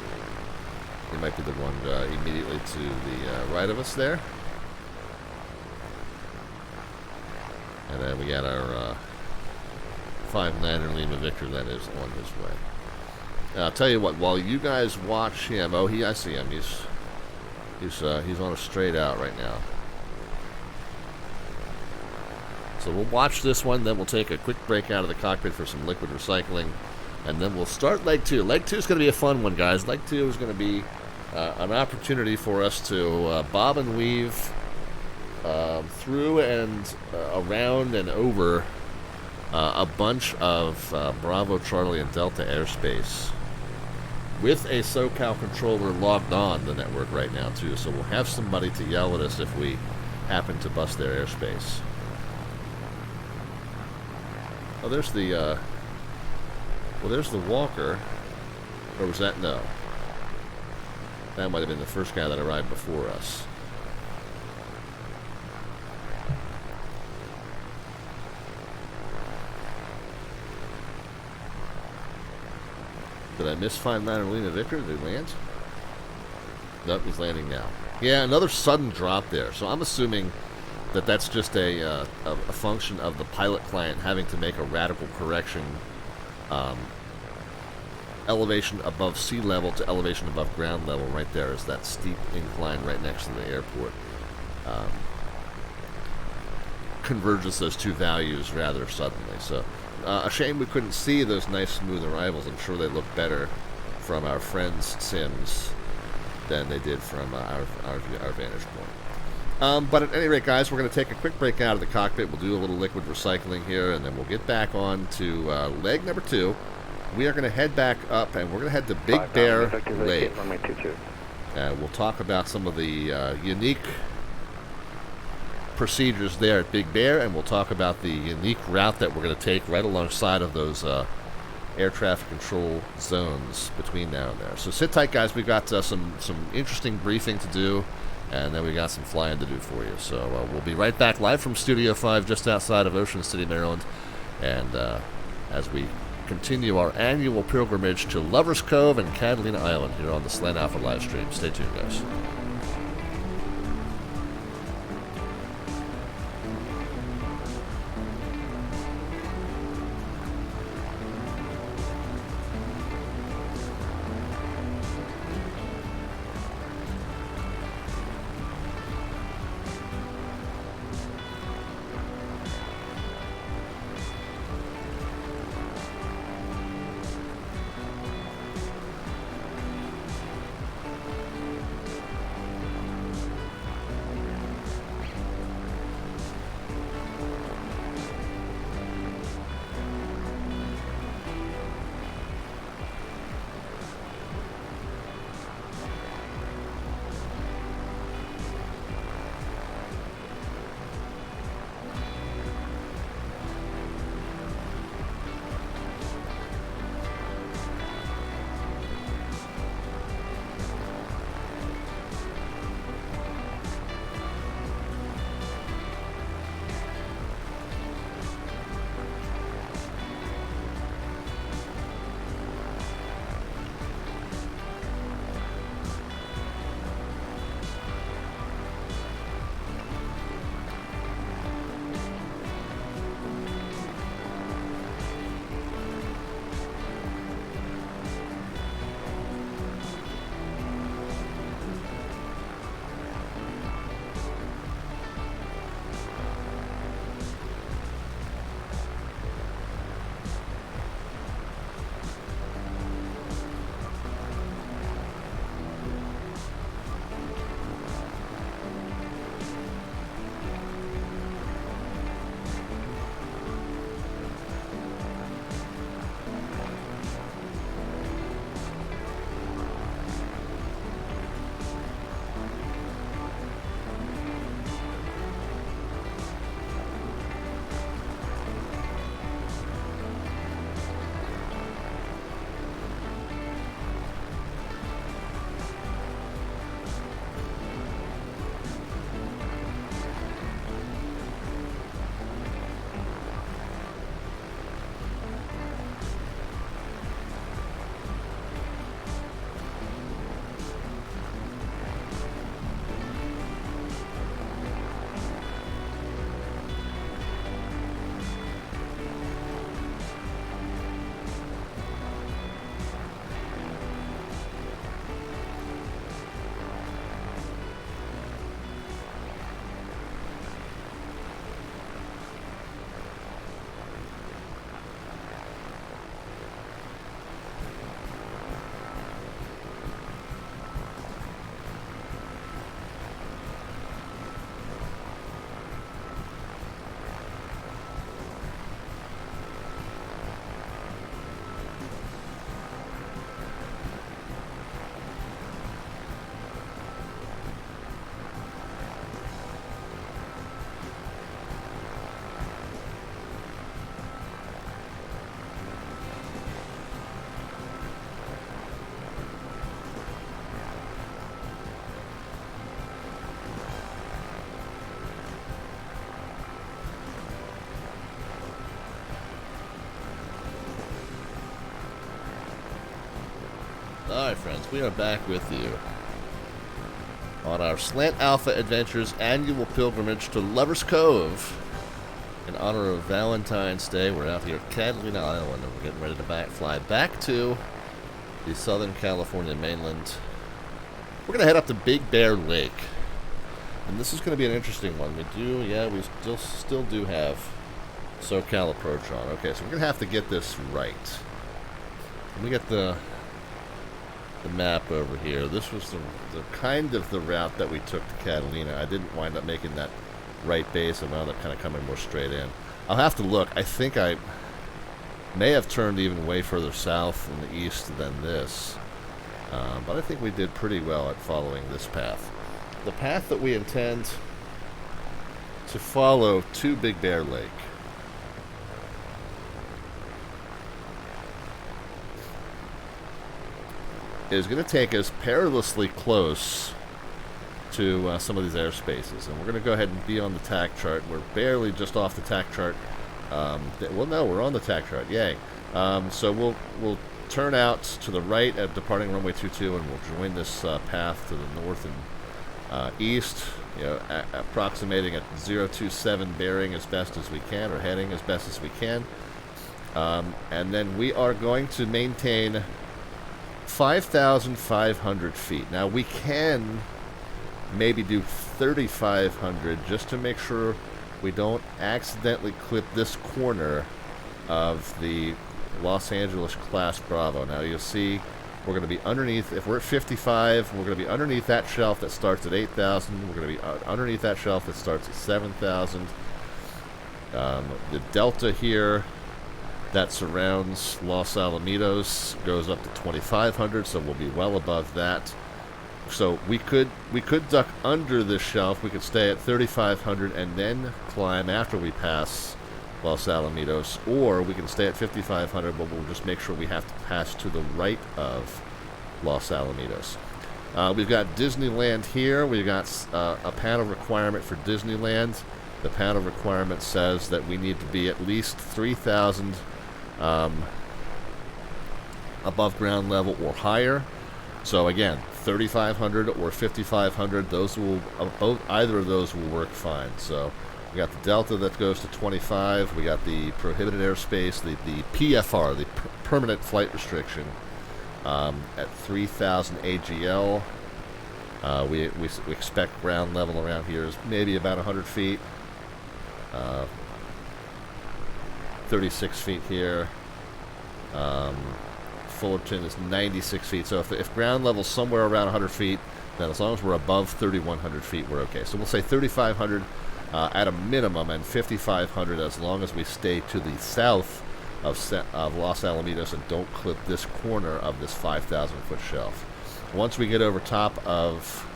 He might be the one immediately to the right of us there. And then we got our 59er Lima Victor that is on his way. And I'll tell you what, while you guys watch him, I see him. He's on a straight out right now. So we'll watch this one, then we'll take a quick break out of the cockpit for some liquid recycling, and then we'll start leg 2. Leg 2 is going to be a fun one, guys. Leg 2 is going to be an opportunity for us to bob and weave through and around and over a bunch of Bravo, Charlie, and Delta airspace with a SoCal controller logged on the network right now, too. So we'll have somebody to yell at us if we happen to bust their airspace. Oh, there's the, there's the Walker. Or was that? No. That might have been the first guy that arrived before us. Did I miss 59 Lena Victor? Did he land? Nope, he's landing now. Yeah, another sudden drop there. So I'm assuming that that's just a function of the pilot client having to make a radical correction, elevation above sea level to elevation above ground level. Right there is that steep incline right next to the airport. Converges those two values rather suddenly. So a shame we couldn't see those nice smooth arrivals. I'm sure they look better from our friends' sims than they did from our vantage point. But at any rate, guys, we're going to take a quick break out of the cockpit. We'll do a little liquid recycling here, and then we'll get back on to leg number 2. We are going to head back up, and we're going to head to Big Bear Lake. We'll talk about some of the unique procedures there at Big Bear, and we'll talk about the unique route that we're going to take right alongside of those air traffic control zones between now and there. So sit tight, guys. We've got some interesting briefing to do, and then we got some flying to do for you. So we'll be right back live from Studio 5 just outside of Ocean City, Maryland, and as we continue our annual pilgrimage to Lovers Cove and Catalina Island here on the Slant Alpha live stream. Stay tuned, guys. Alright friends, we are back with you on our Slant Alpha Adventures annual pilgrimage to Lover's Cove. In honor of Valentine's Day, we're out here at Catalina Island and we're getting ready to fly back to the Southern California mainland. We're going to head up to Big Bear Lake. And this is going to be an interesting one. We still do have SoCal approach on. Okay, so we're going to have to get this right. Let me get the map over here. This was the kind of the route that we took to Catalina. I didn't wind up making that right base. I wound up kind of coming more straight in. I'll have to look. I think I may have turned even way further south in the east than this. But I think we did pretty well at following this path. The path that we intend to follow to Big Bear Lake is going to take us perilously close to some of these airspaces. And we're going to go ahead and be on the TAC chart. We're barely just off the TAC chart. Well, no, we're on the TAC chart. Yay. So we'll turn out to the right at departing runway 22, and we'll join this path to the north and east, approximating at 027 bearing as best as we can, or heading as best as we can. And then we are going to maintain 5,500 feet. Now we can maybe do 3,500 just to make sure we don't accidentally clip this corner of the Los Angeles class Bravo. Now you'll see we're going to be underneath. If we're at 55, we're going to be underneath that shelf that starts at 8,000. We're going to be underneath that shelf that starts at 7,000. The delta here that surrounds Los Alamitos goes up to 2,500, so we'll be well above that. So we could duck under this shelf. We could stay at 3,500 and then climb after we pass Los Alamitos, or we can stay at 5,500, but we'll just make sure we have to pass to the right of Los Alamitos. We've got Disneyland here. We've got a panel requirement for Disneyland. The panel requirement says that we need to be at least 3,000 above ground level or higher. So again, 3,500 or 5,500, either of those will work fine. So we got the delta that goes to 25. We got the prohibited airspace, the PFR, the permanent flight restriction, at 3,000 AGL. We expect ground level around here is maybe about 100 feet. 36 feet here. Fullerton is 96 feet. So if ground level's somewhere around 100 feet, then as long as we're above 3,100 feet, we're okay. So we'll say 3,500 at a minimum and 5,500 as long as we stay to the south of Los Alamitos and don't clip this corner of this 5,000 foot shelf. Once we get over top of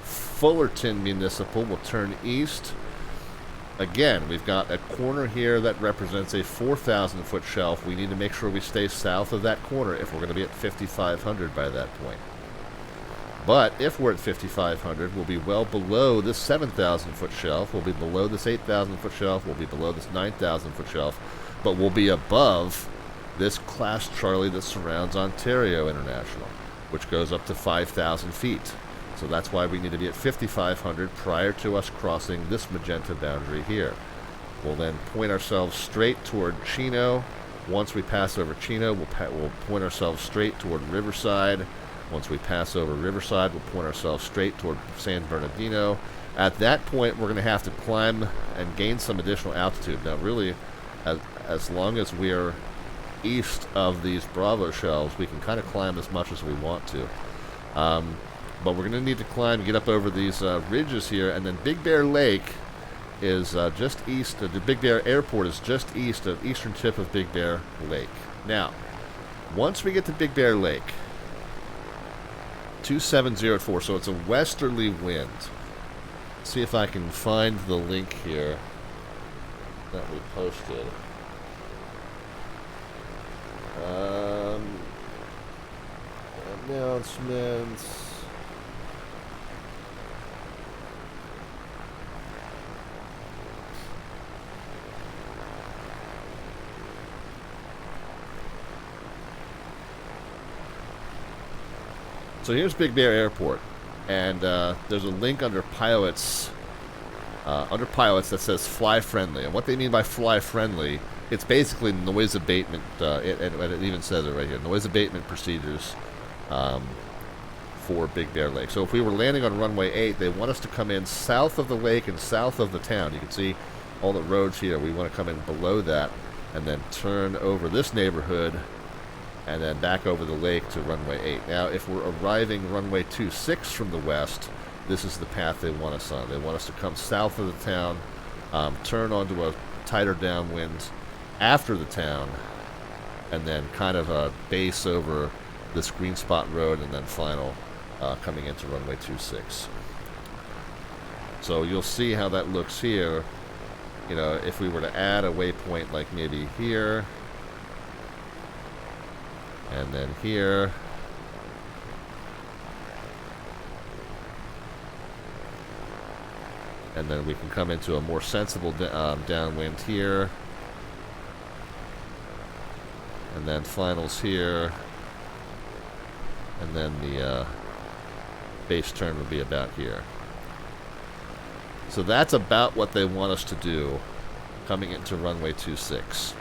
Fullerton Municipal, we'll turn east. Again, we've got a corner here that represents a 4,000 foot shelf. We need to make sure we stay south of that corner if we're going to be at 5,500 by that point. But if we're at 5,500, we'll be well below this 7,000 foot shelf. We'll be below this 8,000 foot shelf. We'll be below this 9,000 foot shelf. But we'll be above this Class Charlie that surrounds Ontario International, which goes up to 5,000 feet. So that's why we need to be at 5,500 prior to us crossing this magenta boundary here. We'll then point ourselves straight toward Chino. Once we pass over Chino, we'll point ourselves straight toward Riverside. Once we pass over Riverside, we'll point ourselves straight toward San Bernardino. At that point, we're going to have to climb and gain some additional altitude. Now, really, as long as we're east of these Bravo shelves, we can kind of climb as much as we want to. But we're going to need to climb and get up over these ridges here. And then Big Bear Lake is just east. The Big Bear Airport is just east of eastern tip of Big Bear Lake. Now, once we get to Big Bear Lake, 2704, so it's a westerly wind. Let's see if I can find the link here that we posted. Announcements. So here's Big Bear Airport, and there's a link under pilots that says fly friendly. And what they mean by fly friendly, it's basically noise abatement, and it even says it right here, noise abatement procedures for Big Bear Lake. So if we were landing on runway 8, they want us to come in south of the lake and south of the town. You can see all the roads here. We want to come in below that and then turn over this neighborhood and then back over the lake to runway 8. Now, if we're arriving runway 26 from the west, this is the path they want us on. They want us to come south of the town, turn onto a tighter downwind after the town, and then kind of base over this Green Spot Road, and then final coming into runway 26. So you'll see how that looks here. You know, if we were to add a waypoint like maybe here, and then here, and then we can come into a more sensible downwind here, and then finals here, and then the base turn would be about here. So that's about what they want us to do coming into runway 26.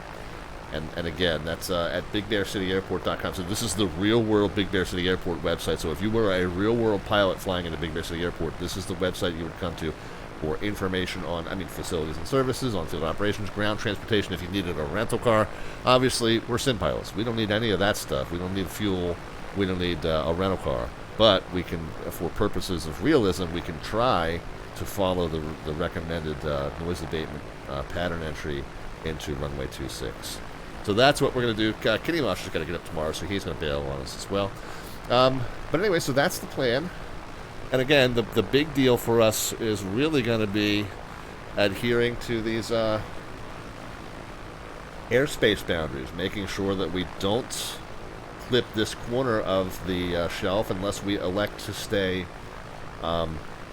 And again, that's at BigBearCityAirport.com. So this is the real-world Big Bear City Airport website. So if you were a real-world pilot flying into Big Bear City Airport, this is the website you would come to for information on, facilities and services, on-field operations, ground transportation, if you needed a rental car. Obviously, we're sim pilots. We don't need any of that stuff. We don't need fuel. We don't need a rental car. But we can, for purposes of realism, we can try to follow the recommended noise abatement pattern entry into runway 26. So that's what we're going to do. Kitty Mosh is going to get up tomorrow, so he's going to bail on us as well. But anyway, so that's the plan. And again, the big deal for us is really going to be adhering to these airspace boundaries, making sure that we don't clip this corner of the shelf unless we elect to stay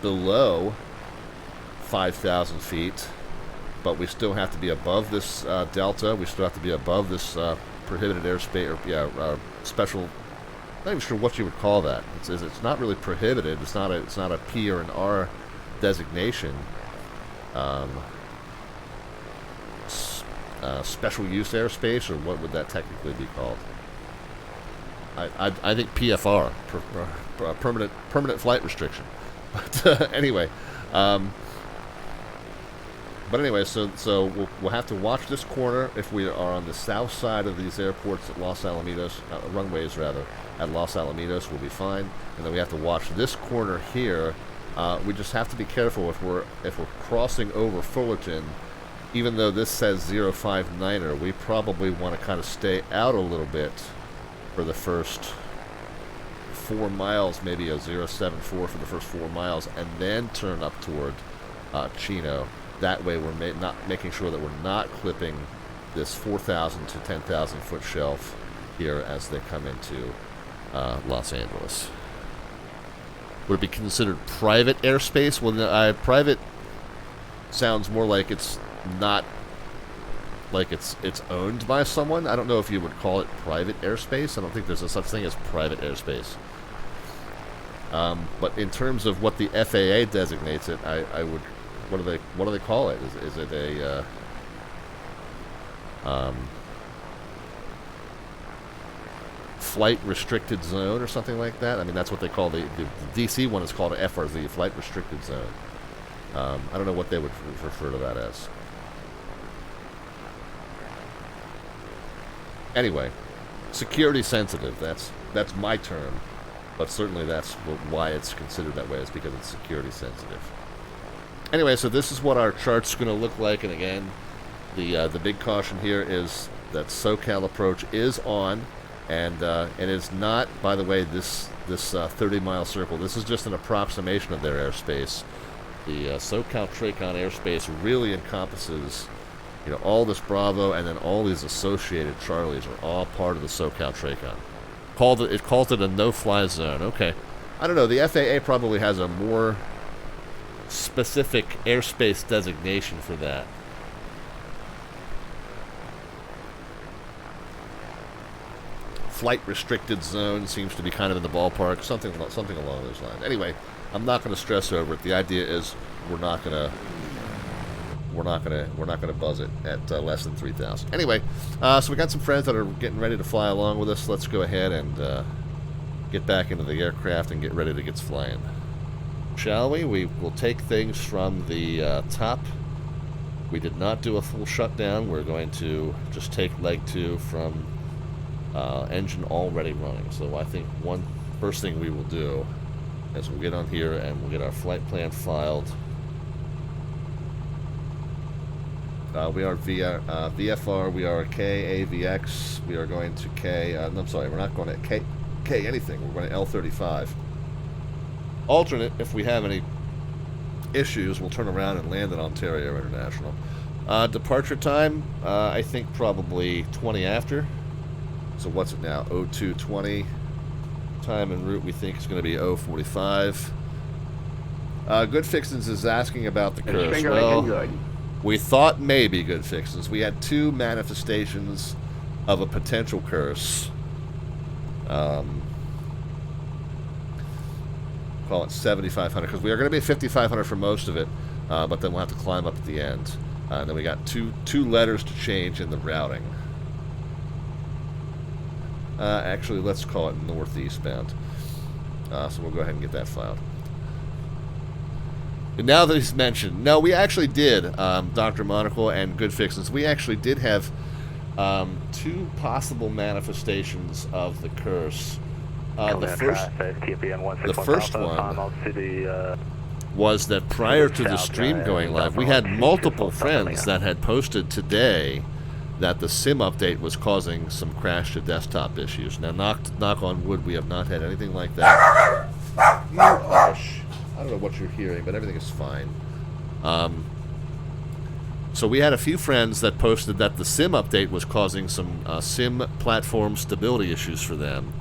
below 5,000 feet. But we still have to be above this delta. We still have to be above this prohibited airspace, or special. I'm not even sure what you would call that. It's not really prohibited. It's not a P or an R designation. Special use airspace, or what would that technically be called? I think PFR, permanent flight restriction. But anyway. But anyway, so we'll have to watch this corner if we are on the south side of these airports at Los Alamitos, runways rather, at Los Alamitos, we'll be fine. And then we have to watch this corner here. We just have to be careful if we're crossing over Fullerton. Even though this says 059er, we probably want to kind of stay out a little bit for the first 4 miles, maybe a 074 for the first 4 miles, and then turn up toward Chino. That way we're not making sure that we're not clipping this 4,000 to 10,000 foot shelf here as they come into Los Angeles. Would it be considered private airspace? Well, private sounds more like it's not like it's owned by someone. I don't know if you would call it private airspace. I don't think there's a such thing as private airspace. But in terms of what the FAA designates it, I would. What do they call it? Is it a flight restricted zone or something like that? I mean, that's what they call the DC one is called an FRZ, flight restricted zone. I don't know what they would refer to that as. Anyway, security sensitive. That's my term, but certainly that's why it's considered that way. Is because it's security sensitive. Anyway, so this is what our chart's going to look like, and again, the big caution here is that SoCal approach is on, and it is not, by the way, this 30-mile circle. This is just an approximation of their airspace. The SoCal Tracon airspace really encompasses, all this Bravo, and then all these associated Charlies are all part of the SoCal Tracon. It calls it a no-fly zone. Okay, I don't know. The FAA probably has a more specific airspace designation for that. flight restricted zone seems to be kind of in the ballpark, something along those lines. Anyway, I'm not going to stress over it. The idea is we're not going to buzz it at less than 3,000. Anyway, so we got some friends that are getting ready to fly along with us. Let's go ahead and get back into the aircraft and get ready to get flying. Shall we? We will take things from the top. We did not do a full shutdown. We're going to just take leg 2 from engine already running. So I think first thing we will do is we'll get on here and we'll get our flight plan filed. We are VFR, we are KAVX, we are going to K, I'm sorry, we're not going to K anything, we're going to L35. Alternate, if we have any issues, we'll turn around and land at Ontario International. Departure time, I think probably 20 after. So what's it now? 0220. Time en route we think is going to be 045. Good Fixins is asking about the Curse. Well, we thought maybe Good Fixins. We had 2 manifestations of a potential curse. Call it 7,500 because we are going to be 5,500 for most of it, but then we'll have to climb up at the end. And then we got two letters to change in the routing. Actually, let's call it northeast bound. So we'll go ahead and get that filed. And now that he's mentioned, no, we actually did, Dr. Monocle and Good Fixins, we actually did have 2 possible manifestations of the curse. The first one was that prior to the stream going live, we had multiple friends that had posted today that the SIM update was causing some crash to desktop issues. Now, knock on wood, we have not had anything like that. You hush. I don't know what you're hearing, but everything is fine. So we had a few friends that posted that the SIM update was causing some SIM platform stability issues for them.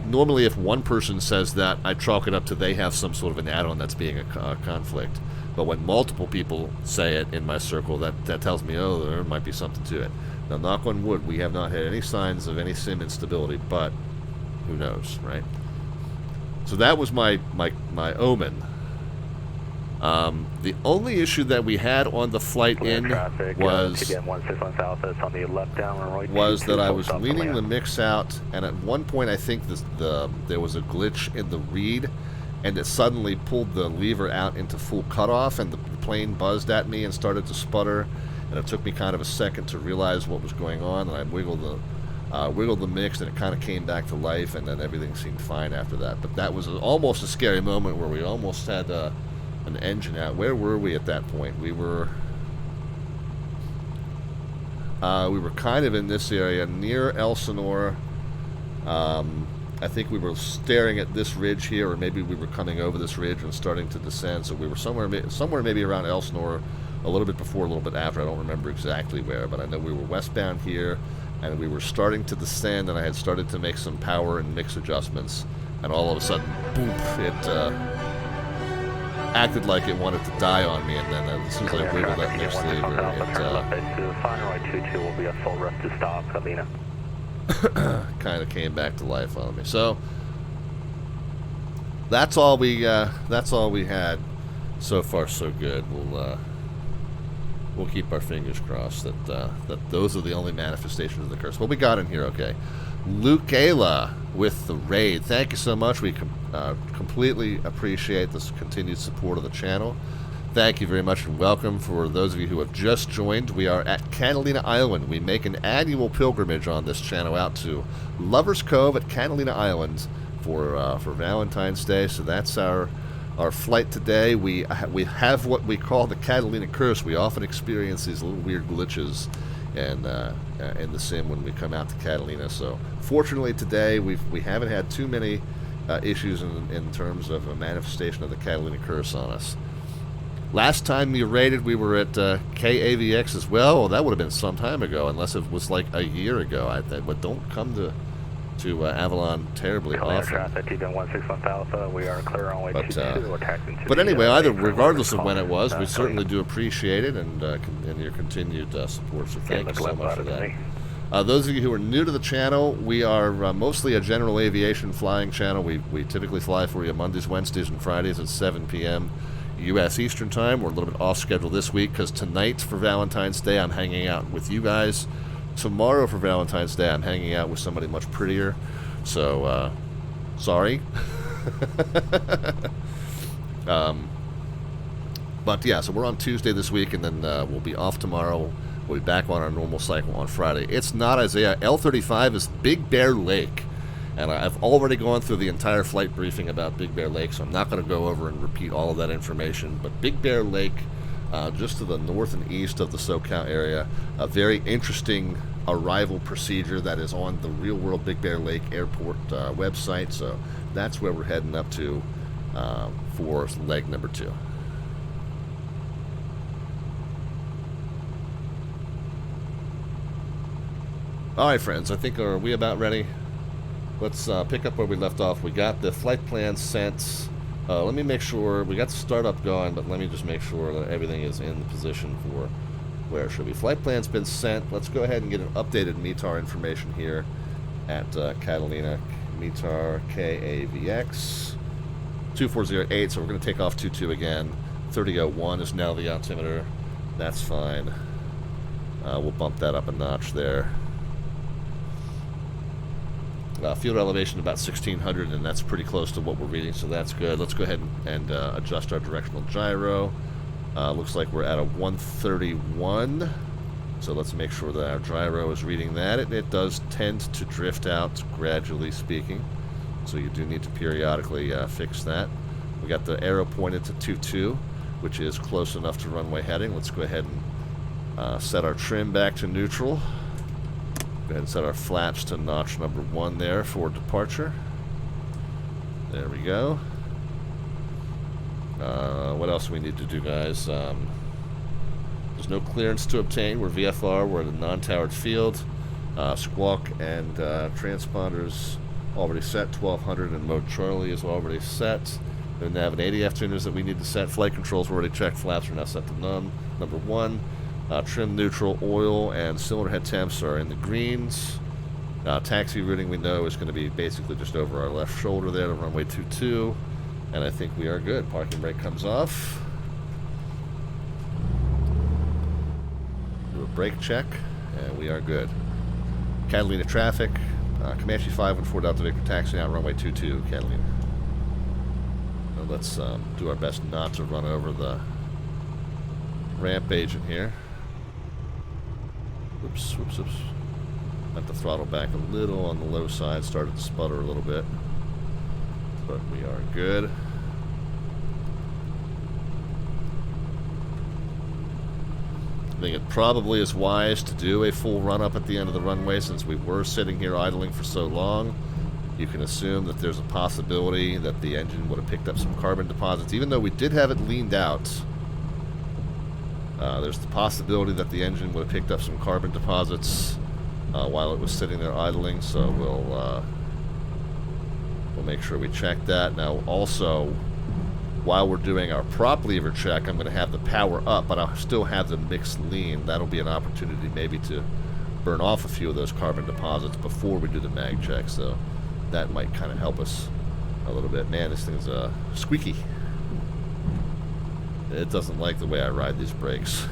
Normally, if one person says that, I chalk it up to they have some sort of an add-on that's being a conflict. But when multiple people say it in my circle, that tells me, oh, there might be something to it. Now, knock on wood, we have not had any signs of any SIM instability, but who knows, right? So that was my omen. The only issue that we had on the flight in was that I was leaning the mix out, and at one point I think there was a glitch in the read, and it suddenly pulled the lever out into full cutoff, and the plane buzzed at me and started to sputter, and it took me kind of a second to realize what was going on, and I wiggled the mix, and it kind of came back to life, and then everything seemed fine after that. But that was almost a scary moment where we almost had an engine out. Where were we at that point? We were kind of in this area near Elsinore. I think we were staring at this ridge here, or maybe we were coming over this ridge and starting to descend. So we were somewhere maybe around Elsinore, a little bit before, a little bit after. I don't remember exactly where, but I know we were westbound here, and we were starting to descend, and I had started to make some power and mix adjustments, and all of a sudden, boom! It acted like it wanted to die on me, and then as soon as I wiggled that mix lever, it will be a full rest to stop, Catalina. kind of came back to life on me. So that's all we had. So far, so good. We'll keep our fingers crossed that those are the only manifestations of the curse. What we got in here, okay? Luke Ayla with the raid. Thank you so much. We completely appreciate this continued support of the channel. Thank you very much and welcome. For those of you who have just joined, we are at Catalina Island. We make an annual pilgrimage on this channel out to Lovers Cove at Catalina Island for Valentine's Day. So that's our flight today. We have what we call the Catalina Curse. We often experience these little weird glitches in the sim when we come out to Catalina. So fortunately today we haven't had too many issues in terms of a manifestation of the Catalina Curse on us. Last time we raided, we were at KAVX as well. Well, that would have been some time ago, unless it was like a year ago. But don't come to Avalon terribly often. Traffic, even 161 Alpha, we are clear on way 22, but anyway, regardless of when it was, we certainly do appreciate it and your continued support. So thank you so much for that. Those of you who are new to the channel, we are mostly a general aviation flying channel. We typically fly for you Mondays, Wednesdays, and Fridays at 7 p.m. U.S. Eastern Time. We're a little bit off schedule this week because tonight for Valentine's Day I'm hanging out with you guys. Tomorrow for Valentine's Day I'm hanging out with somebody much prettier. So, sorry. But yeah, so we're on Tuesday this week, and then we'll be off tomorrow. We'll be back on our normal cycle on Friday. It's not Isaiah. L35 is Big Bear Lake. And I've already gone through the entire flight briefing about Big Bear Lake, so I'm not going to go over and repeat all of that information. But Big Bear Lake, just to the north and east of the SoCal area, a very interesting arrival procedure that is on the real-world Big Bear Lake Airport website. So that's where we're heading up to for leg number 2. All right, friends, I think, are we about ready? Let's pick up where we left off. We got the flight plan sent. Let me make sure. We got the startup going, but let me just make sure that everything is in the position for where it should be. Flight plan's been sent. Let's go ahead and get an updated METAR information here at Catalina METAR KAVX-2408. So we're going to take off 22 again. 3001 is now the altimeter. That's fine. We'll bump that up a notch there. Field elevation about 1600, and that's pretty close to what we're reading, so that's good. Let's go ahead and adjust our directional gyro. Looks like we're at a 131, so let's make sure that our gyro is reading that. It does tend to drift out, gradually speaking, so you do need to periodically fix that. We got the arrow pointed to 22, which is close enough to runway heading. Let's go ahead and set our trim back to neutral. Go ahead and set our flaps to notch number 1 there for departure. There we go. What else do we need to do, guys? There's no clearance to obtain. We're VFR. We're at a non-towered field. Squawk and transponders already set. 1200 and mode Charlie is already set. The nav and ADF tuners that we need to set. Flight controls were already checked. Flaps are now set to none. Number 1. Trim, neutral, oil, and cylinder head temps are in the greens. Taxi routing we know is going to be basically just over our left shoulder there to runway 22. And I think we are good. Parking brake comes off. Do a brake check, and we are good. Catalina traffic. Comanche 514 Delta Victor taxi out runway 22, Catalina. Now let's do our best not to run over the ramp agent here. Whoops, whoops, whoops. Got the throttle back a little on the low side. Started to sputter a little bit. But we are good. I think it probably is wise to do a full run-up at the end of the runway since we were sitting here idling for so long. You can assume that there's a possibility that the engine would have picked up some carbon deposits. Even though we did have it leaned out, there's the possibility that the engine would have picked up some carbon deposits while it was sitting there idling, so we'll make sure we check that. Now, also, while we're doing our prop lever check, I'm going to have the power up, but I'll still have the mixed lean. That'll be an opportunity maybe to burn off a few of those carbon deposits before we do the mag check, so that might kind of help us a little bit. Man, this thing's squeaky. It doesn't like the way I ride these brakes.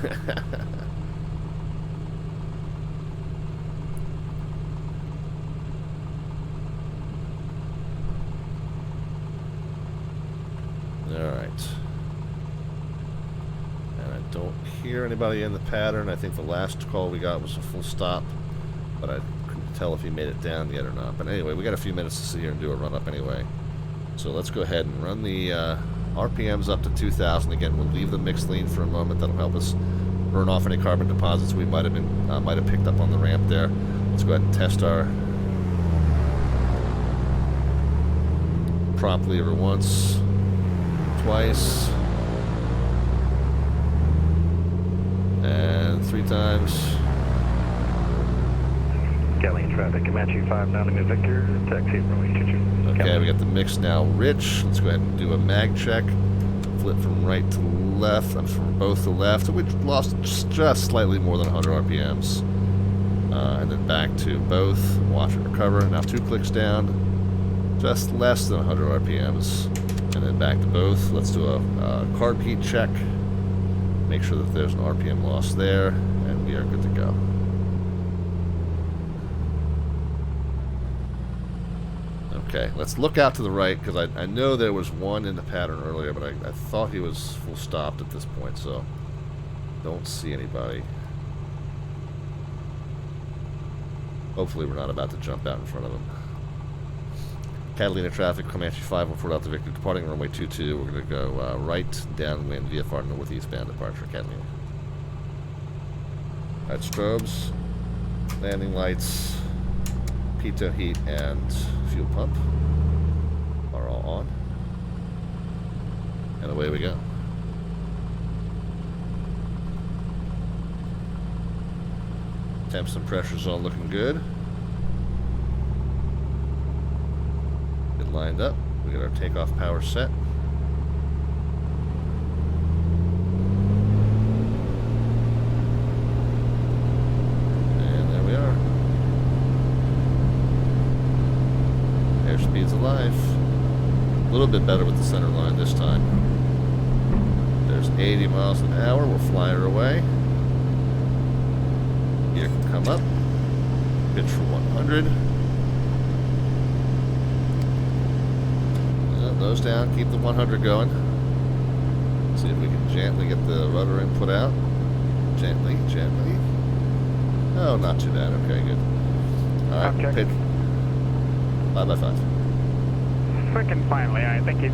Alright. And I don't hear anybody in the pattern. I think the last call we got was a full stop, but I couldn't tell if he made it down yet or not. But anyway, we got a few minutes to sit here and do a run-up anyway. So let's go ahead and run the RPMs up to 2,000. Again, we'll leave the mixed lean for a moment. That'll help us burn off any carbon deposits we might have picked up on the ramp there. Let's go ahead and test our prop lever once, twice, and 3 times. Catalina traffic, Comanche 590 Victor, taxi runway 22. Okay, we got the mix now rich. Let's go ahead and do a mag check. Flip from right to left. I'm from both to left. We lost just slightly more than 100 RPMs. and then back to both, watch it recover. Now 2 clicks down, just less than 100 RPMs, and then back to both. Let's do a carb heat check, make sure that there's an RPM loss there, and we are good to go. Okay, let's look out to the right, because I know there was one in the pattern earlier, but I thought he was full stopped at this point, so don't see anybody. Hopefully we're not about to jump out in front of him. Catalina traffic, Comanche 514 Delta Victor, departing runway 22. We're going to go right downwind, VFR northeastbound departure, Catalina. Alright, strobes, landing lights, pitot heat, and fuel pump are all on. And away we go. Temps and pressures all looking good. Get lined up. We got our takeoff power set. And there we are. Airspeed's alive. A little bit better with the center line this time. There's 80 miles an hour. We'll fly her away. Gear can come up. Pitch for 100. Nose down. Keep the 100 going. See if we can gently get the rudder input out. Gently, gently. Oh, not too bad. Okay, good. All right, pitch. 5x5. Freaking finally, I think he's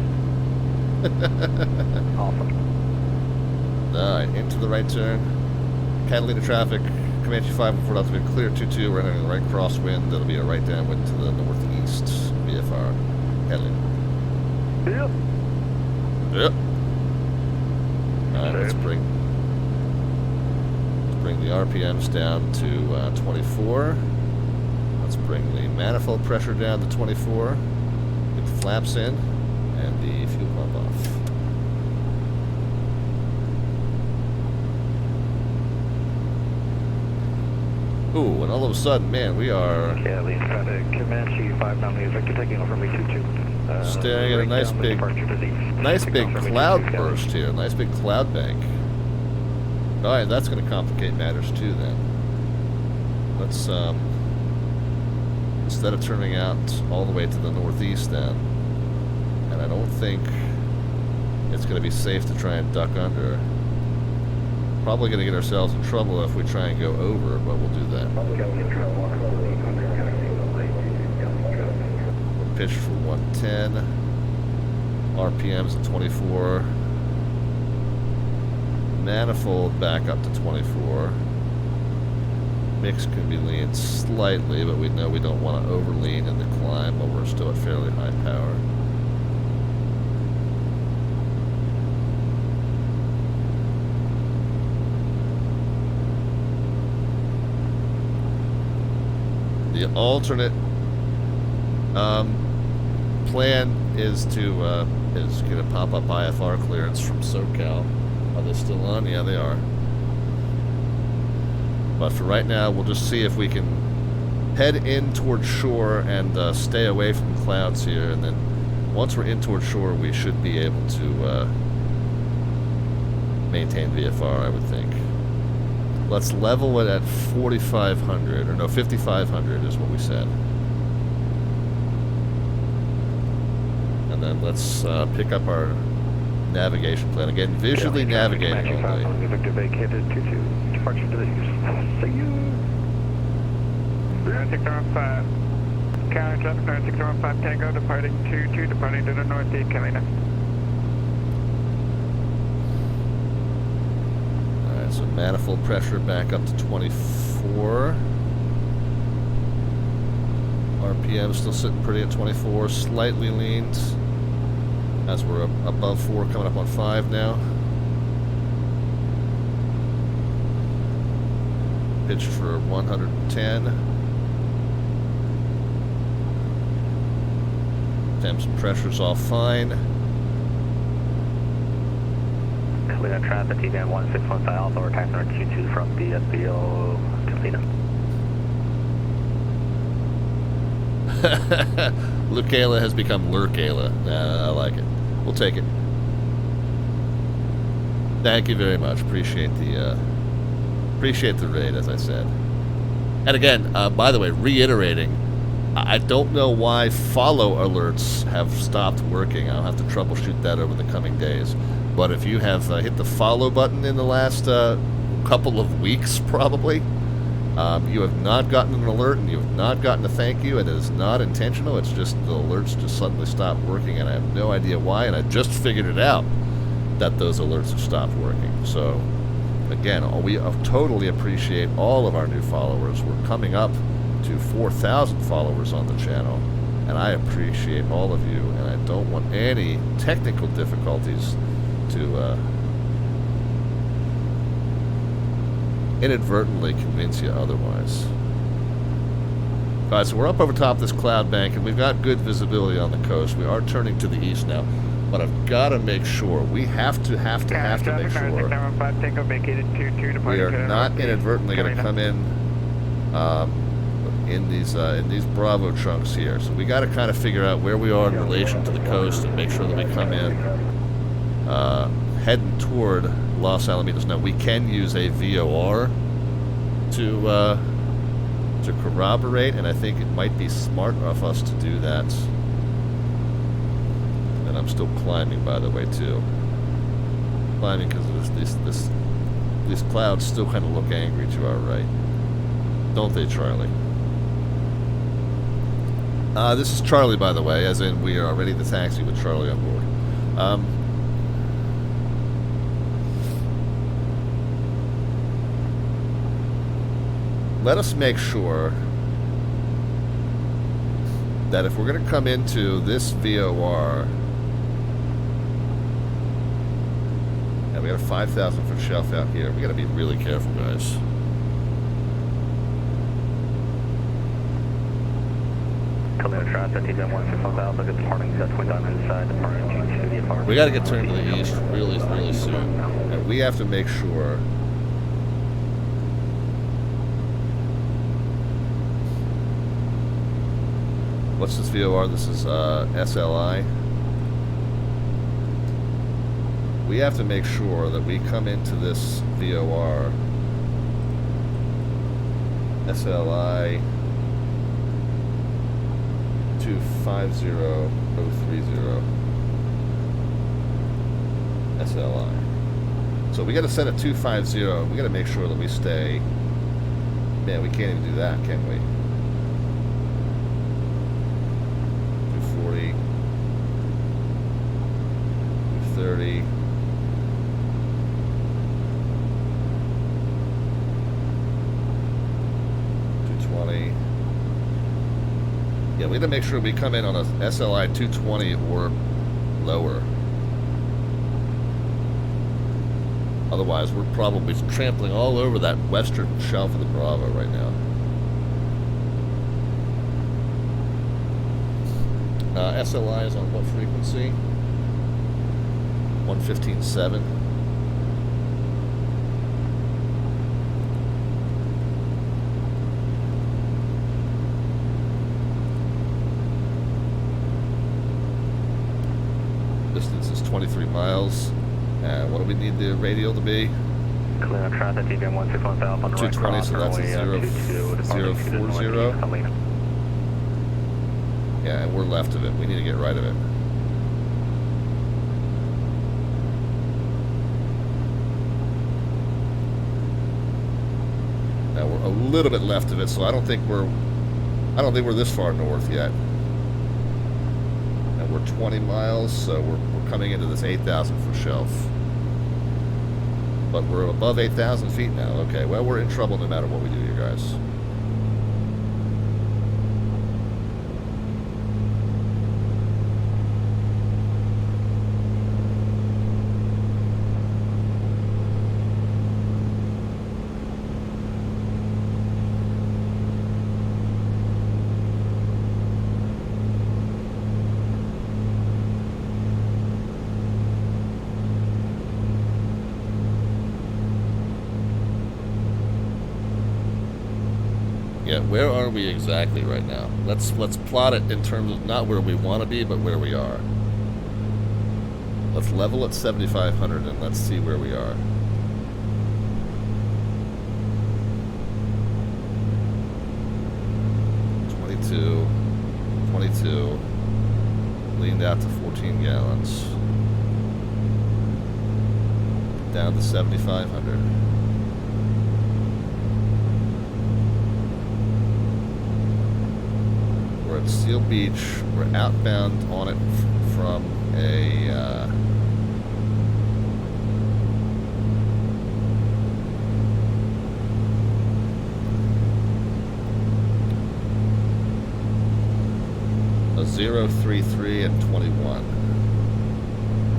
awesome. Alright, into the right turn. Catalina traffic, Comanche 514 Delta Victor, clear 22. We're entering the right crosswind. That'll be a right downwind to the northeast. VFR. Catalina. Yep. Yep. Alright, let's bring the RPMs down to 24. Let's bring the manifold pressure down to 24. Get the flaps in and the fuel pump off. Ooh, and all of a sudden, man, we are Catalina traffic, Comanche 590 Victor taking over me 22. staring at a nice big cloud burst here, nice big cloud bank. Alright, that's going to complicate matters too then. Let's, instead of turning out all the way to the northeast then, and I don't think it's going to be safe to try and duck under. Probably going to get ourselves in trouble if we try and go over, but we'll do that. We're pitched for 110. RPMs at 24. Manifold back up to 24. Mix can be leaned slightly, but we know we don't want to overlean in the climb while we're still at fairly high power. The alternate plan is to get a pop-up IFR clearance from SoCal. Are they still on? Yeah, they are. But for right now, we'll just see if we can head in towards shore and stay away from the clouds here. And then once we're in towards shore, we should be able to maintain VFR, I would think. Let's level it at 4,500, or no, 5,500 is what we said. And then let's pick up our navigation plan again. Visually navigating only. Victor vacated 22. Departure to the east. See you. 605. Counter traffic 9615 Tango departing 22, departing to the northeast, Catalina. Alright, so manifold pressure back up to 24. RPM still sitting pretty at 24, slightly leaned as we're above 4, coming up on 5 now. Pitched for 110. Temps and pressure's all fine. Catalina traffic, TBM 1615 Alpha, we're taxing our 22 from BSBO, Catalina. Lucayla has become Lurkayla. I like it. We'll take it. Thank you very much. Appreciate the raid, as I said. And again, by the way, reiterating, I don't know why follow alerts have stopped working. I'll have to troubleshoot that over the coming days. But if you have hit the follow button in the last couple of weeks, probably, you have not gotten an alert and you have not gotten a thank you, and it is not intentional. It's just the alerts just suddenly stopped working, and I have no idea why, and I just figured it out that those alerts have stopped working. So, again, we totally appreciate all of our new followers. We're coming up to 4,000 followers on the channel, and I appreciate all of you, and I don't want any technical difficulties to inadvertently convince you otherwise. Alright, so we're up over top of this cloud bank, and we've got good visibility on the coast. We are turning to the east now, but I've got to make sure, we have to make sure we are not inadvertently going to come in these Bravo chunks here. So we got to kind of figure out where we are in relation to the coast and make sure that we come in heading toward Los Alamitos. Now we can use a VOR to corroborate, and I think it might be smart of us to do that. And I'm still climbing, by the way, too. Climbing because these clouds still kind of look angry to our right, don't they, Charlie? This is Charlie, by the way, as in we are ready to taxi with Charlie on board. Let us make sure that if we're going to come into this VOR, and we got a 5,000 foot shelf out here, we got to be really careful, guys. Catalina Curse, good morning, inside, we got to get turned to the east really soon, and we have to make sure what's this VOR? This is SLI. We have to make sure that we come into this VOR SLI 250030 SLI. So we got to set a 250. We got to make sure that we stay. Man, we can't even do that, can we? 240, 230. 220. Yeah, we got to make sure we come in on a SLI 220 or lower. Otherwise, we're probably trampling all over that western shelf of the Bravo right now. SLI is on what frequency? 115.7. Distance is 23 miles. What do we need the radial to be? Catalina Curse, TVM 161,000 on the 220, so that's a 040. Yeah, and we're left of it. We need to get right of it. Now we're a little bit left of it, so I don't think we're this far north yet. And we're 20 miles, so we're coming into this 8,000 foot shelf. But we're above 8,000 feet now. Okay, well, we're in trouble no matter what we do here, guys. Where are we exactly right now? Let's plot it in terms of not where we want to be, but where we are. Let's level at 7,500 and let's see where we are. Two, 22, leaned out to 14 gallons, down to 7,500. We're at Seal Beach. We're outbound on it from a a 033 and 21.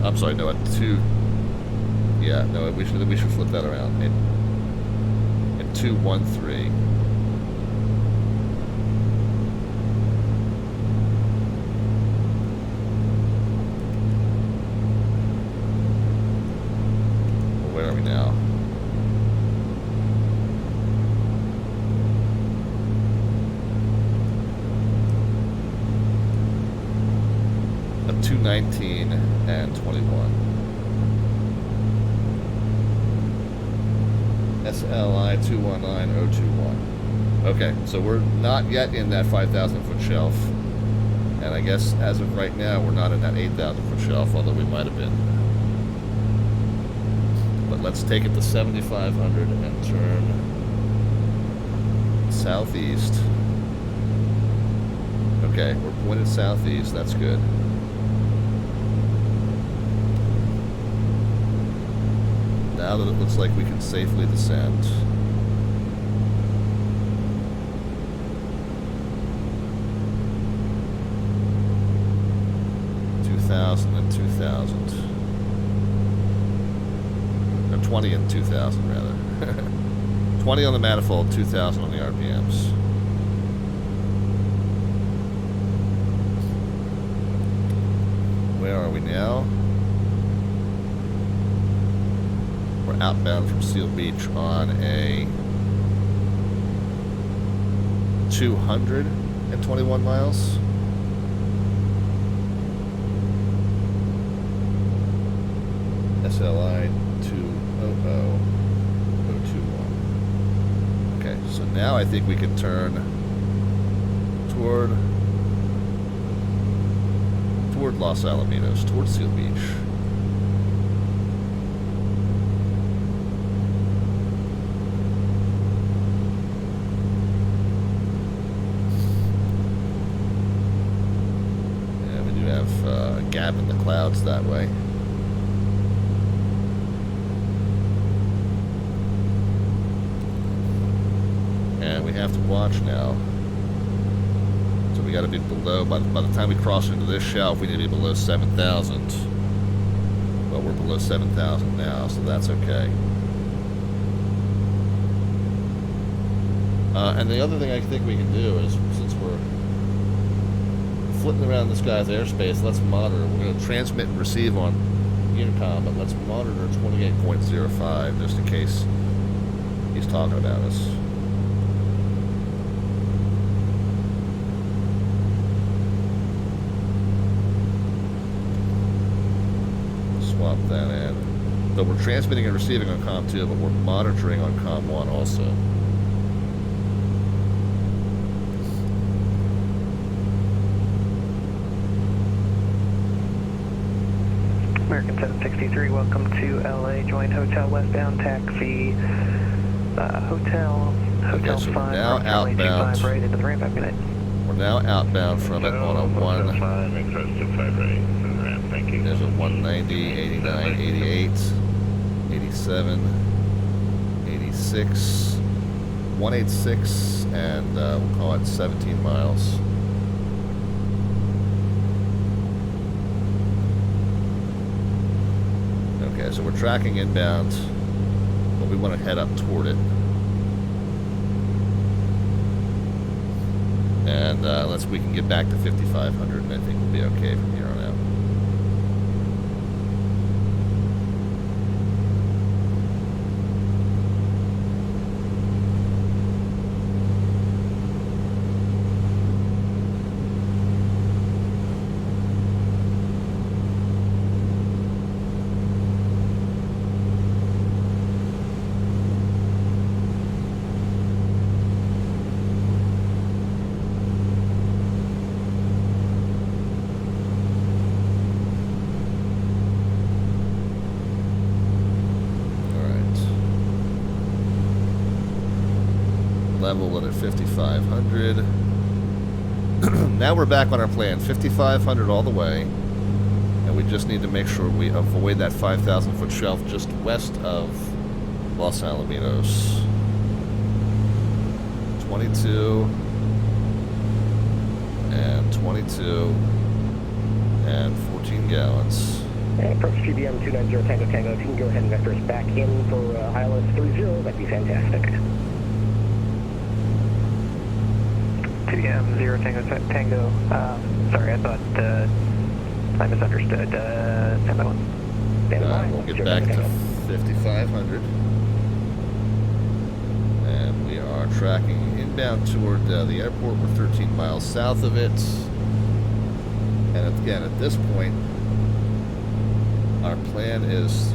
I'm sorry, no, at 2. Yeah, no, we should flip that around. At 213. Where are we now? At 219 and 21. SLI 219021. Okay, so we're not yet in that 5,000 foot shelf. And I guess as of right now, we're not in that 8,000 foot shelf, although we might have been. But let's take it to 7,500 and turn southeast. Okay, we're pointed southeast, that's good. Now that it looks like we can safely descend. And 2,000. Or 20 and 2,000 rather. 20 on the manifold, 2,000 on the RPMs. Where are we now? We're outbound from Seal Beach on a 221 miles. SLI 200021. Okay, so now I think we can turn toward Los Alamitos, toward Seal Beach. Yeah, we do have a gap in the clouds that way. We have to watch now. So we got to be below, by the time we cross into this shelf, we need to be below 7,000. Well, we're below 7,000 now, so that's okay. And the other thing I think we can do is, since we're flitting around this guy's airspace, let's monitor. We're going to transmit and receive on Unicom, but let's monitor 28.05 just in case he's talking about us. Swap that in. So we're transmitting and receiving on COM 2, but we're monitoring on COM 1 also. American 763, welcome to LA. Join Hotel Westbound Taxi. Hotel Okay, so 5 we're now from outbound. right into the ramp. Good night. We're now outbound from it on a 1. There's a 190, 89, 88, 87, 86, 186, and we'll call it 17 miles. Okay, so we're tracking inbound, but we want to head up toward it. And we can get back to 5,500, and I think we'll be okay from here on out. level it at 5,500. Now we're back on our plan, 5,500 all the way, and we just need to make sure we avoid that 5,000 foot shelf just west of Los Alamitos. 22 and 22 and 14 gallons. And approach GBM 290 Tango Tango. If you can go ahead and vector us back in for ILS 30, that'd be fantastic. GBM 0 Tango Tango. Sorry, I thought I misunderstood. Stand by 1. Stand by. We'll get back to 5,500. And we are tracking inbound toward the airport. We're 13 miles south of it. And again, at this point, our plan is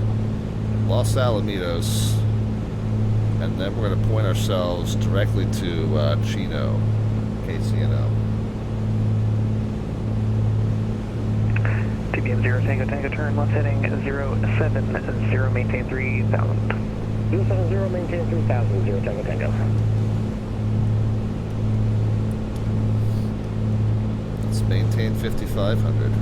Los Alamitos, and then we're going to point ourselves directly to Chino, KCNO. TBM 0 Tango Tango turn left heading 070, maintain 3000. 070, maintain 3000, 0 Tango Tango. Let's maintain 5,500.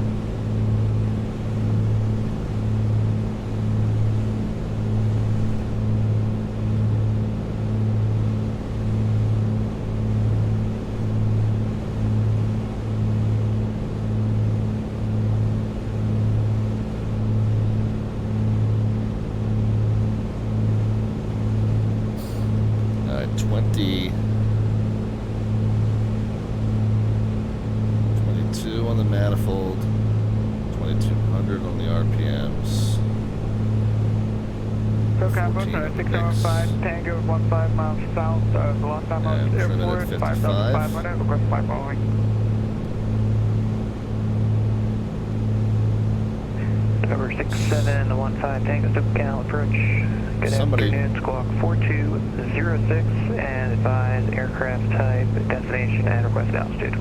Tango 15 miles south of Los Alamos Airport, 5,500, request flight following. Number 6715 Tango SoCal approach. Good afternoon, squawk 4206, and advise aircraft type, destination, and requested altitude.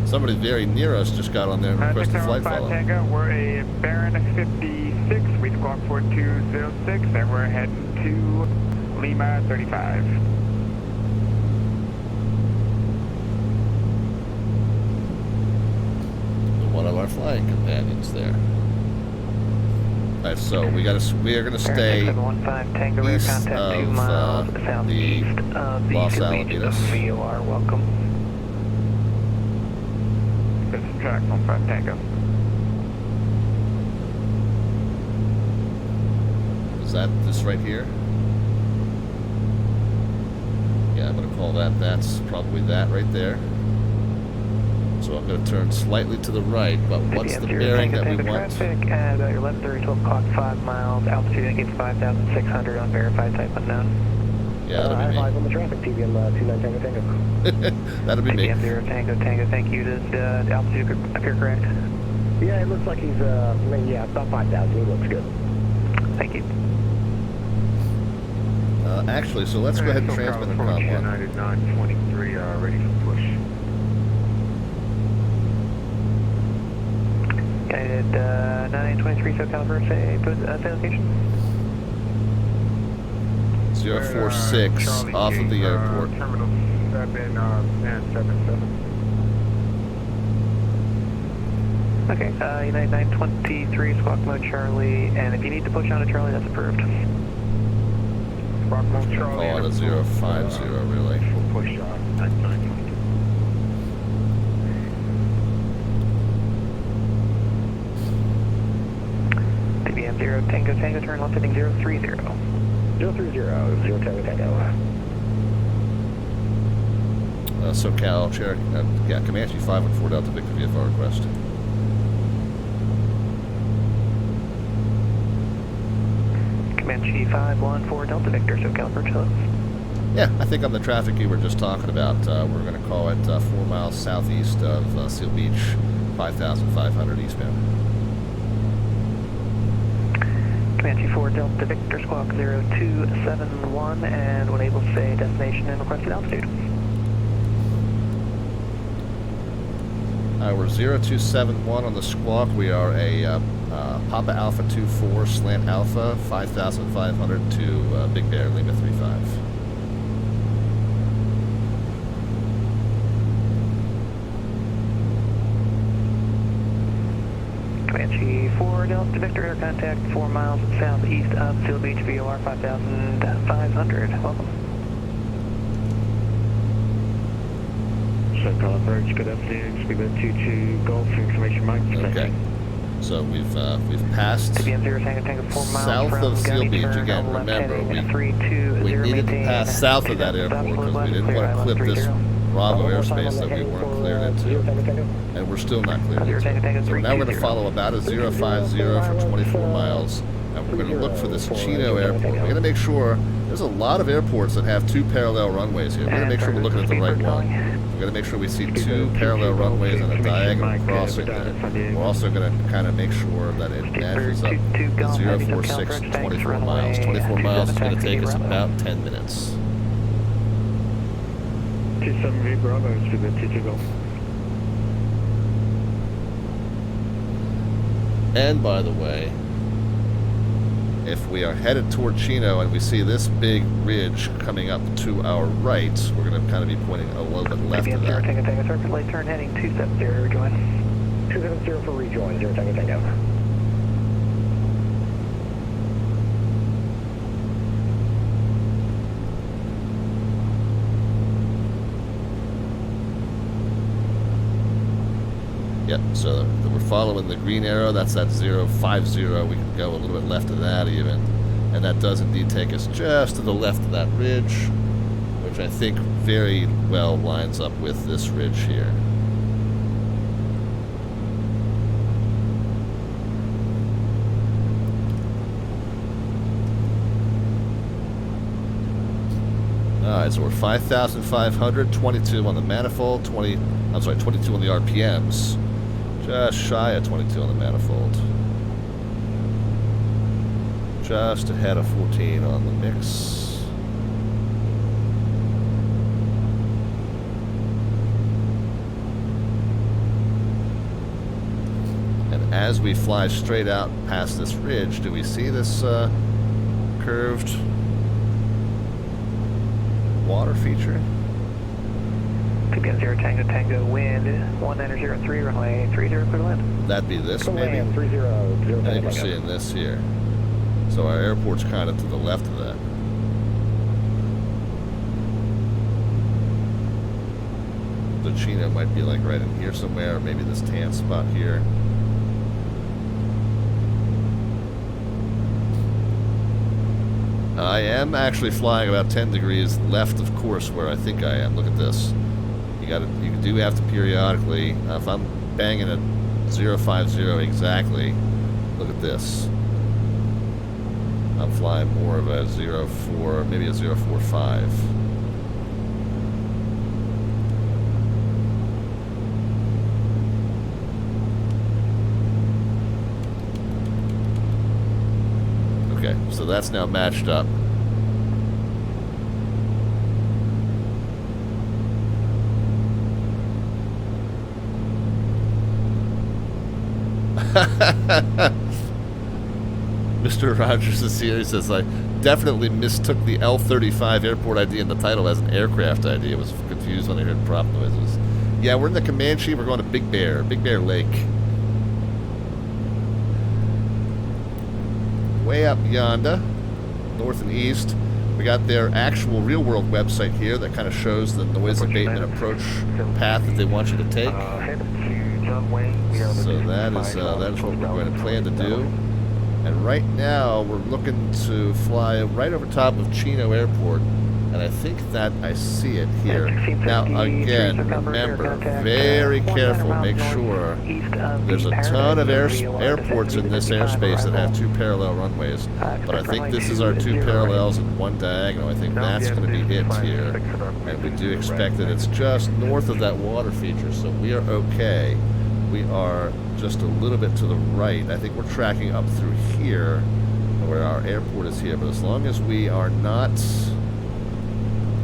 Somebody very near us just got on there and requested flight follow. Tango, we're a Baron 56, we squawk 4206, and we're heading to Lima 35. One of our flying companions there. Alright, so we are gonna stay east of the Los Alamitos. VOR, welcome. This is track 15 Tango. Is that this right here? Yeah, I'm going to call that, that's probably that right there. So I'm going to turn slightly to the right, but what's the bearing that we want? Traffic at your 11:30, 12 o'clock, 5 miles, altitude indicates 5,600 on verified type unknown. Yeah, that'll be me. on the traffic, TBM 29 Tango Tango. That'll be me. TBM 0 Tango Tango, thank you. Does the altitude appear correct? Yeah, it looks like he's, yeah, about 5,000. He looks good. Thank you. Actually, so let's go ahead and transmit in COM 1. United 923, ready for push. United 923, SoCal Verse, say location. 046 off of the airport. Terminal 7 and 77. Okay, United 923, squawk mode Charlie, and if you need to push on to Charlie, that's approved. Squawk mode Charlie. Call it a 050, really. Full push on 922. TBM 0 Tango Tango, turn left heading 030. 030, 0 Tango Tango. SoCal, Cherokee, yeah, Comanche 514 Delta Victor VFR request. Comanche 514 Delta Victor, SoCal approach, hello. Yeah, I think on the traffic you were just talking about, we're going to call it 4 miles southeast of Seal Beach, 5,500 eastbound. Comanche 4 Delta Victor, squawk 0271, and when able to say destination and requested altitude. We're 0271 on the squawk. We are a Papa Alpha 24 Slant Alpha 5,500 to Big Bear Lima 35. 4 Delta Victor, air contact 4 miles southeast of Seal Beach, VOR 5500. Welcome. So call approach, good afternoon, speedboat 22 Golf, information mic. Okay. So we've passed Tango 4 miles south from of Seal Gunny Beach turn again. on left Remember, heading we 320 needed to maintain pass south of that airport because we didn't want to clip this Bravo airspace that we weren't cleared into, and we're still not cleared into. So now we're going to follow about a 050 for 24 miles, and we're going to look for this Chino airport. We're going to make sure there's a lot of airports that have 2 parallel runways here. We're going to make sure we're looking at the right one. We're going to make sure we see 2 parallel runways and a diagonal crossing there. We're also going to kind of make sure that it matches up the 046 to 24 miles. 24 miles is going to take us about 10 minutes. 270 Bravo, speedboat 22 Golf. And by the way, if we are headed toward Chino and we see this big ridge coming up to our right, we're going to kind of be pointing a little bit left of that. Tango, circle left turn heading 270, rejoin. 270 for rejoin, 0 Tango. Yep, so we're following the green arrow. That's that 050. We can go a little bit left of that even. And that does indeed take us just to the left of that ridge, which I think very well lines up with this ridge here. Alright, so we're 5,500, 22 on the manifold, 22 on the RPMs. Just shy of 22 on the manifold. Just ahead of 14 on the mix. And as we fly straight out past this ridge, do we see this curved water feature? 0 Tango, wind 1903, runway 30, clear to land. That'd be this, maybe? 30, I think we're seeing this here. So our airport's kind of to the left of that. The Chino might be like right in here somewhere, or maybe this tan spot here. I am actually flying about 10 degrees left of course where I think I am. Look at this. You do have to periodically, if I'm banging at 050 exactly, look at this. I'm flying more of a 04, maybe a 045. Okay, so that's now matched up. Mr. Rogers is here. He says, I definitely mistook the L35 airport ID in the title as an aircraft ID. I was confused when I heard prop noises. Yeah, we're in the Comanche. We're going to Big Bear Lake. Way up yonder, north and east. We got their actual real-world website here that kind of shows the noise abatement approach path that they want you to take. So that is what we're going to plan to do. And right now we're looking to fly right over top of Chino Airport, and I think that I see it here. Now again, remember, very careful, make sure there's a ton of airports in this airspace that have 2 parallel runways, but I think this is our 2 parallels and 1 diagonal. I think that's going to be it here, and we do expect that it's just north of that water feature, so we are okay. We are just a little bit to the right. I think we're tracking up through here where our airport is here, but as long as we are not,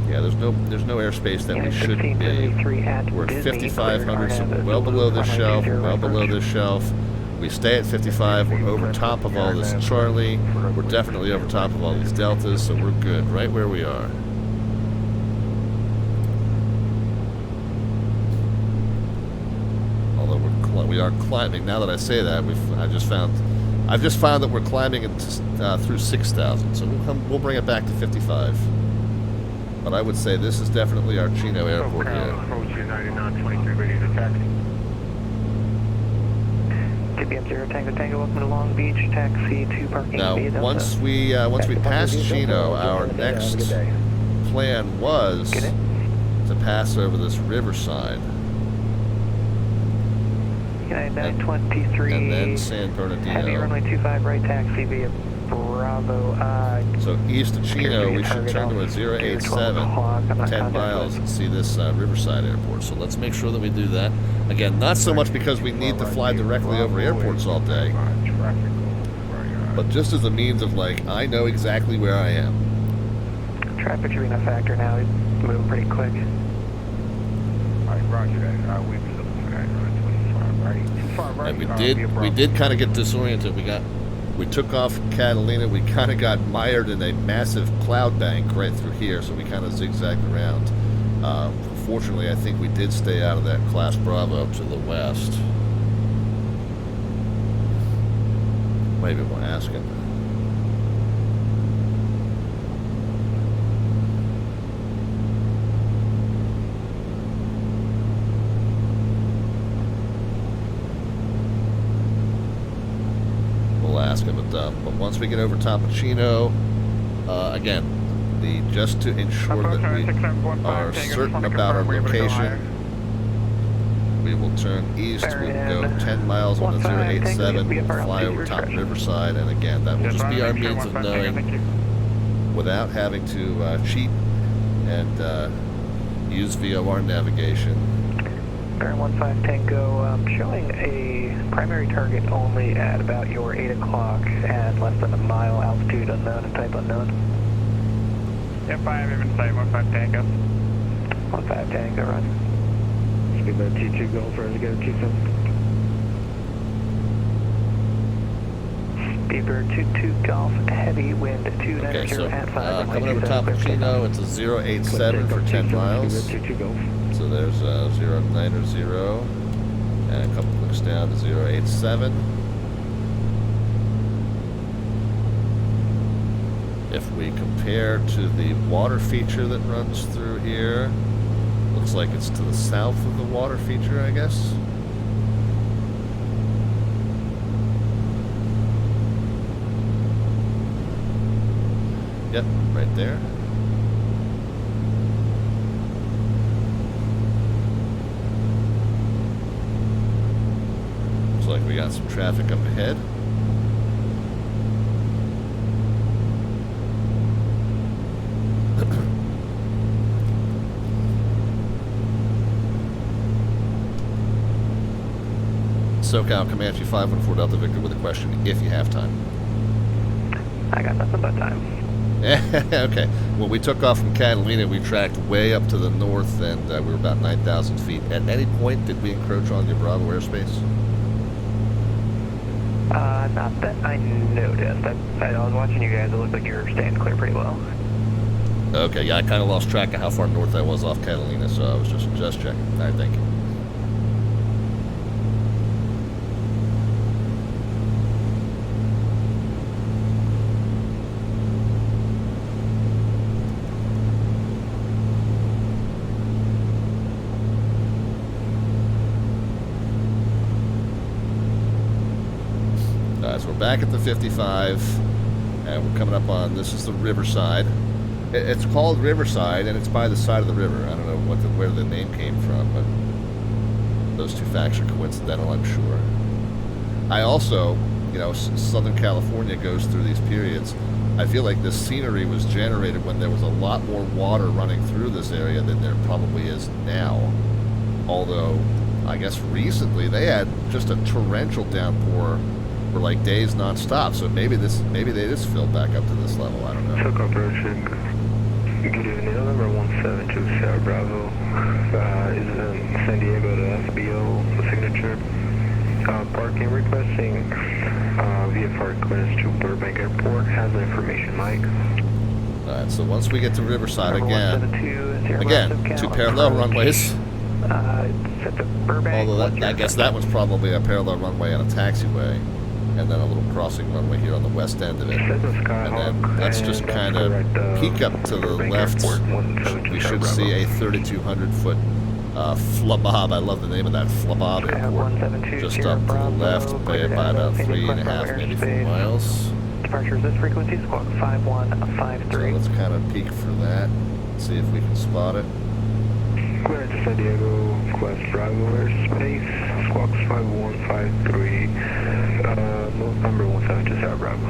yeah, there's no airspace that we shouldn't be. We're at 5,500, so we're well below this shelf, we're well below this shelf. We stay at 55, we're over top of all this Charlie, we're definitely over top of all these Deltas, so we're good right where we are. we are climbing. Now that I say that, I've just found that we're climbing it through 6,000. So we'll bring it back to 55. But I would say this is definitely our Chino airport here. TPM 0 Tango Tango, welcome to Long Beach, taxi to parking. Now, once we pass Chino, our next plan was to pass over this riverside. United 923. And then San Bernardino. Heavy runway 25 right, taxi via Bravo. So east of Chino, we should turn to a 087, 10 miles, and see this Riverside Airport. So let's make sure that we do that. Again, not so much because we need to fly directly over airports all day, but just as a means of, like, I know exactly where I am. Traffic should be a factor now. It's moving pretty quick. Alright, roger that. We'll be looking for that 25 right. Too far right. And we did kind of get disoriented. We took off from Catalina. We kind of got mired in a massive cloud bank right through here, so we kind of zigzagged around. Fortunately, I think we did stay out of that Class Bravo to the west. Maybe we'll ask him. But once we get over top of Chino, again, just to ensure that we are certain about our location, we will turn east. We will go 10 miles on the 087. We'll fly over top of Riverside, and again, that will just be our means of knowing without having to cheat and use VOR navigation. Baron 15 Tango, showing a primary target only at about your 8 o'clock at less than a mile, altitude unknown and type unknown. Yep, I have him in sight, 15 Tango. 15 Tango, run. Speedbird 22 Golf, ready to go 27. Speedbird 22 Golf, heavy wind 290 Okay, so at 5. coming over top of Chino, it's a 087 for 10 miles. So there's 090 and a couple clicks down to 087. If we compare to the water feature that runs through here, looks like it's to the south of the water feature, I guess. Yep, right there. Looks like we got some traffic up ahead. SoCal Comanche 514 Delta Victor with a question, if you have time. I got nothing but time. Okay. When we took off from Catalina, we tracked way up to the north, and we were about 9,000 feet. At any point, did we encroach on your Bravo airspace? Not that I noticed. I was watching you guys. It looked like you were staying clear pretty well. Okay, yeah, I kind of lost track of how far north I was off Catalina, so I was just checking. All right, thank you. So we're back at the 55, and we're coming up on, this is the Riverside. It's called Riverside, and it's by the side of the river. I don't know where the name came from, but those two facts are coincidental, I'm sure. I also, Southern California goes through these periods. I feel like this scenery was generated when there was a lot more water running through this area than there probably is now. Although, I guess recently they had just a torrential downpour for like days non-stop, so maybe they just filled back up to this level. I don't know. Took approaching. Good evening, November 172 Sierra Bravo. Is in San Diego to FBO signature. Parking requesting VFR clearance to Burbank Airport. Has the information, Mike. Alright, so once we get to Riverside again, two parallel runways. It's at the Burbank. Although I guess that was probably a parallel runway and a taxiway, and then a little crossing runway here on the west end of it. And then let's just kind of peek up to the left. We should see a 3,200 foot Flabob. I love the name of that Flabob airport. Just up to the left by about 3.5, maybe 4 miles. Departure is this frequency, squawk 5153. So let's kind of peek for that, see if we can spot it. Clear to San Diego, Quest Bravo airspace, squawks 5153, number 172 Bravo.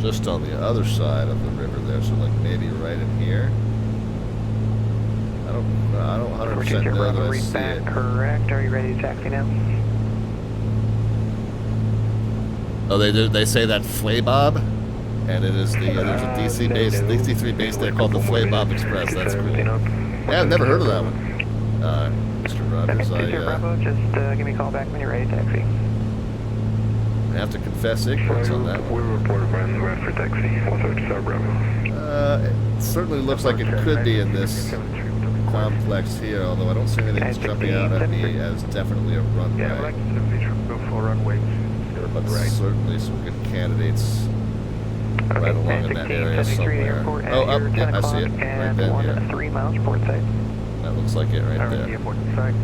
Just on the other side of the river there, so like maybe right in here. I don't 100% know that I see it. Correct. Are you ready to taxi now? Oh, they say that Flabob, and it is there's a DC3 base there called the Flabob Express. That's cool. Yeah, I've never heard of that one. Mr. Rogers, Bravo, just give me a call back when you're ready to taxi. I have to confess ignorance on that one. We report when we're for taxi, 172 Bravo. It certainly looks like it could be in this complex here, although I don't see anything that's jumping out at me as definitely a runway. Yeah, like go for runway. But certainly some good candidates right along in that area somewhere. Oh, up, yeah, I see it, right then, yeah. 3 miles port side. That looks like it right there. Airport side,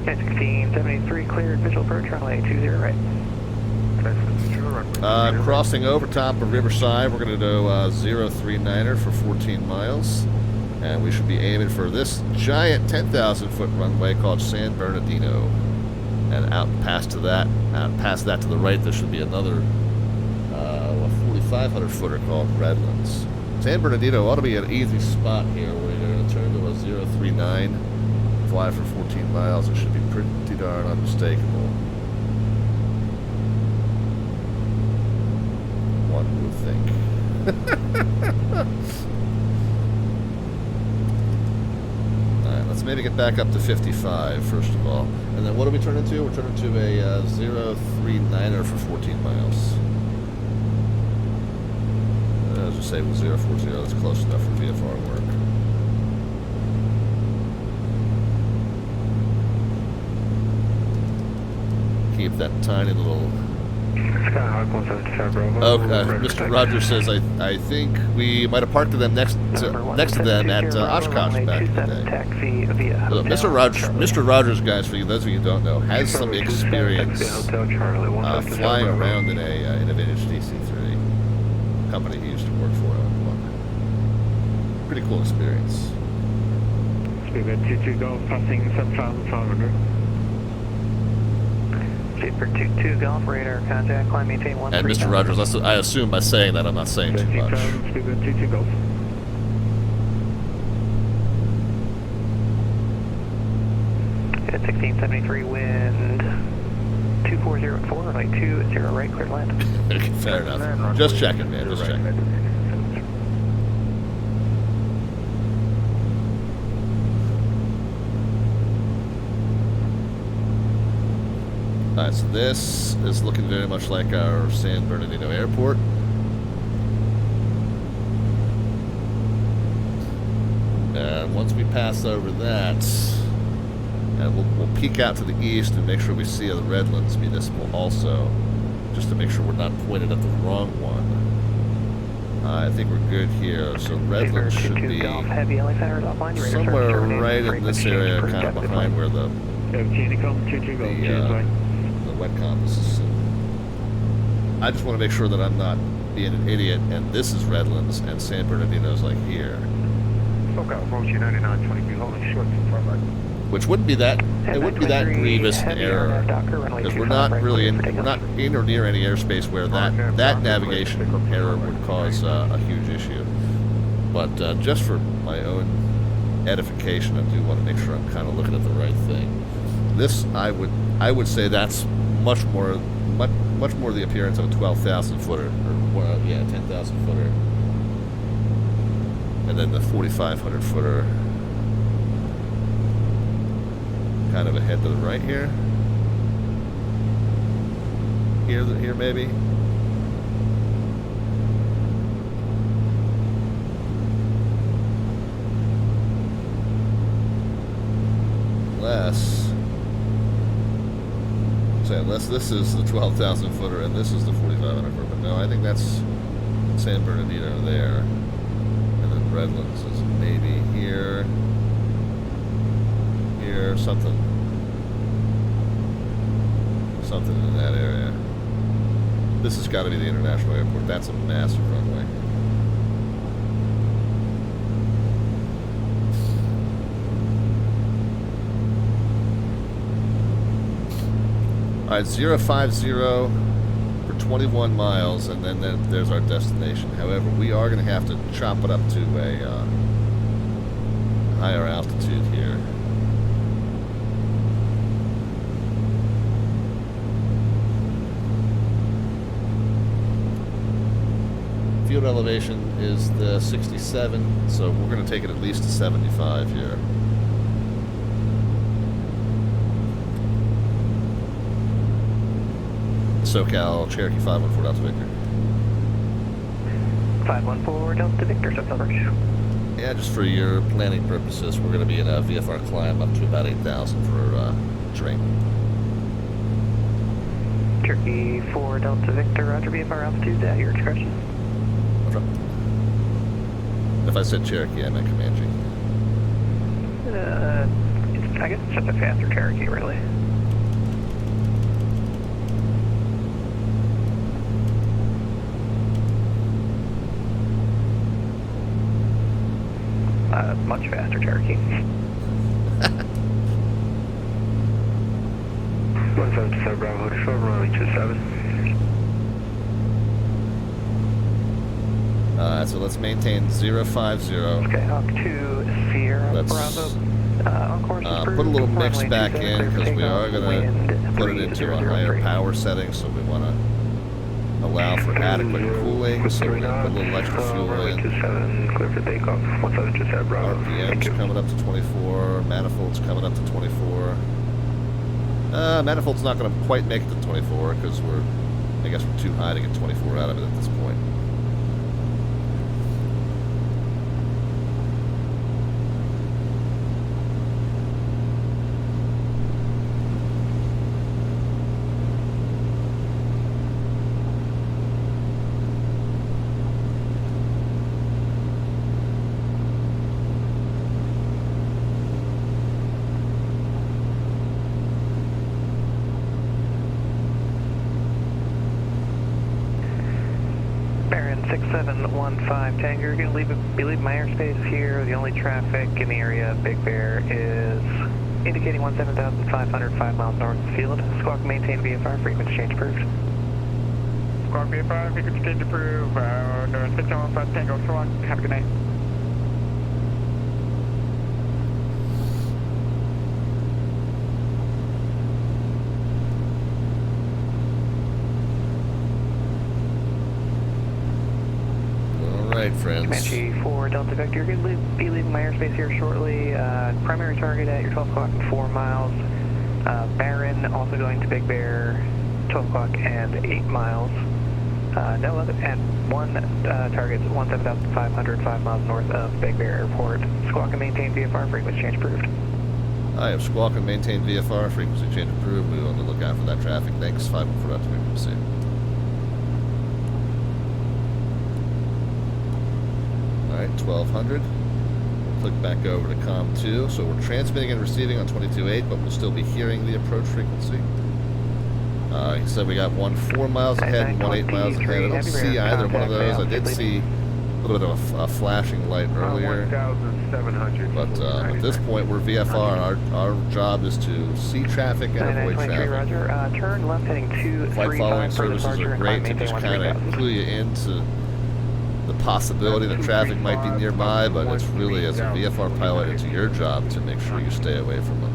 1673, cleared, visual approach, runway 20 right. Crossing over top of Riverside, we're going to do 039er for 14 miles. And we should be aiming for this giant 10,000 foot runway called San Bernardino. And out past that to the right, there should be another 4,500 footer called Redlands. San Bernardino ought to be an easy spot here. We're going to turn to a 039, fly for 14 miles. It should be pretty darn unmistakable. One would think. Alright, let's maybe get back up to 55 first of all. And then what do we turn into? We're turning to a 039er for 14 miles. I'll just say 040, that's close enough for VFR work. Keep that tiny little... Mr. Rogers says, I think we might have parked to them next to them at Oshkosh back in the day. Mr. Rogers, guys, for you, those of you who don't know, has some experience flying around in a vintage DC-3 company he used to work for. Pretty cool experience. Speedbird 22 Golf, passing 7,500. Speedbird 22 Golf, radar contact, climb, maintain 1. And Mr. Rogers, I assume by saying that I'm not saying too much. Speedbird 22 Golf. At 1673, wind 2404, runway 20 right, clear land. Fair enough. Just checking, man, just checking. Alright, so this is looking very much like our San Bernardino airport. And once we pass over that, and we'll peek out to the east and make sure we see the Redlands Municipal also, just to make sure we're not pointed at the wrong one. I think we're good here. So Redlands should be somewhere right in this area, kind of behind where the wet compass is. I just want to make sure that I'm not being an idiot, and this is Redlands, and San Bernardino's like here. Which wouldn't be that, it wouldn't be that grievous an error, because we're not really in or near any airspace where that navigation error would cause a huge issue. But just for my own edification, I do want to make sure I'm kind of looking at the right thing. This, I would say that's much more the appearance of a 12,000 footer, or 10,000 footer, and then the 4,500 footer kind of ahead to the right here. Here maybe. unless this is the 12,000 footer and this is the 4,500 footer. But no, I think that's San Bernardino there. And then Redlands is maybe here. Here, something in that area. This has got to be the international airport. That's a massive runway. Alright, 050 for 21 miles, and then there's our destination. However, we are going to have to chop it up to a higher altitude here. Field elevation is the 67, so we're going to take it at least to 75 here. SoCal, Cherokee 514 Delta Victor. 514 Delta Victor, SoCal approach. Yeah, just for your planning purposes, we're going to be in a VFR climb up to about 8,000 for terrain. Cherokee 4 Delta Victor, roger, VFR altitude at your discretion. If I said Cherokee, I meant Comanche. I guess it's just a faster Cherokee, really. Much faster Cherokee. 177 Bravo to short runway 27. So let's maintain 050. Okay, Hawk 2 Sierra Let's Bravo. On course put a little mix back in because we are going to put it into a higher power setting, so we want to allow for adequate cooling, so we're going to put a little extra fuel in. Clear for takeoff. 177 Bravo. RPM's coming up to 24. Manifold's coming up to 24. Manifold's not going to quite make it to 24 because I guess we're too high to get 24 out of it at this point. Baron 6715 Tango, you're going to be leaving my airspace here. The only traffic in the area of Big Bear is indicating 17,500, 5 miles north of the field. Squawk maintain VFR, frequency change approved. Squawk VFR, frequency change approved. 6715 Tango, Squawk, have a good night. Alright, friends. Comanche 4 Delta Victor, you're going to be leaving my airspace here shortly. Primary target at your 12 o'clock and 4 miles. Baron also going to Big Bear, 12 o'clock and 8 miles. No other, and one target, 17,500, 5 miles north of Big Bear Airport. Squawk and maintain VFR, frequency change approved. I have squawk and maintain VFR, frequency change approved. We want to look out for that traffic. Thanks, 514 Delta Victor. See you. Alright, 1200. We'll click back over to COM 2. So we're transmitting and receiving on 22.8, but we'll still be hearing the approach frequency. He said we got one 4 miles ahead and one 8 miles ahead. I don't see either one of those. I did see a little bit of a flashing light earlier. 1,700. But at this point, we're VFR. Our job is to see traffic and avoid traffic. Roger. Turn left heading 235. Flight following services are great to just kind of clue you into the possibility that traffic might be nearby, but it's really, as a VFR pilot, it's your job to make sure you stay away from them.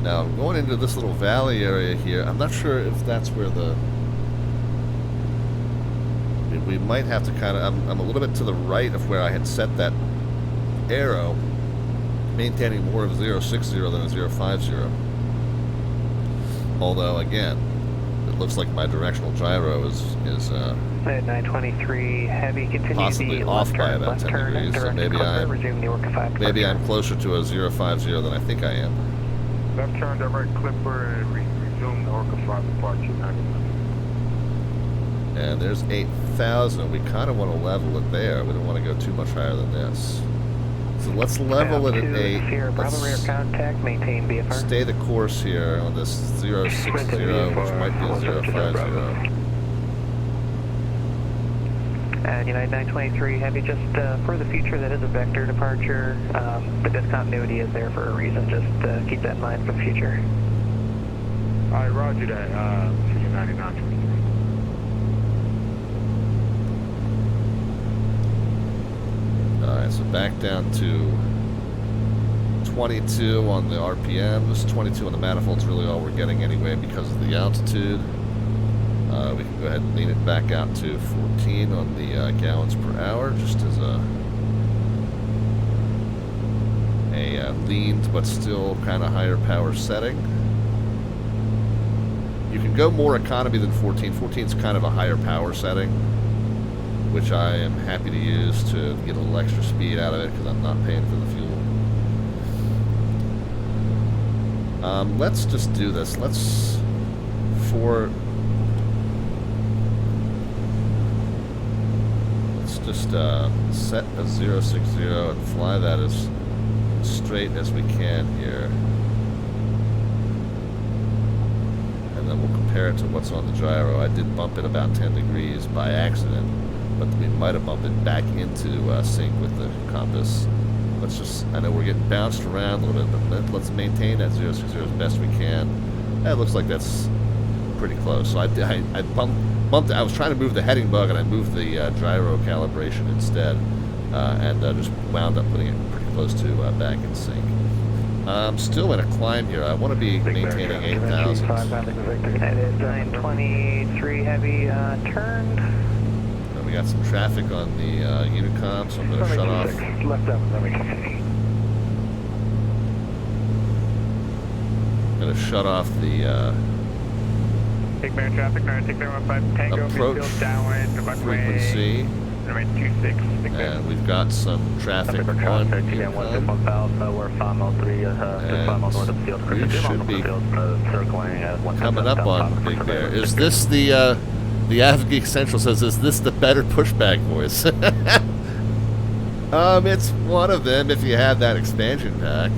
Now, I'm going into this little valley area here. I'm not sure if that's where we might have to kind of, I'm a little bit to the right of where I had set that arrow, maintaining more of a 060 than a 050. Although, again, it looks like my directional gyro is 923 heavy, continue possibly the off left by turn, about left 10 turn, degrees, so direct maybe clipper, resume the Orca 5 maybe left I'm closer to a 050 than I think I am. Left turn, direct clipper, and resume the Orca 5 departure 99. And there's 8,000. We kind of want to level it there. We don't want to go too much higher than this. So let's level it at 8. Sierra Bravo rear contact, maintain BFR. Stay the course here on this 060, which might be a 050. And United 923 Heavy, just for the future, that is a vector departure. The discontinuity is there for a reason. Just keep that in mind for the future. All right, roger that. See you 9923. Alright, so back down to 22 on the RPMs. 22 on the manifold's really all we're getting anyway because of the altitude. We can go ahead and lean it back out to 14 on the gallons per hour, just as a leaned but still kind of higher power setting. You can go more economy than 14. 14 is kind of a higher power setting, which I am happy to use to get a little extra speed out of it because I'm not paying for the fuel. Let's just do this. Let's just set a 060 and fly that as straight as we can here. And then we'll compare it to what's on the gyro. I did bump it about 10 degrees by accident, but we might have bumped it back into sync with the compass. Let's just, I know we're getting bounced around a little bit, but let's maintain that 060 as best we can. It looks like that's pretty close. So I bumped, I was trying to move the heading bug and I moved the gyro calibration instead, and just wound up putting it pretty close to back in sync. I'm still in a climb here. I want to be maintaining 8,000. That is 923 Heavy turned. And we got some traffic on the Unicom, so I'm going to shut off. Left up, then we continue. I'm going to shut off the Big Bear traffic, 965 Tango, approach frequency. Runway 26, Big Bear. And we've got some traffic on Unicom. We're 5 miles 3, 5 miles north of the field. We should be circling at 1 coming up on Big Bear. Is this the AvGeek Central says, is this the better pushback voice? It's one of them if you have that expansion pack.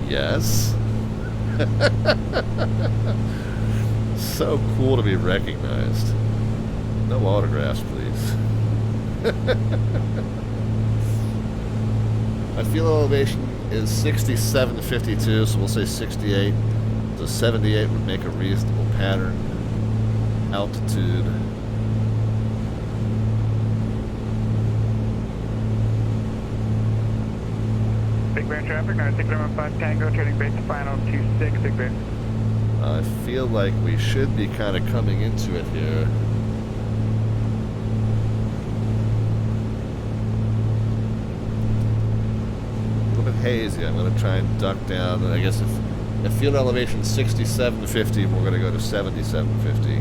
Yes. So cool to be recognized. No autographs, please. My fuel elevation is 6752, so we'll say 68. So 78 would make a reasonable pattern. Altitude. Big Bear traffic, 965 Tango, turning base to final 26, Big Bear. I feel like we should be kind of coming into it here. A little bit hazy. I'm going to try and duck down. And I guess if field elevation is 6750, we're going to go to 7750.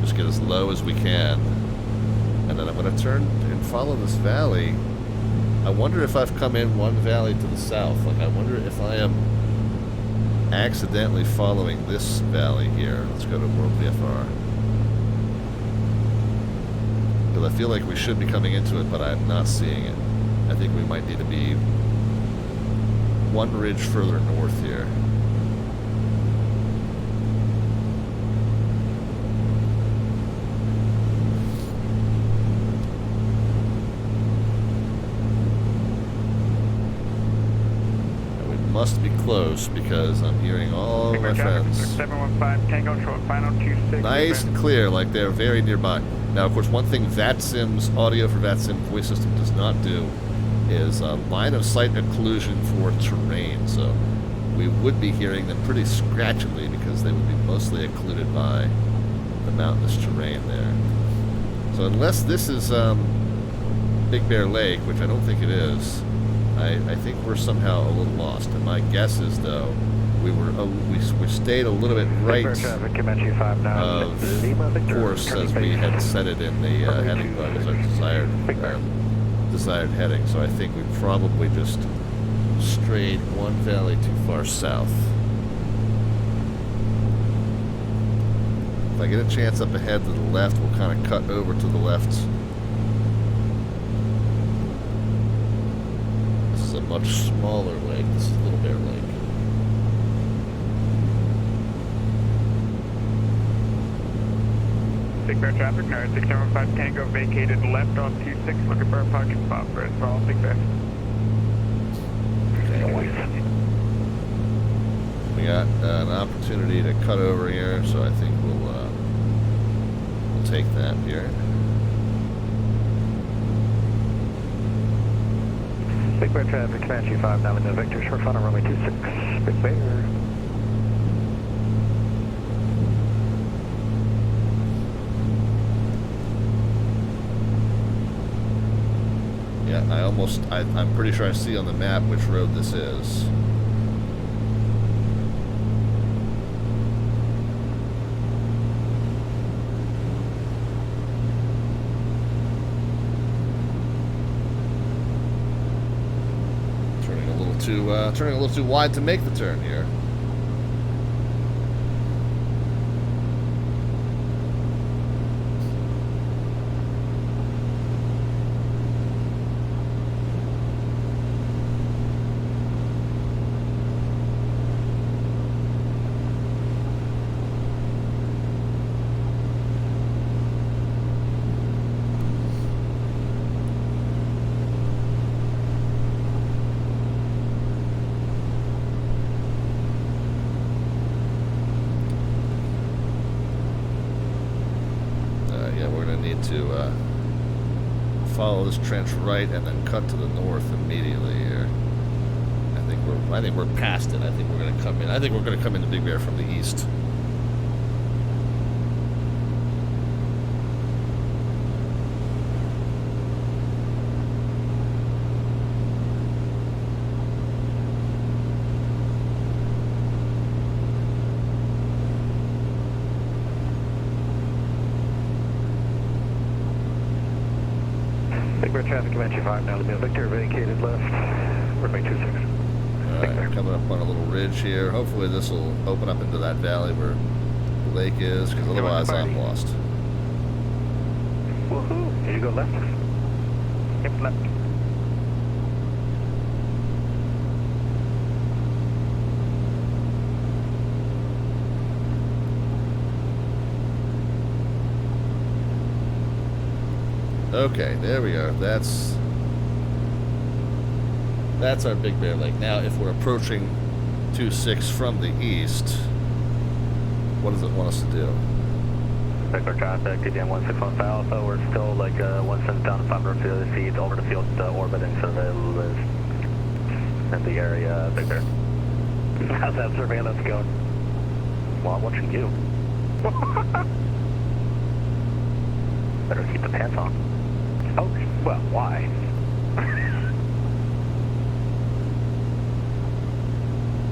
Just get as low as we can. And then I'm going to turn and follow this valley. I wonder if I've come in one valley to the south. Like, I wonder if I am accidentally following this valley here. Let's go to World VFR. Because I feel like we should be coming into it, but I'm not seeing it. I think we might need to be one ridge further north here. Must be close because I'm hearing all of my friends. 715 Tango, short final 26. Nice and clear, like they're very nearby. Now, of course, one thing VATSIM's audio for VATSIM voice system does not do is line of sight occlusion for terrain. So we would be hearing them pretty scratchily because they would be mostly occluded by the mountainous terrain there. So unless this is Big Bear Lake, which I don't think it is. I think we're somehow a little lost. And my guess is, though, we stayed a little bit right of course as we had set it in the heading bug as our desired heading. So I think we probably just strayed one valley too far south. If I get a chance up ahead to the left, we'll kind of cut over to the left. This is a much smaller lake. This is Little Bear Lake. Big Bear traffic, no, 675 Tango vacated left on 26, looking for a parking spot for all Big Bear. We got an opportunity to cut over here, so I think we'll take that here. Big Bear traffic, Comanche 5, now in the Victor, short final runway 26, Big Bear. Yeah, I'm pretty sure I see on the map which road this is. Turning a little too wide to make the turn here. Follow this trench right and then cut to the north immediately here. I think we're past it. I think we're going to come in. I think we're going to come into Big Bear from the east. Big Bear traffic, Comanche 5, now the Victor, vacated left, runway 26. Alright, coming up on a little ridge here. Hopefully this will open up into that valley where the lake is, because otherwise I'm lost. Woohoo! Here you go left. Yep, left. Okay, there we are. That's our Big Bear Lake. Now, if we're approaching 26 from the east, what does it want us to do? Big Bear traffic, DDM 161 Alpha. We're still like 1 cent down 500 feet over the field orbiting surveillance in the area, Big Bear. How's that surveillance going? Well, I'm watching you. Better keep the pants on. Oh, well, why?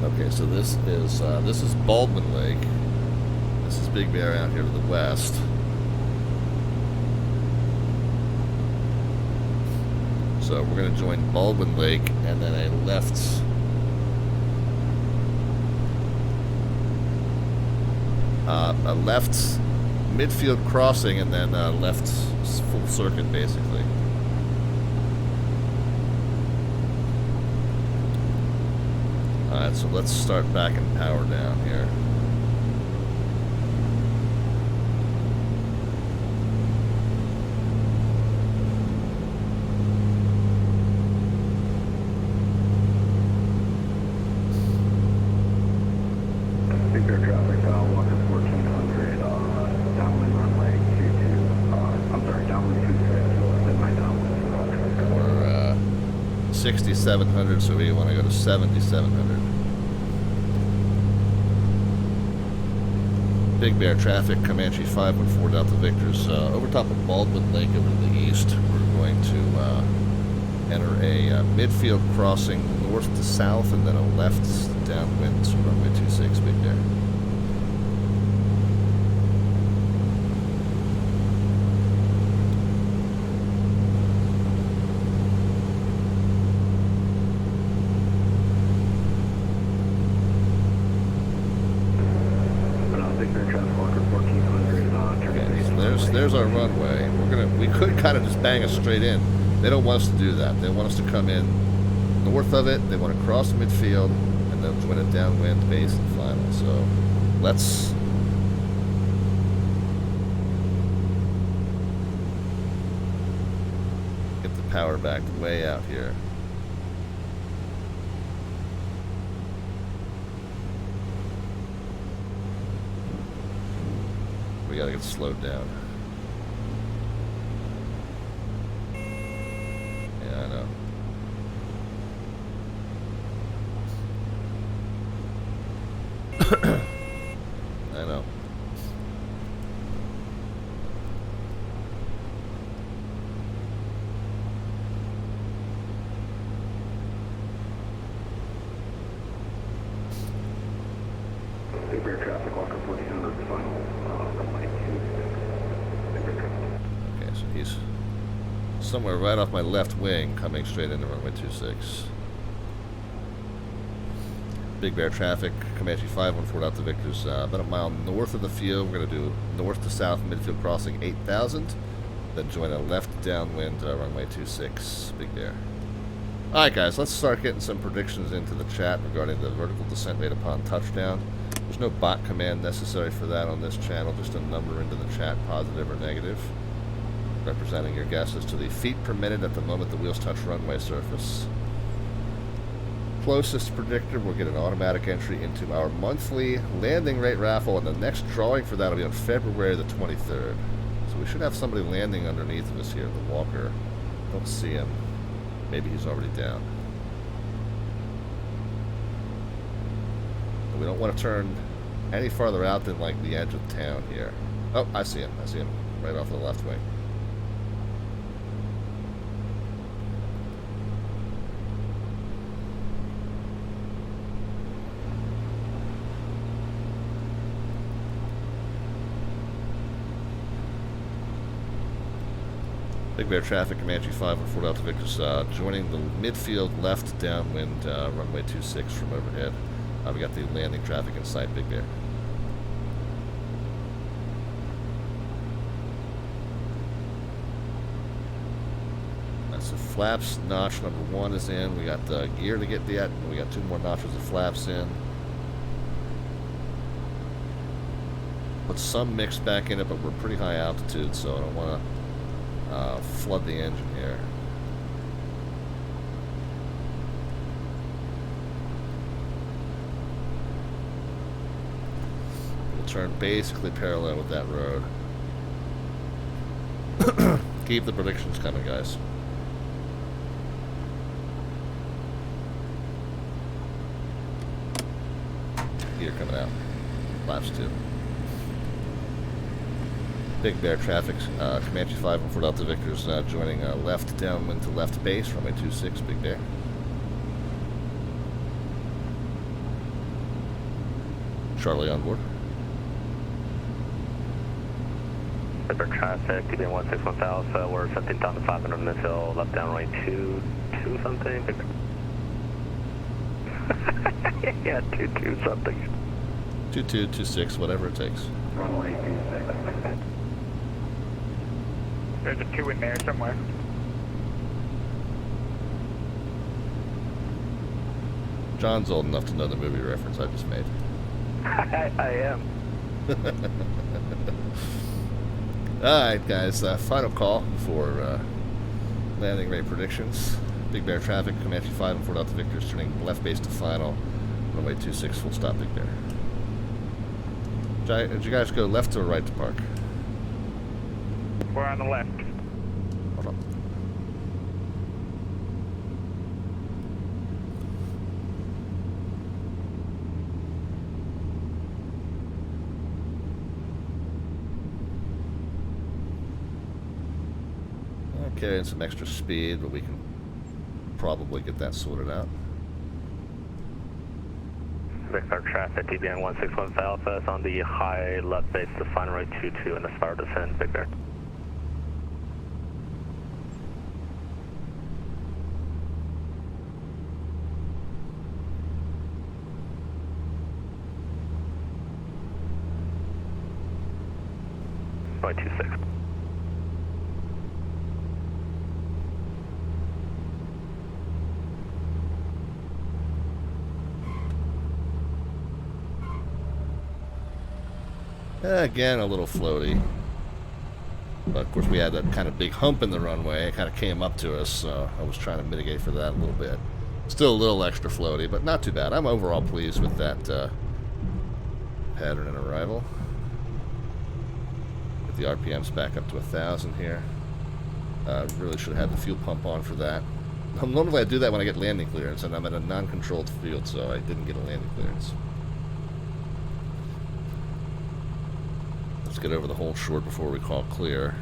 Okay, so this is Baldwin Lake. This is Big Bear out here to the west. So we're going to join Baldwin Lake and then a left midfield crossing and then left full circuit basically. Alright, so let's start backing power down here. Big Bear traffic, Walker 1400, downwind runway 22, I'm sorry, downwind 26, then my downwind. We're 6,700, so we want to go to 7,700. Big Bear traffic, Comanche 514 Delta Victor's over top of Baldwin Lake over to the east. We're going to enter a midfield crossing north to south and then a left downwind to runway 26, Big Bear. There's our runway. We could kind of just bang us straight in. They don't want us to do that. They want us to come in north of it. They want to cross midfield and then join a downwind base and final. So let's get the power back way out here. We gotta get slowed down. Yeah, I know. I know. Big Bear traffic, Walker 1400, final runway 26. Okay, so he's somewhere right off my left wing coming straight into runway 26. Big Bear traffic, Comanche 514 out to Victor's about a mile north of the field. We're going to do north to south midfield crossing 8,000, then join a left downwind runway 26, Big Bear. Alright guys, let's start getting some predictions into the chat regarding the vertical descent rate upon touchdown. There's no bot command necessary for that on this channel, just a number into the chat, positive or negative, representing your guesses to the feet per minute at the moment the wheels touch runway surface. Closest predictor will get an automatic entry into our monthly landing rate raffle, and the next drawing for that will be on February the 23rd. So we should have somebody landing underneath of us here, the Walker. Don't see him. Maybe he's already down. But we don't want to turn any farther out than like the edge of town here. Oh, I see him. I see him right off the left wing. Big Bear traffic, Comanche 514 Delta Victor's joining the midfield left downwind runway 26 from overhead. We got the landing traffic in sight, Big Bear. That's the flaps notch number 1 is in. We got the gear to get that, and we got 2 more notches of flaps in. Put some mix back in it, but we're pretty high altitude, so I don't want to flood the engine here. We'll turn basically parallel with that road. Keep the predictions coming, guys. Gear coming out. Laps 2. Big Bear traffic, Comanche 514 Delta Victor's joining left downwind to left base, runway 26, Big Bear. Charlie on board. Big Bear traffic, TBN 161 Alpha, we're 17,500 midfield, left down runway 2 something. Big Bear. Yeah, 2 something. 22, 26, whatever it takes. Runway 26. There's a 2 in there somewhere. John's old enough to know the movie reference I just made. I am. Alright guys, final call for landing rate predictions. Big Bear traffic, Comanche 514 Delta Victor's turning left base to final, runway 26, full stop, Big Bear. Did you guys go left or right to park? We're on the left. Hold on. carrying some extra speed, but we can probably get that sorted out. Victor traffic, TBN 161 Alpha is on the high left base to final right 22 and the start descent, Victor. Right 26. Again, a little floaty. But of course we had that kind of big hump in the runway. It kind of came up to us, so I was trying to mitigate for that a little bit. Still a little extra floaty, but not too bad. I'm overall pleased with that pattern and arrival. Get the RPMs back up to 1,000 here. Really should have had the fuel pump on for that. Normally I do that when I get landing clearance, and I'm at a non-controlled field, so I didn't get a landing clearance. Let's get over the whole short before we call clear.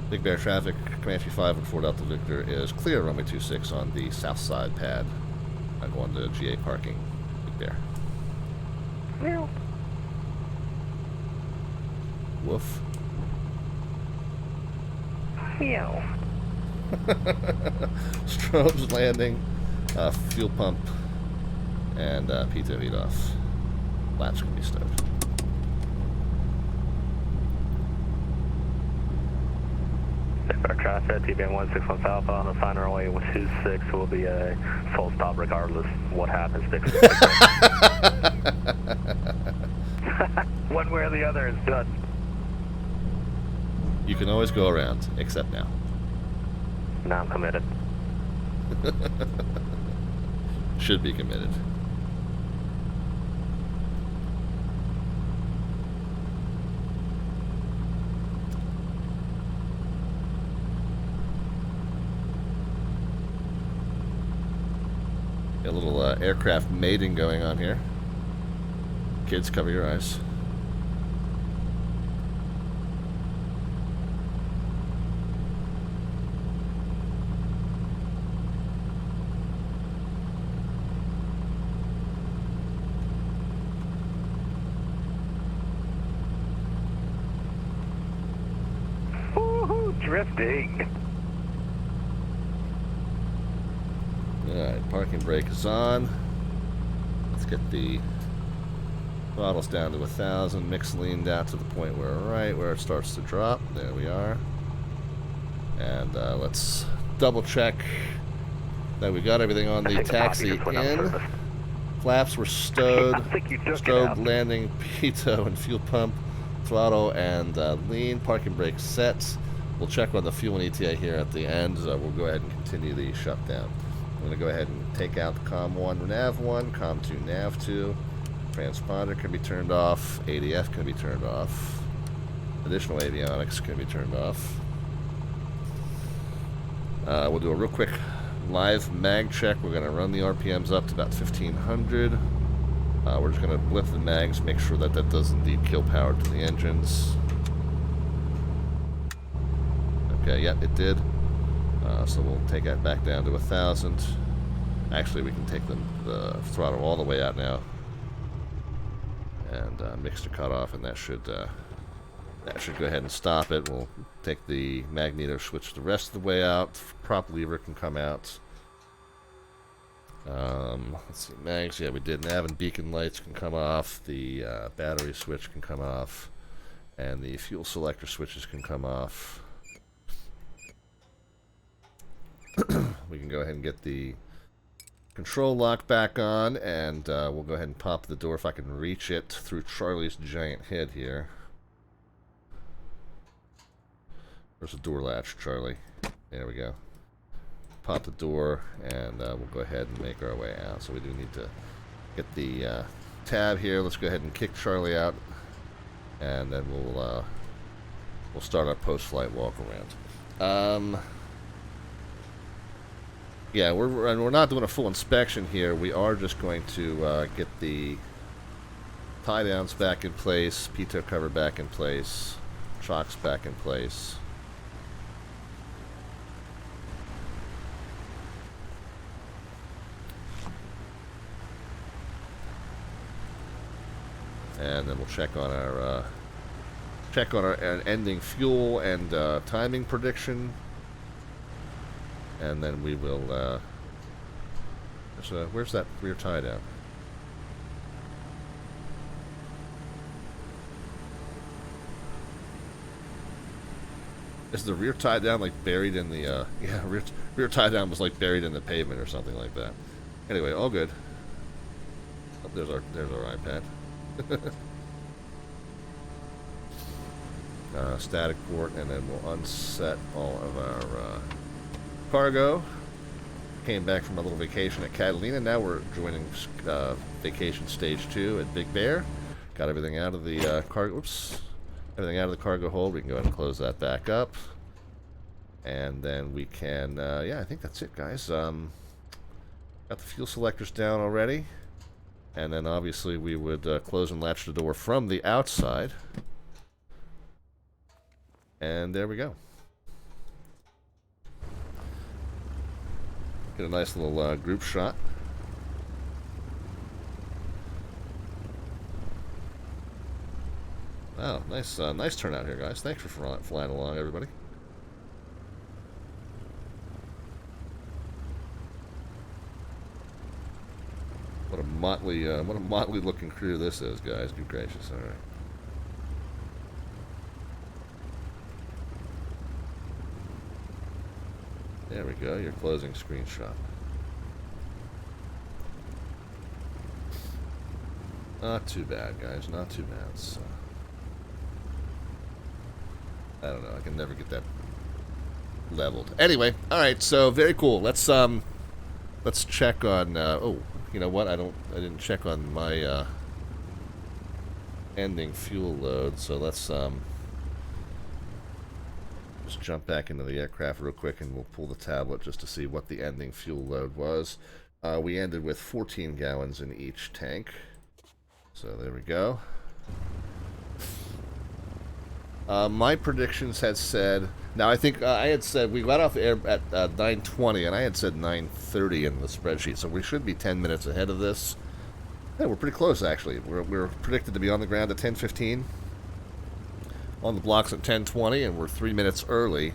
Big Bear traffic, Comanche 5 and 4 Delta Victor is clear, runway 26 on the south side pad. I'm going to GA parking, Big Bear. Meow. Woof. Meow. Strobe's landing, fuel pump, and pitot heat off. Flaps can be stowed. Our traffic, TBN 161 Alpha on the final runway 26 will be a full stop regardless what happens. One way or the other is done. You can always go around, except now. Now I'm committed. Should be committed. Got a little aircraft mating going on here. Kids, cover your eyes. Woohoo, drifting. Alright, parking brake is on. Let's get the throttles down to 1,000. Mix leaned out to the point where it starts to drop. There we are. And let's double check that we got everything on the taxi in. Flaps were stowed. Strobe, landing, pitot, and fuel pump. Throttle and lean. Parking brake set. We'll check on the fuel and ETA here at the end. We'll go ahead and continue the shutdown. I'm going to go ahead and take out the COM 1, NAV 1, COM 2, NAV 2. Transponder can be turned off. ADF can be turned off. Additional avionics can be turned off. We'll do a real quick live mag check. We're going to run the RPMs up to about 1,500. We're just going to blip the mags, make sure that that does indeed kill power to the engines. Okay, yep, it did. So we'll take that back down to 1,000. Actually, we can take the throttle all the way out now, and mixture cut off, and that should go ahead and stop it. We'll take the magneto switch the rest of the way out. Prop lever can come out. Let's see, mags. Yeah, we did. Nav and beacon lights can come off. The battery switch can come off, and the fuel selector switches can come off. We can go ahead and get the control lock back on, and we'll go ahead and pop the door if I can reach it through Charlie's giant head here. There's a door latch, Charlie. There we go. Pop the door, and we'll go ahead and make our way out. So we do need to get the tab here. Let's go ahead and kick Charlie out, and then we'll start our post-flight walk around. Yeah, we're not doing a full inspection here. We are just going to get the Tie down's back in place. Pitot cover back in place. Chock's back in place. And then we'll check on our ending fuel and timing prediction. And then we will. Where's that rear tie down? Is the rear tie down like buried in the? Yeah, rear tie down was like buried in the pavement or something like that. Anyway, all good. Oh, there's our iPad. Static port, and then we'll unset all of our cargo. Came back from a little vacation at Catalina. Now we're joining vacation stage 2 at Big Bear. Got everything out of the cargo. Oops, everything out of the cargo hold. We can go ahead and close that back up, and then we can. Yeah, I think that's it, guys. Got the fuel selectors down already, and then obviously we would close and latch the door from the outside. And there we go. Get a nice little group shot. Wow, nice turnout here, guys. Thanks for flying along, everybody. What a motley looking crew this is, guys. Good gracious! All right. There we go, your closing screenshot. Not too bad, guys, not too bad. So, I don't know, I can never get that leveled. Anyway, alright, so very cool. Let's check on oh, you know what? I didn't check on my ending fuel load, so let's just jump back into the aircraft real quick, and we'll pull the tablet just to see what the ending fuel load was. We ended with 14 gallons in each tank. So there we go. My predictions had said... Now, I think I had said we got off air at 9:20, and I had said 9:30 in the spreadsheet, so we should be 10 minutes ahead of this. Yeah, we're pretty close, actually. We're predicted to be on the ground at 10:15. On the blocks at 10:20, and we're 3 minutes early.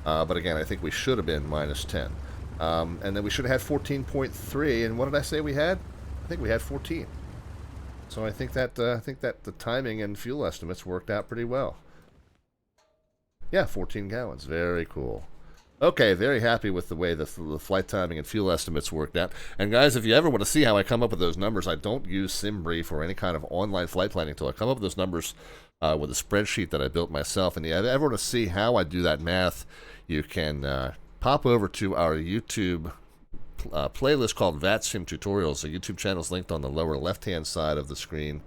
But again, I think we should have been minus 10. And then we should have had 14.3. And what did I say we had? I think we had 14. So I think that the timing and fuel estimates worked out pretty well. Yeah, 14 gallons. Very cool. Okay, very happy with the way the flight timing and fuel estimates worked out. And guys, if you ever want to see how I come up with those numbers, I don't use SimBrief or any kind of online flight planning tool. I come up with those numbers with a spreadsheet that I built myself. And if you ever want to see how I do that math, you can pop over to our YouTube playlist called VATSIM Tutorials. The YouTube channel is linked on the lower left-hand side of the screen.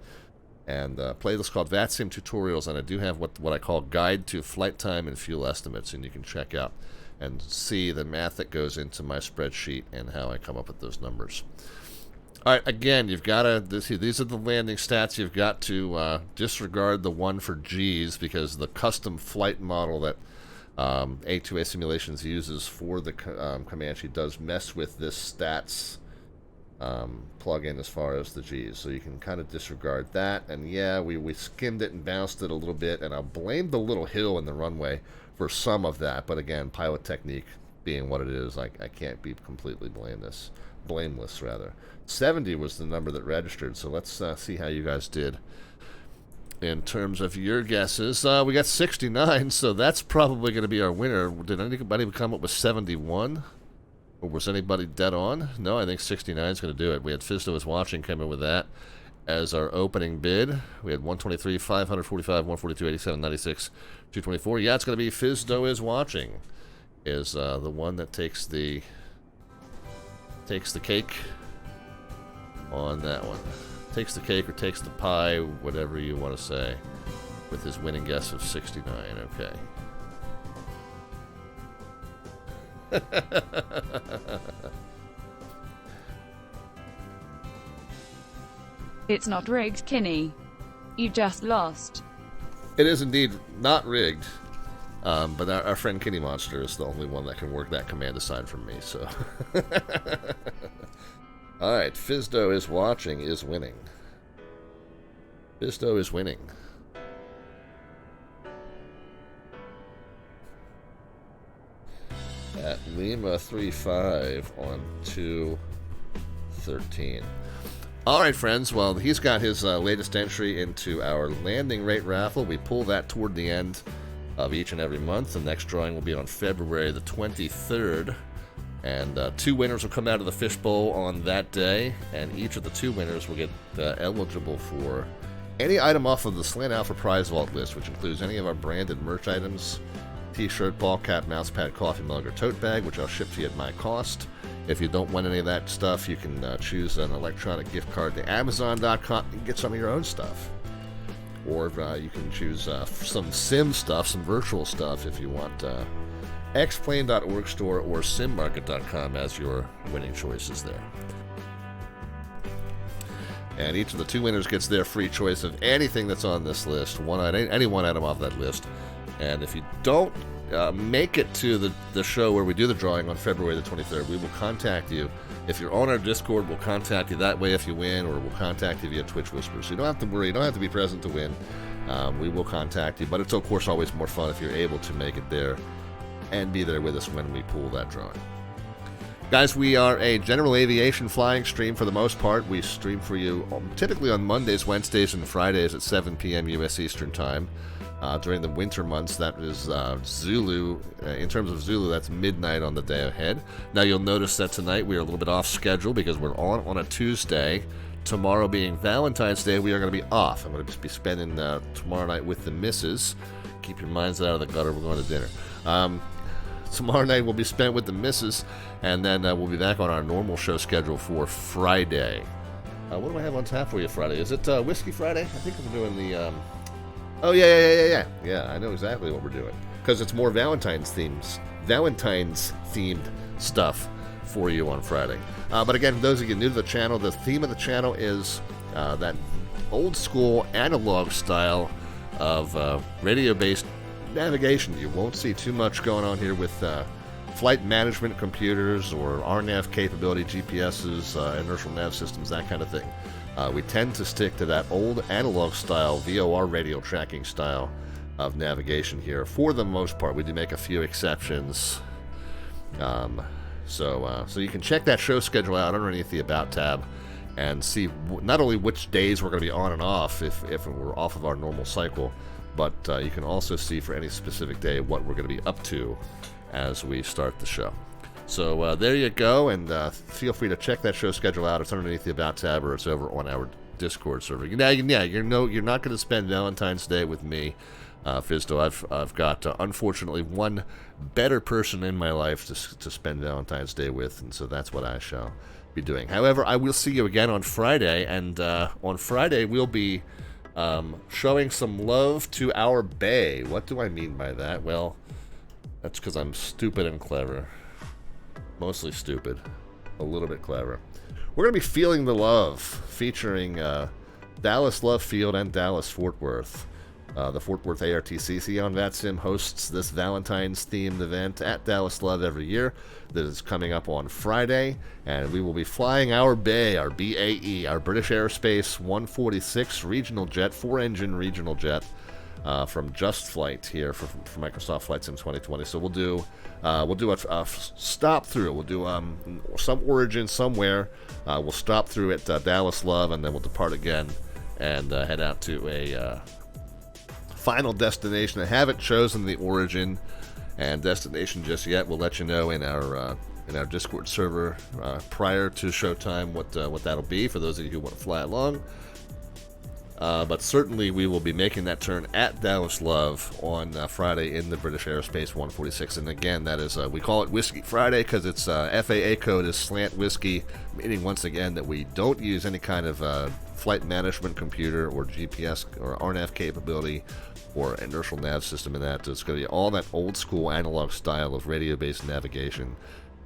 And playlist called VATSIM Tutorials. And I do have what I call Guide to Flight Time and Fuel Estimates, and you can check out and see the math that goes into my spreadsheet and how I come up with those numbers. All right, again, you've got to, these are the landing stats. You've got to disregard the one for G's, because the custom flight model that A2A Simulations uses for the Comanche does mess with this stats plug-in as far as the G's. So you can kind of disregard that. And yeah, we skimmed it and bounced it a little bit, and I'll blame the little hill in the runway for some of that. But again, pilot technique being what it is, I can't be completely blameless rather. 70 was the number that registered, so let's see how you guys did in terms of your guesses. We got 69, so that's probably going to be our winner. Did anybody come up with 71? Or was anybody dead on? No, I think 69 is going to do it. We had Fizdo is Watching come in with that as our opening bid. We had 123, 545, 142, 87, 96, 224. Yeah, it's going to be Fizdo is Watching is the one that takes the cake on that one. Takes the cake or takes the pie, whatever you want to say, with his winning guess of 69. Okay. It's not rigged, Kinney. You just lost. It is indeed not rigged, but our friend Kitty Monster is the only one that can work that command aside from me, so. Alright, Fizdo is watching, is winning. Fizdo is winning. At Lima 35 on 213. Alright, friends, well, he's got his latest entry into our landing rate raffle. We pull that toward the end of each and every month. The next drawing will be on February the 23rd. And 2 winners will come out of the fishbowl on that day. And each of the 2 winners will get eligible for any item off of the Slant Alpha prize vault list, which includes any of our branded merch items, t-shirt, ball cap, mouse pad, coffee mug, or tote bag, which I'll ship to you at my cost. If you don't want any of that stuff, you can choose an electronic gift card to Amazon.com and get some of your own stuff. Or you can choose some sim stuff, some virtual stuff, if you want xplane.org store or simmarket.com as your winning choices there. And each of the 2 winners gets their free choice of anything that's on this list, any one item off that list. And if you don't make it to the show where we do the drawing on February the 23rd, we will contact you. If you're on our Discord, we'll contact you that way if you win, or we'll contact you via Twitch Whispers. So you don't have to worry. You don't have to be present to win. We will contact you. But it's, of course, always more fun if you're able to make it there and be there with us when we pull that drawing. Guys, we are a general aviation flying stream for the most part. We stream for you typically on Mondays, Wednesdays, and Fridays at 7 p.m. U.S. Eastern Time. During the winter months, that is Zulu. In terms of Zulu, that's midnight on the day ahead. Now, you'll notice that tonight we are a little bit off schedule because we're on a Tuesday. Tomorrow being Valentine's Day, we are going to be off. I'm going to be spending tomorrow night with the missus. Keep your minds out of the gutter. We're going to dinner. Tomorrow night will be spent with the missus, and then we'll be back on our normal show schedule for Friday. What do I have on tap for you Friday? Is it Whiskey Friday? I think we're doing the... Oh, yeah. Yeah, I know exactly what we're doing. Because it's more Valentine's themed stuff for you on Friday. But again, those of you new to the channel, the theme of the channel is that old school analog style of radio-based navigation. You won't see too much going on here with flight management computers or RNAV capability, GPSs, inertial nav systems, that kind of thing. We tend to stick to that old analog style, VOR radio tracking style of navigation here for the most part. We do make a few exceptions. So you can check that show schedule out underneath the About tab and see not only which days we're going to be on and off if we're off of our normal cycle, but you can also see for any specific day what we're going to be up to as we start the show. So there you go, and feel free to check that show schedule out. It's underneath the About tab, or it's over on our Discord server. Yeah, you're not going to spend Valentine's Day with me, Fizdo. I've got unfortunately one better person in my life to spend Valentine's Day with, and so that's what I shall be doing. However, I will see you again on Friday, and on Friday we'll be showing some love to our bay. What do I mean by that? Well, that's because I'm stupid and clever. Mostly stupid, a little bit clever. We're going to be Feeling the Love, featuring Dallas Love Field and Dallas Fort Worth. The Fort Worth ARTCC on VATSIM hosts this Valentine's themed event at Dallas Love every year. That is coming up on Friday, and we will be flying our BAE, our BAE, our British Aerospace 146 regional jet, 4-engine regional jet, from Just Flight here for Microsoft Flight Sim 2020. So we'll do a stop through. We'll do some origin somewhere. We'll stop through at Dallas Love, and then we'll depart again and head out to a final destination. I haven't chosen the origin and destination just yet. We'll let you know in our Discord server prior to showtime what that'll be for those of you who want to fly along. But certainly we will be making that turn at Dallas Love on Friday in the British Aerospace 146. And again, that is, we call it Whiskey Friday because its FAA code is Slant Whiskey, meaning once again that we don't use any kind of flight management computer or GPS or RNAV capability or inertial nav system in that. It's going to be all that old school analog style of radio-based navigation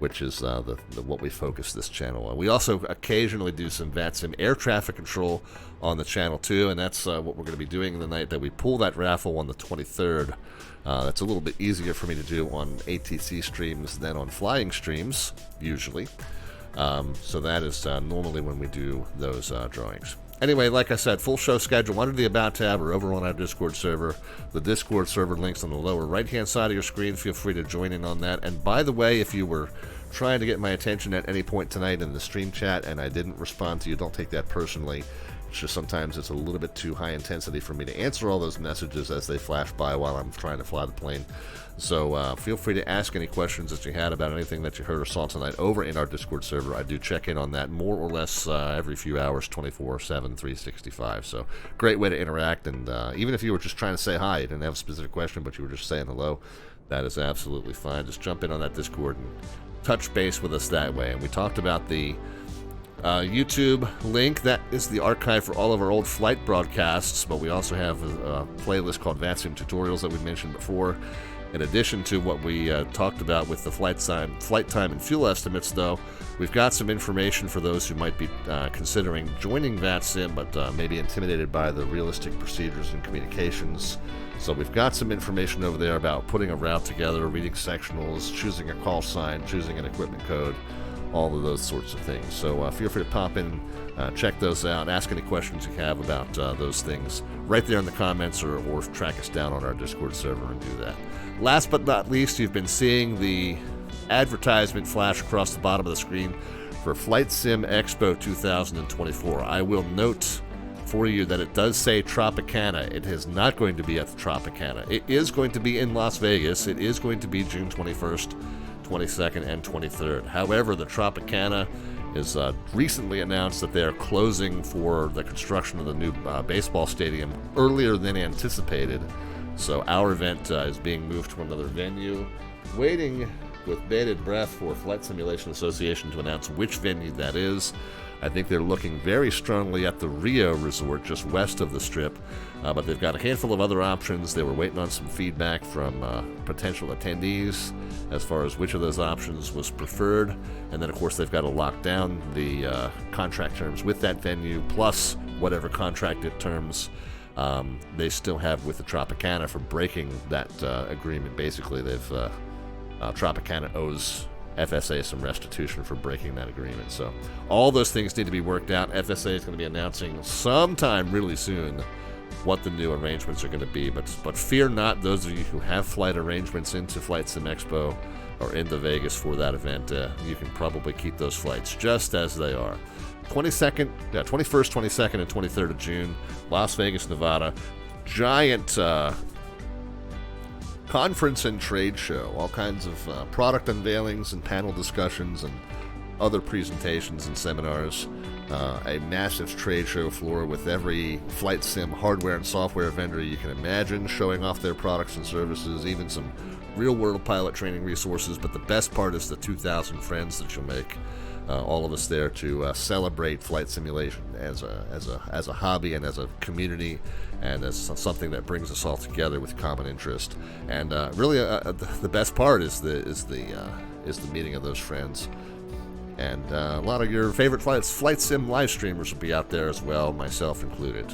which is what we focus this channel on. We also occasionally do some VATSIM air traffic control on the channel too, and that's what we're going to be doing the night that we pull that raffle on the 23rd. That's a little bit easier for me to do on ATC streams than on flying streams, usually. So that is normally when we do those drawings. Anyway, like I said, full show schedule under the About tab or over on our Discord server. The Discord server link's on the lower right-hand side of your screen. Feel free to join in on that. And by the way, if you were trying to get my attention at any point tonight in the stream chat and I didn't respond to you, don't take that personally. It's just sometimes it's a little bit too high intensity for me to answer all those messages as they flash by while I'm trying to fly the plane. So feel free to ask any questions that you had about anything that you heard or saw tonight over in our Discord server. I do check in on that more or less every few hours, 24/7, 365. So great way to interact. And even if you were just trying to say hi, you didn't have a specific question, but you were just saying hello, that is absolutely fine. Just jump in on that Discord and touch base with us that way. And we talked about the YouTube link. That is the archive for all of our old flight broadcasts, but we also have a playlist called VATSIM Tutorials that we mentioned before. In addition to what we talked about with the flight time and fuel estimates, though, we've got some information for those who might be considering joining VATSIM, but maybe intimidated by the realistic procedures and communications. So we've got some information over there about putting a route together, reading sectionals, choosing a call sign, choosing an equipment code, all of those sorts of things. So feel free to pop in, check those out, ask any questions you have about those things right there in the comments, or track us down on our Discord server and do that. Last but not least, you've been seeing the advertisement flash across the bottom of the screen for Flight Sim Expo 2024. I will note for you that it does say Tropicana. It is not going to be at the Tropicana. It is going to be in Las Vegas. It is going to be June 21st, 22nd, and 23rd. However, the Tropicana is recently announced that they are closing for the construction of the new baseball stadium earlier than anticipated. So our event is being moved to another venue, waiting with bated breath for Flight Simulation Association to announce which venue that is. I think they're looking very strongly at the Rio Resort just west of the Strip, but they've got a handful of other options. They were waiting on some feedback from potential attendees as far as which of those options was preferred, and then of course they've got to lock down the contract terms with that venue, plus whatever contracted terms they still have with the Tropicana for breaking that agreement. Basically, Tropicana owes FSA some restitution for breaking that agreement. So all those things need to be worked out. FSA is going to be announcing sometime really soon what the new arrangements are going to be. But fear not, those of you who have flight arrangements into Flight Sim Expo or into Vegas for that event, you can probably keep those flights just as they are. 21st, 22nd, and 23rd of June, Las Vegas, Nevada. Giant conference and trade show. All kinds of product unveilings and panel discussions and other presentations and seminars. A massive trade show floor with every flight sim hardware and software vendor you can imagine showing off their products and services, even some real-world pilot training resources. But the best part is the 2,000 friends that you'll make. All of us there to celebrate flight simulation as a hobby and as a community, and as something that brings us all together with common interest. And really, the best part is the meeting of those friends. And a lot of your favorite flight sim live streamers will be out there as well, myself included.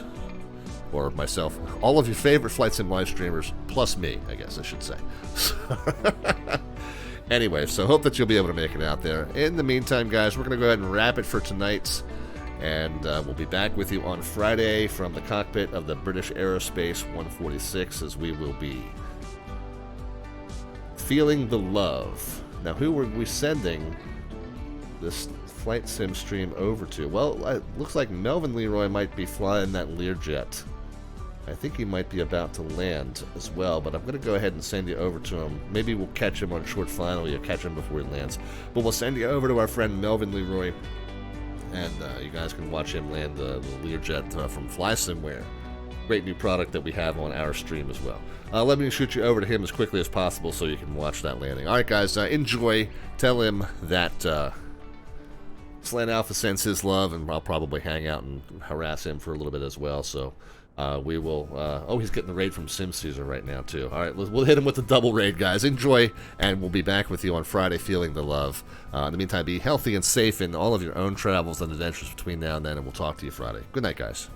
Or myself, all of your favorite flight sim live streamers, plus me, I guess I should say. Anyway, so hope that you'll be able to make it out there. In the meantime, guys, we're going to go ahead and wrap it for tonight. And we'll be back with you on Friday from the cockpit of the British Aerospace 146, as we will be feeling the love. Now, who were we sending this flight sim stream over to? Well, it looks like Melvin Leroy might be flying that Learjet. I think he might be about to land as well, but I'm going to go ahead and send you over to him. Maybe we'll catch him on short final. You'll catch him before he lands. But we'll send you over to our friend Melvin Leroy, and you guys can watch him land the Learjet from FlySimware. Great new product that we have on our stream as well. Let me shoot you over to him as quickly as possible so you can watch that landing. All right, guys, enjoy. Tell him that Slant Alpha sends his love, and I'll probably hang out and harass him for a little bit as well. So we will... oh, he's getting the raid from Sim Caesar right now, too. All right, we'll hit him with the double raid, guys. Enjoy, and we'll be back with you on Friday feeling the love. In the meantime, be healthy and safe in all of your own travels and adventures between now and then, and we'll talk to you Friday. Good night, guys.